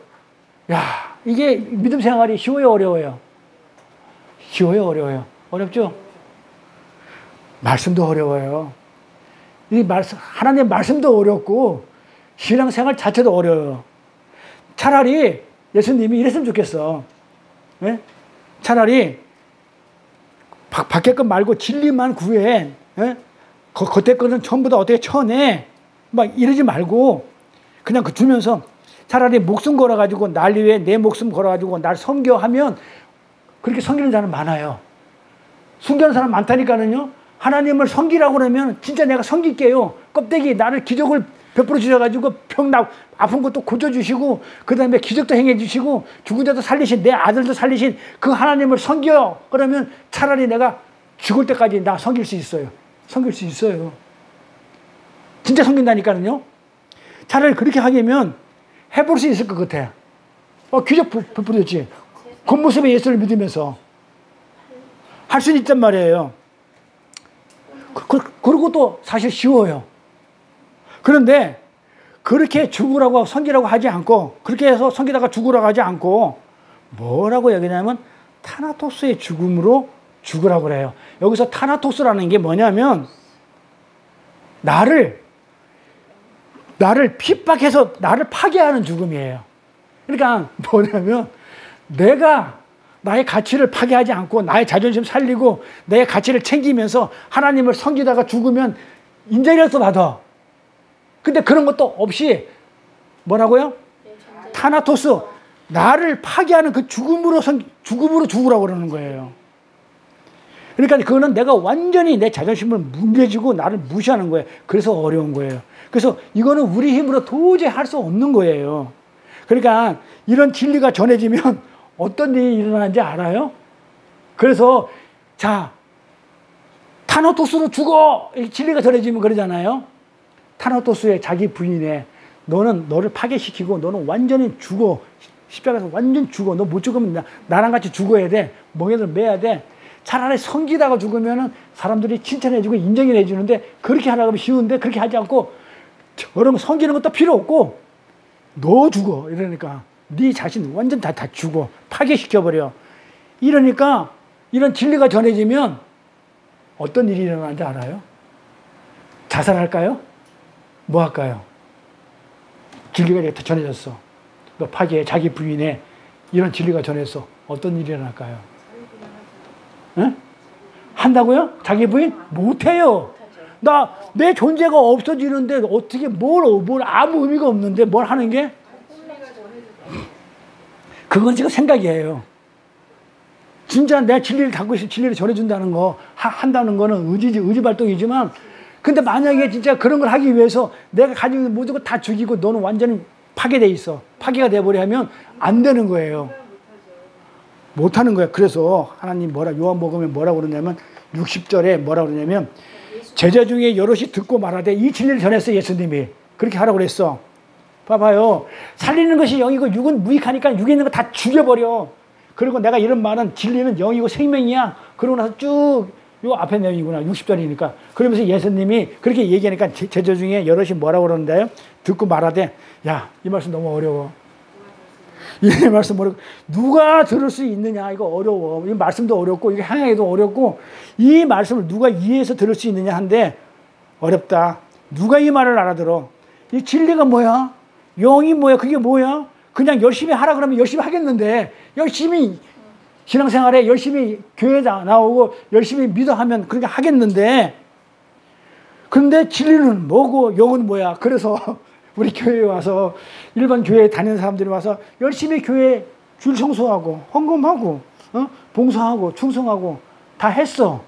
[SPEAKER 1] 야, 이게 믿음 생활이 쉬워요, 어려워요? 쉬워요, 어려워요? 어렵죠? 말씀도 어려워요. 이 말씀, 하나님의 말씀도 어렵고 신앙생활 자체도 어려워요. 차라리 예수님이 이랬으면 좋겠어. 네? 차라리 밖에 것 말고 진리만 구해. 네? 겉에 거는 전부 다 어떻게 쳐내. 막 이러지 말고 그냥 그 주면서 차라리 목숨 걸어가지고 날 위해 내 목숨 걸어가지고 날 섬겨하면 그렇게 섬기는 사람 많아요. 숨기는 사람 많다니까는요. 하나님을 섬기라고 그러면 진짜 내가 섬길게요. 껍데기 나를 기적을 베풀어 주셔가지고 아픈 것도 고쳐주시고 그 다음에 기적도 행해주시고 죽은 자도 살리신 내 아들도 살리신 그 하나님을 섬겨. 그러면 차라리 내가 죽을 때까지 나 섬길 수 있어요. 섬길 수 있어요. 진짜 섬긴다니까는요. 차라리 그렇게 하려면 해볼 수 있을 것 같아. 기적 베풀었지. 겉모습에 예수를 믿으면서 할 수는 있단 말이에요. 그리고 또 사실 쉬워요. 그런데 그렇게 죽으라고 섬기라고 하지 않고 그렇게 해서 섬기다가 죽으라고 하지 않고 뭐라고 얘기하냐면 타나토스의 죽음으로 죽으라고 그래요. 여기서 타나토스라는 게 뭐냐면 나를 핍박해서 나를 파괴하는 죽음이에요. 그러니까 뭐냐면 내가 나의 가치를 파괴하지 않고 나의 자존심 살리고 내 가치를 챙기면서 하나님을 섬기다가 죽으면 인정이라도 받아. 근데 그런 것도 없이 뭐라고요? 타나토스, 나를 파괴하는 그 죽음으로 죽으라고 그러는 거예요. 그러니까 그거는 내가 완전히 내 자존심을 뭉개지고 나를 무시하는 거예요. 그래서 어려운 거예요. 그래서 이거는 우리 힘으로 도저히 할 수 없는 거예요. 그러니까 이런 진리가 전해지면 어떤 일이 일어나는지 알아요? 그래서 자, 타노토스로 죽어! 진리가 전해지면 그러잖아요. 타노토스의 자기 부인에 너는 너를 파괴시키고 너는 완전히 죽어. 십자가에서 완전 죽어. 너 못 죽으면 나랑 같이 죽어야 돼. 멍에를 매야 돼. 차라리 섬기다가 죽으면 사람들이 칭찬해주고 인정해주는데 그렇게 하라고 하면 쉬운데 그렇게 하지 않고 저런 섬기는 것도 필요 없고 너 죽어. 이러니까 네 자신 완전 다 죽어. 파괴시켜버려. 이러니까 이런 진리가 전해지면 어떤 일이 일어나는지 알아요? 자살할까요? 뭐 할까요? 진리가 이렇게 전해졌어. 너 파괴해. 자기 부인에 이런 진리가 전해서 어떤 일이 일어날까요? 응? 한다고요? 자기 부인? 못해요. 내 존재가 없어지는데 어떻게 뭘 아무 의미가 없는데 뭘 하는 게? 그건 지금 생각이에요. 진짜 내가 진리를 갖고 있으면 진리를 전해준다는 거, 한다는 거는 의지 발동이지만, 근데 만약에 진짜 그런 걸 하기 위해서 내가 가지고 있는 모든 걸 다 죽이고 너는 완전히 파괴돼 있어. 파괴가 돼버려 하면 안 되는 거예요. 못하는 거야. 그래서 하나님 요한복음에 뭐라고 그러냐면 60절에 뭐라고 그러냐면 제자 중에 여럿이 듣고 말하되 이 진리를 전했어. 예수님이 그렇게 하라고 그랬어. 봐봐요. 살리는 것이 영이고 육은 무익하니까 육에 있는 거 다 죽여버려. 그리고 내가 이런 말은 진리는 영이고 생명이야. 그러고 나서 쭉 요 앞에 내용이구나. 60절이니까. 그러면서 예수님이 그렇게 얘기하니까 제자 중에 여럿이 뭐라고 그러는데요. 듣고 말하되 야, 이 말씀 너무 어려워. 이 말씀 어렵고 누가 들을 수 있느냐. 이거 어려워. 이 말씀도 어렵고 이게 향하기도 어렵고 이 말씀을 누가 이해해서 들을 수 있느냐 한데 어렵다. 누가 이 말을 알아들어. 이 진리가 뭐야? 영이 뭐야? 그게 뭐야? 그냥 열심히 하라 그러면 열심히 하겠는데 열심히 신앙생활에 열심히 교회 나오고 열심히 믿어 하면 그렇게 하겠는데 근데 진리는 뭐고 영은 뭐야? 그래서 우리 교회에 와서 일반 교회에 다니는 사람들이 와서 열심히 교회 줄 청소하고 헌금하고 봉사하고 충성하고 다 했어.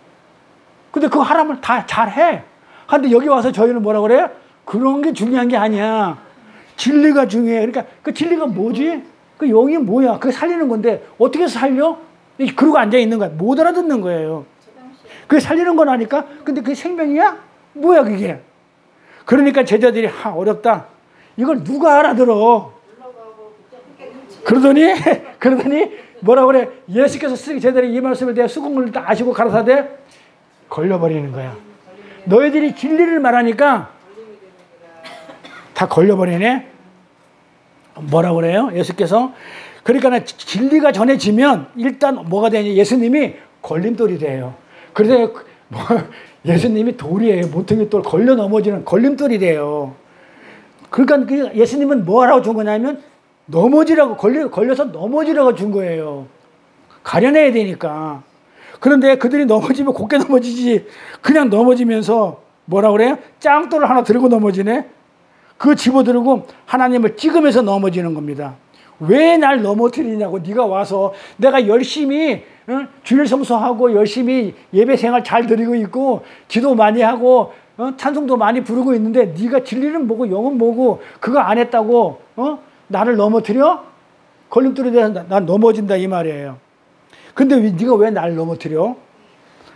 [SPEAKER 1] 근데 그거 하라면 다 잘해. 근데 여기 와서 저희는 뭐라 그래요? 그런 게 중요한 게 아니야. 진리가 중요해. 그러니까 그 진리가 뭐지? 그 영이 뭐야? 그게 살리는 건데 어떻게 해서 살려? 그러고 앉아 있는 거야. 못 알아듣는 거예요. 그게 살리는 건 아니까? 근데 그게 생명이야? 뭐야 그게? 그러니까 제자들이 어렵다. 이걸 누가 알아들어? 그러더니 뭐라 그래? 예수께서 제자들이 이 말씀을 대해 수긍을 다 아시고 가라사대 걸려버리는 거야. 너희들이 진리를 말하니까 다 걸려버리네. 뭐라 그래요? 예수께서 그러니까 진리가 전해지면 일단 뭐가 되냐? 예수님이 걸림돌이 돼요. 그래서 예수님이 돌이에요. 모퉁이 돌 걸려 넘어지는 걸림돌이 돼요. 그러니까 예수님은 뭐라고 준 거냐면 넘어지라고 걸려서 넘어지라고 준 거예요. 가려내야 되니까. 그런데 그들이 넘어지면 곱게 넘어지지. 그냥 넘어지면서 뭐라 그래요? 짱돌을 하나 들고 넘어지네. 그 집어들고 하나님을 찍으면서 넘어지는 겁니다. 왜 날 넘어뜨리냐고. 네가 와서 내가 열심히 주일 성수하고 열심히 예배 생활 잘 드리고 있고 기도 많이 하고 찬송도 많이 부르고 있는데 네가 진리는 뭐고 영은 뭐고 그거 안 했다고 나를 넘어뜨려? 걸림돌이 돼서 난 넘어진다 이 말이에요. 근데 네가 왜 날 넘어뜨려?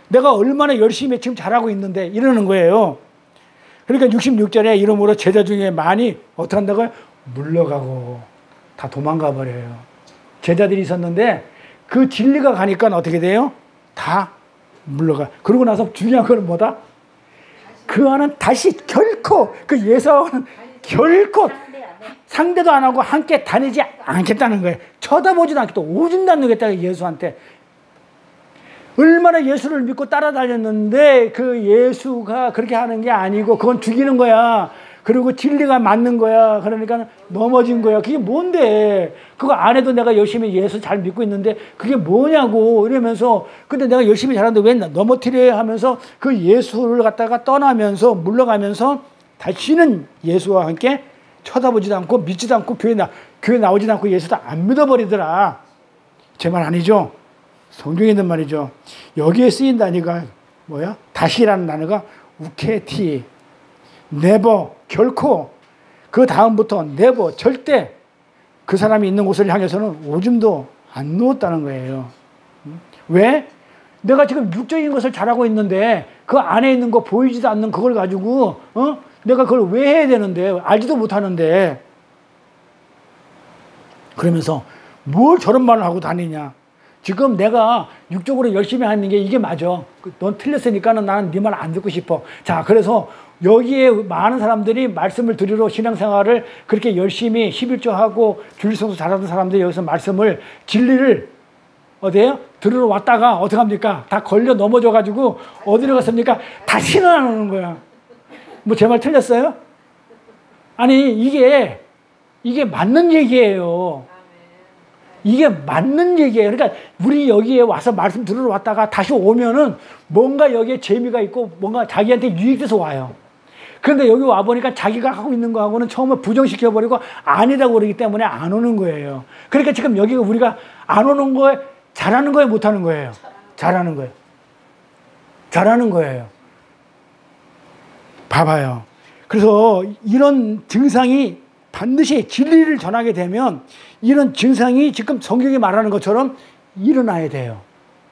[SPEAKER 1] 내가 얼마나 열심히 지금 잘하고 있는데 이러는 거예요. 그러니까 66절에 이러므로 제자 중에 많이 어떻게 한다고요? 물러가고 다 도망가 버려요. 제자들이 있었는데 그 진리가 가니까 어떻게 돼요? 다 물러가. 그러고 나서 중요한 건 뭐다? 그 안은 다시 결코 그 예수와는 결코 상대도 안 하고 함께 다니지 않겠다는 거예요. 쳐다보지도 않겠다. 오줌도 안 누겠다 예수한테. 얼마나 예수를 믿고 따라다녔는데 그 예수가 그렇게 하는 게 아니고 그건 죽이는 거야. 그리고 진리가 맞는 거야. 그러니까 넘어진 거야. 그게 뭔데? 그거 안 해도 내가 열심히 예수 잘 믿고 있는데 그게 뭐냐고 이러면서 근데 내가 열심히 잘하는데 왜 넘어뜨려 하면서 그 예수를 갖다가 떠나면서 물러가면서 다시는 예수와 함께 쳐다보지도 않고 믿지도 않고 교회 나오지도 않고 예수도 안 믿어버리더라. 제 말 아니죠? 성경에 있는 말이죠. 여기에 쓰인 단어가 뭐야? 다시라는 단어가 우케티, 네버, 결코, 그 다음부터 네버, 절대 그 사람이 있는 곳을 향해서는 오줌도 안 누웠다는 거예요. 왜? 내가 지금 육적인 것을 잘하고 있는데 그 안에 있는 거 보이지도 않는 그걸 가지고 내가 그걸 왜 해야 되는데 알지도 못하는데 그러면서 뭘 저런 말을 하고 다니냐. 지금 내가 육적으로 열심히 하는 게 이게 맞아. 넌 틀렸으니까는 나는 네 말 안 듣고 싶어. 자, 그래서 여기에 많은 사람들이 말씀을 들으러 신앙생활을 그렇게 열심히 11조하고 주일성수 잘하는 사람들이 여기서 말씀을 진리를 어디에요? 들으러 왔다가 어떻게 합니까? 다 걸려 넘어져가지고 어디로 갔습니까? 다시는 안 오는 거야. 뭐 제 말 틀렸어요? 아니 이게 맞는 얘기예요. 이게 맞는 얘기예요. 그러니까 우리 여기에 와서 말씀 들으러 왔다가 다시 오면은 뭔가 여기에 재미가 있고 뭔가 자기한테 유익돼서 와요. 그런데 여기 와보니까 자기가 하고 있는 거하고는 처음에 부정시켜버리고 아니라고 그러기 때문에 안 오는 거예요. 그러니까 지금 여기가 우리가 안 오는 거에 잘하는 거예요, 못하는 거예요? 잘하는 거예요. 잘하는 거예요. 봐봐요. 그래서 이런 증상이 반드시 진리를 전하게 되면 이런 증상이 지금 성경이 말하는 것처럼 일어나야 돼요.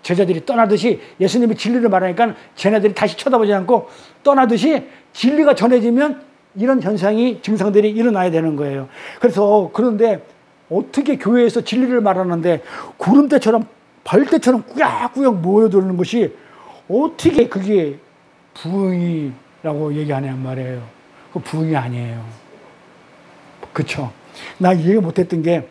[SPEAKER 1] 제자들이 떠나듯이 예수님이 진리를 말하니까 쟤네들이 다시 쳐다보지 않고 떠나듯이 진리가 전해지면 이런 현상이 증상들이 일어나야 되는 거예요. 그래서 그런데 어떻게 교회에서 진리를 말하는데 구름대처럼 벌떼처럼 꾸역꾸역 모여드는 것이 어떻게 그게 부흥이라고 얘기하냔 말이에요. 그 부흥이 아니에요. 그쵸? 나 이해 못했던 게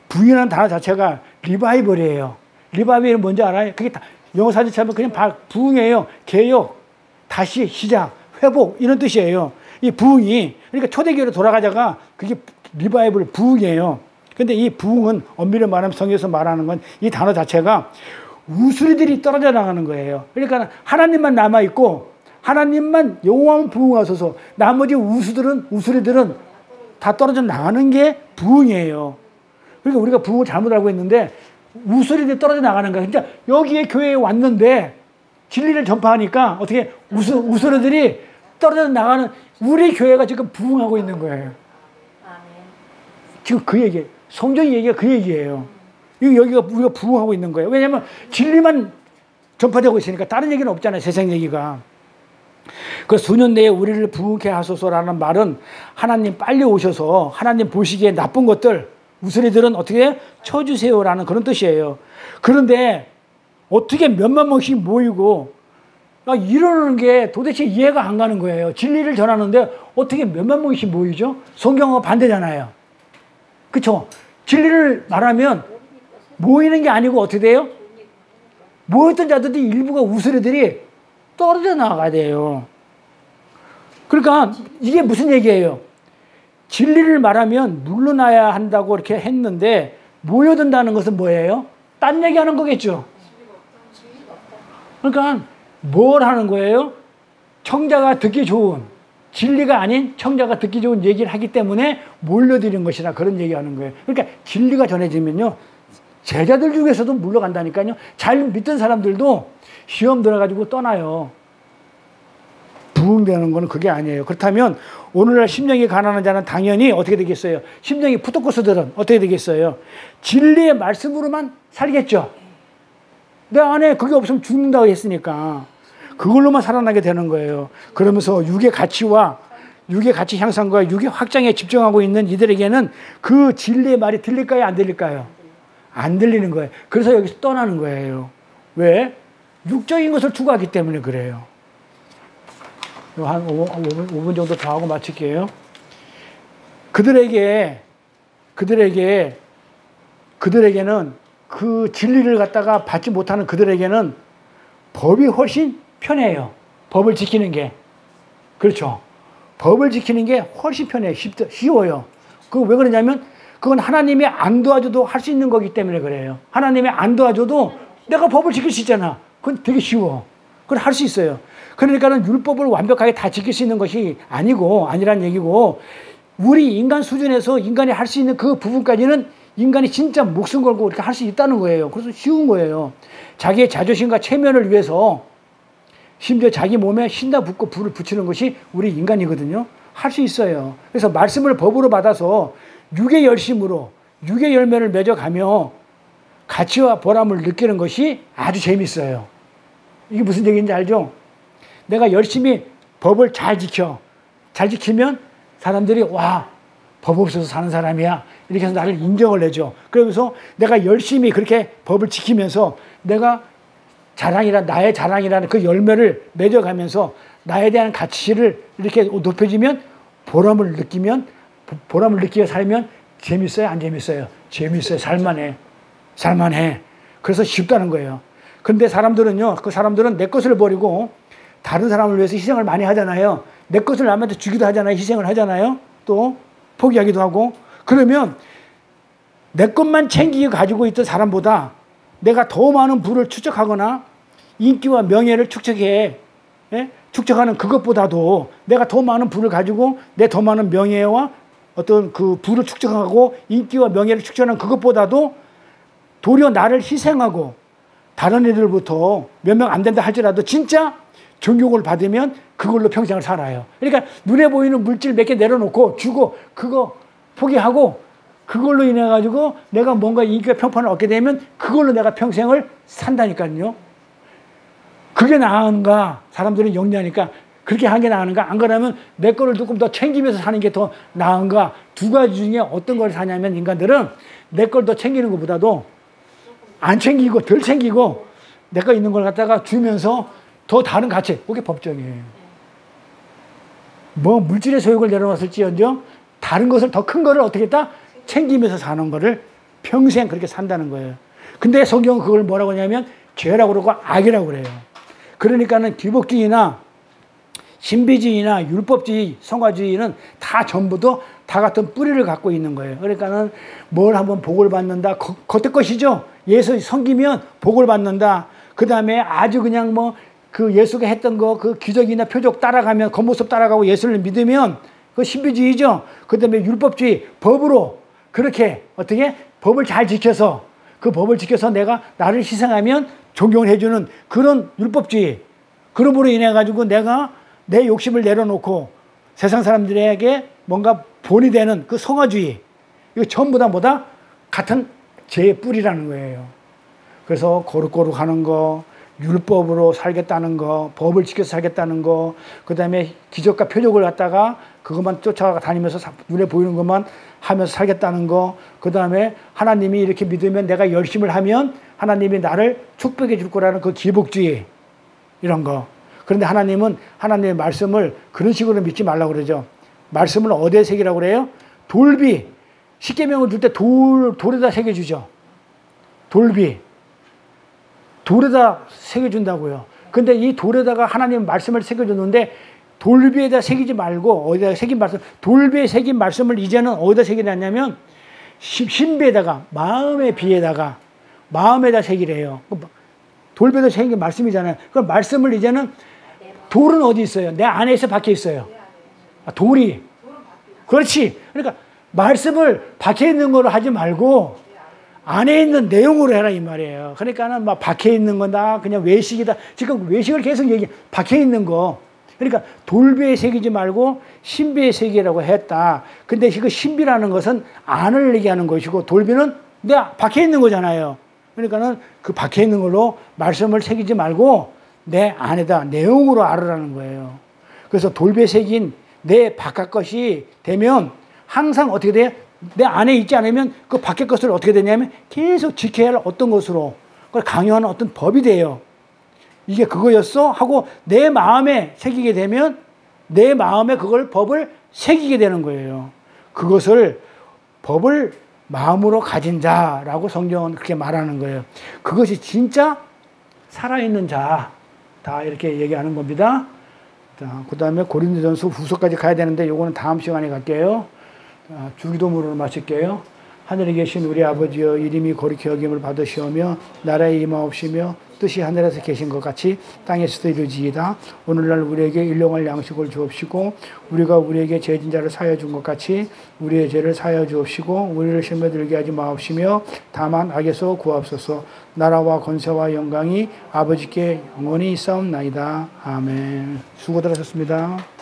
[SPEAKER 1] 부흥이라는 단어 자체가 리바이벌이에요. 리바이벌은 뭔지 알아요? 그게 다 영어 사전 찾으면 그냥 부흥이에요. 개혁, 다시 시작, 회복 이런 뜻이에요. 이 부흥이 그러니까 초대교회로 돌아가자가 그게 리바이벌 부흥이에요. 근데 이 부흥은 엄밀히 말하면 성경에서 말하는 건 이 단어 자체가 우수리들이 떨어져 나가는 거예요. 그러니까 하나님만 남아있고 하나님만 여호와만 부흥하소서 나머지 우수리들은 다 떨어져 나가는 게 부흥이에요. 그러니까 우리가 부흥을 잘못 알고 있는데 우수리들이 떨어져 나가는 거야. 진짜 여기에 교회에 왔는데 진리를 전파하니까 어떻게 우수리들이 떨어져 나가는 우리 교회가 지금 부흥하고 있는 거예요. 지금 그 얘기, 성경의 얘기가 그 얘기예요. 여기가 우리가 부흥하고 있는 거예요. 왜냐하면 진리만 전파되고 있으니까 다른 얘기는 없잖아요. 세상 얘기가. 그 수년 내에 우리를 부흥케 하소서라는 말은 하나님 빨리 오셔서 하나님 보시기에 나쁜 것들 우스리들은 어떻게 쳐주세요라는 그런 뜻이에요. 그런데 어떻게 몇만 명씩 모이고 이러는 게 도대체 이해가 안 가는 거예요. 진리를 전하는데 어떻게 몇만 명씩 모이죠? 성경과 반대잖아요. 그렇죠? 진리를 말하면 모이는 게 아니고 어떻게 돼요? 모였던 자들이 일부가 우스리들이 떨어져 나가야 돼요. 그러니까 이게 무슨 얘기예요? 진리를 말하면 물러나야 한다고 이렇게 했는데 모여든다는 것은 뭐예요? 딴 얘기하는 거겠죠. 그러니까 뭘 하는 거예요? 청자가 듣기 좋은 진리가 아닌 청자가 듣기 좋은 얘기를 하기 때문에 몰려드는 것이라 그런 얘기하는 거예요. 그러니까 진리가 전해지면요 제자들 중에서도 물러간다니까요. 잘 믿던 사람들도 시험 들어가지고 떠나요. 부흥되는 거는 그게 아니에요. 그렇다면 오늘날 심령이 가난한 자는 당연히 어떻게 되겠어요? 심령이 푸토코스들은 어떻게 되겠어요? 진리의 말씀으로만 살겠죠. 내 안에 그게 없으면 죽는다고 했으니까 그걸로만 살아나게 되는 거예요. 그러면서 육의 가치와 육의 가치 향상과 육의 확장에 집중하고 있는 이들에게는 그 진리의 말이 들릴까요? 안 들릴까요? 안 들리는 거예요. 그래서 여기서 떠나는 거예요. 왜? 육적인 것을 추구하기 때문에 그래요. 한 5분 정도 더 하고 마칠게요. 그들에게는 그 진리를 갖다가 받지 못하는 그들에게는 법이 훨씬 편해요. 법을 지키는 게. 그렇죠. 법을 지키는 게 훨씬 편해요. 쉬워요. 그거 왜 그러냐면 그건 하나님이 안 도와줘도 할 수 있는 거기 때문에 그래요. 하나님이 안 도와줘도 내가 법을 지킬 수 있잖아. 그건 되게 쉬워. 그걸 할 수 있어요. 그러니까는 율법을 완벽하게 다 지킬 수 있는 것이 아니란 얘기고, 우리 인간 수준에서 인간이 할 수 있는 그 부분까지는 인간이 진짜 목숨 걸고 이렇게 할 수 있다는 거예요. 그래서 쉬운 거예요. 자기의 자존심과 체면을 위해서 심지어 자기 몸에 신나 붓고 불을 붙이는 것이 우리 인간이거든요. 할 수 있어요. 그래서 말씀을 법으로 받아서 육의 열심으로 육의 열매를 맺어가며 가치와 보람을 느끼는 것이 아주 재밌어요. 이게 무슨 얘기인지 알죠? 내가 열심히 법을 잘 지키면 사람들이 와, 법 없어서 사는 사람이야, 이렇게 해서 나를 인정을 해줘. 그러면서 내가 열심히 그렇게 법을 지키면서 내가 나의 자랑이라는 그 열매를 맺어가면서 나에 대한 가치를 이렇게 높여지면 보람을 느끼며 살면 재밌어요? 안 재밌어요? 재밌어요. 살만해. 그래서 쉽다는 거예요. 근데 그 사람들은 내 것을 버리고 다른 사람을 위해서 희생을 많이 하잖아요. 내 것을 남한테 주기도 하잖아요. 희생을 하잖아요. 또 포기하기도 하고. 그러면 내 것만 챙기고 가지고 있던 사람보다 내가 더 많은 부를 축적하거나 인기와 명예를 축적하는 그것보다도 내가 더 많은 부를 가지고 내 더 많은 명예와 어떤 그 부를 축적하고 인기와 명예를 축적하는 그것보다도 도리어 나를 희생하고 다른 애들부터 몇 명 안 된다 할지라도 진짜 존경을 받으면 그걸로 평생을 살아요. 그러니까 눈에 보이는 물질 몇 개 내려놓고 주고 그거 포기하고 그걸로 인해 가지고 내가 뭔가 인기와 평판을 얻게 되면 그걸로 내가 평생을 산다니까요. 그게 나은가? 사람들은 영리하니까 그렇게 하는 게 나은가? 안 그러면 내 거를 조금 더 챙기면서 사는 게 더 나은가? 두 가지 중에 어떤 걸 사냐면 인간들은 내 걸 더 챙기는 것보다도 안 챙기고 덜 챙기고 내 거 있는 걸 갖다가 주면서 더 다른 가치, 그게 법정이에요. 뭐 물질의 소욕을 내려놨을지언정 다른 것을 더 큰 거를 어떻게 했다? 챙기면서 사는 거를 평생 그렇게 산다는 거예요. 근데 성경은 그걸 뭐라고 하냐면 죄라고 그러고 악이라고 그래요. 그러니까는 기복주의나 신비주의나 율법주의, 성화주의는 다 전부 다 같은 뿌리를 갖고 있는 거예요. 그러니까는 뭘 한번 복을 받는다. 겉의 것이죠. 예수 섬기면 복을 받는다. 그 다음에 아주 그냥 그 예수가 했던 거, 그 기적이나 표적 따라가면, 겉모습 따라가고 예수를 믿으면 그 신비주의죠. 그 다음에 율법주의, 법으로 그렇게 어떻게 법을 잘 지켜서 그 법을 지켜서 내가 나를 희생하면 존경을 해주는 그런 율법주의. 그러므로 인해 가지고 내가 내 욕심을 내려놓고 세상 사람들에게 뭔가 본이 되는 그 성화주의. 이거 전부 다 뭐다? 같은 죄의 뿌리라는 거예요. 그래서 거룩거룩 하는 거, 율법으로 살겠다는 거, 법을 지켜서 살겠다는 거, 그 다음에 기적과 표적을 갖다가 그것만 쫓아다니면서 눈에 보이는 것만 하면서 살겠다는 거, 그 다음에 하나님이 이렇게 믿으면 내가 열심을 하면 하나님이 나를 축복해 줄 거라는 그 기복주의, 이런 거. 그런데 하나님은 하나님의 말씀을 그런 식으로 믿지 말라고 그러죠. 말씀을 어디에 새기라고 그래요? 돌비. 십계명을 줄 때 돌에다 새겨주죠. 돌비. 돌에다 새겨준다고요. 근데 이 돌에다가 하나님 말씀을 새겨줬는데 돌비에다 새기지 말고 어디다 새긴 말씀, 돌비에 새긴 말씀을 이제는 어디다 새기냐면 신비에다가, 마음의 비에다가, 마음에다 새기래요. 돌비에다 새긴 게 말씀이잖아요. 그럼 말씀을 이제는, 돌은 어디 있어요? 내 안에 있어, 밖에 있어요? 돌이. 그렇지. 그러니까 말씀을 밖에 있는 거로 하지 말고 안에 있는 내용으로 해라 이 말이에요. 그러니까는 막 밖에 있는 거다, 그냥 외식이다. 지금 외식을 계속 얘기해. 밖에 있는 거. 그러니까 돌비에 새기지 말고 신비에 새기라고 했다. 근데 그 신비라는 것은 안을 얘기하는 것이고 돌비는 내 밖에 있는 거잖아요. 그러니까는 그 밖에 있는 걸로 말씀을 새기지 말고 내 안에다 내용으로 알으라는 거예요. 그래서 돌비에 새긴 내 바깥 것이 되면 항상 어떻게 돼요? 내 안에 있지 않으면 그 밖의 것을 어떻게 되냐면 계속 지켜야 할 어떤 것으로 그걸 강요하는 어떤 법이 돼요. 이게 그거였어? 하고 내 마음에 새기게 되면 내 마음에 그걸 법을 새기게 되는 거예요. 그것을 법을 마음으로 가진 자라고 성경은 그렇게 말하는 거예요. 그것이 진짜 살아있는 자. 다 이렇게 얘기하는 겁니다. 그 다음에 고린도전서 후서까지 가야 되는데 요거는 다음 시간에 갈게요. 주기도문으로 마칠게요. 하늘에 계신 우리 아버지여, 이름이 거룩히 여김을 받으시오며 나라에 임하옵시며 뜻이 하늘에서 계신 것 같이 땅에서도 이루어지이다. 오늘날 우리에게 일용할 양식을 주옵시고 우리가 우리에게 죄진 자를 사하여 준 것 같이 우리의 죄를 사하여 주옵시고 우리를 시험에 들게 하지 마옵시며 다만 악에서 구하옵소서. 나라와 권세와 영광이 아버지께 영원히 있사옵나이다. 아멘. 수고들 하셨습니다.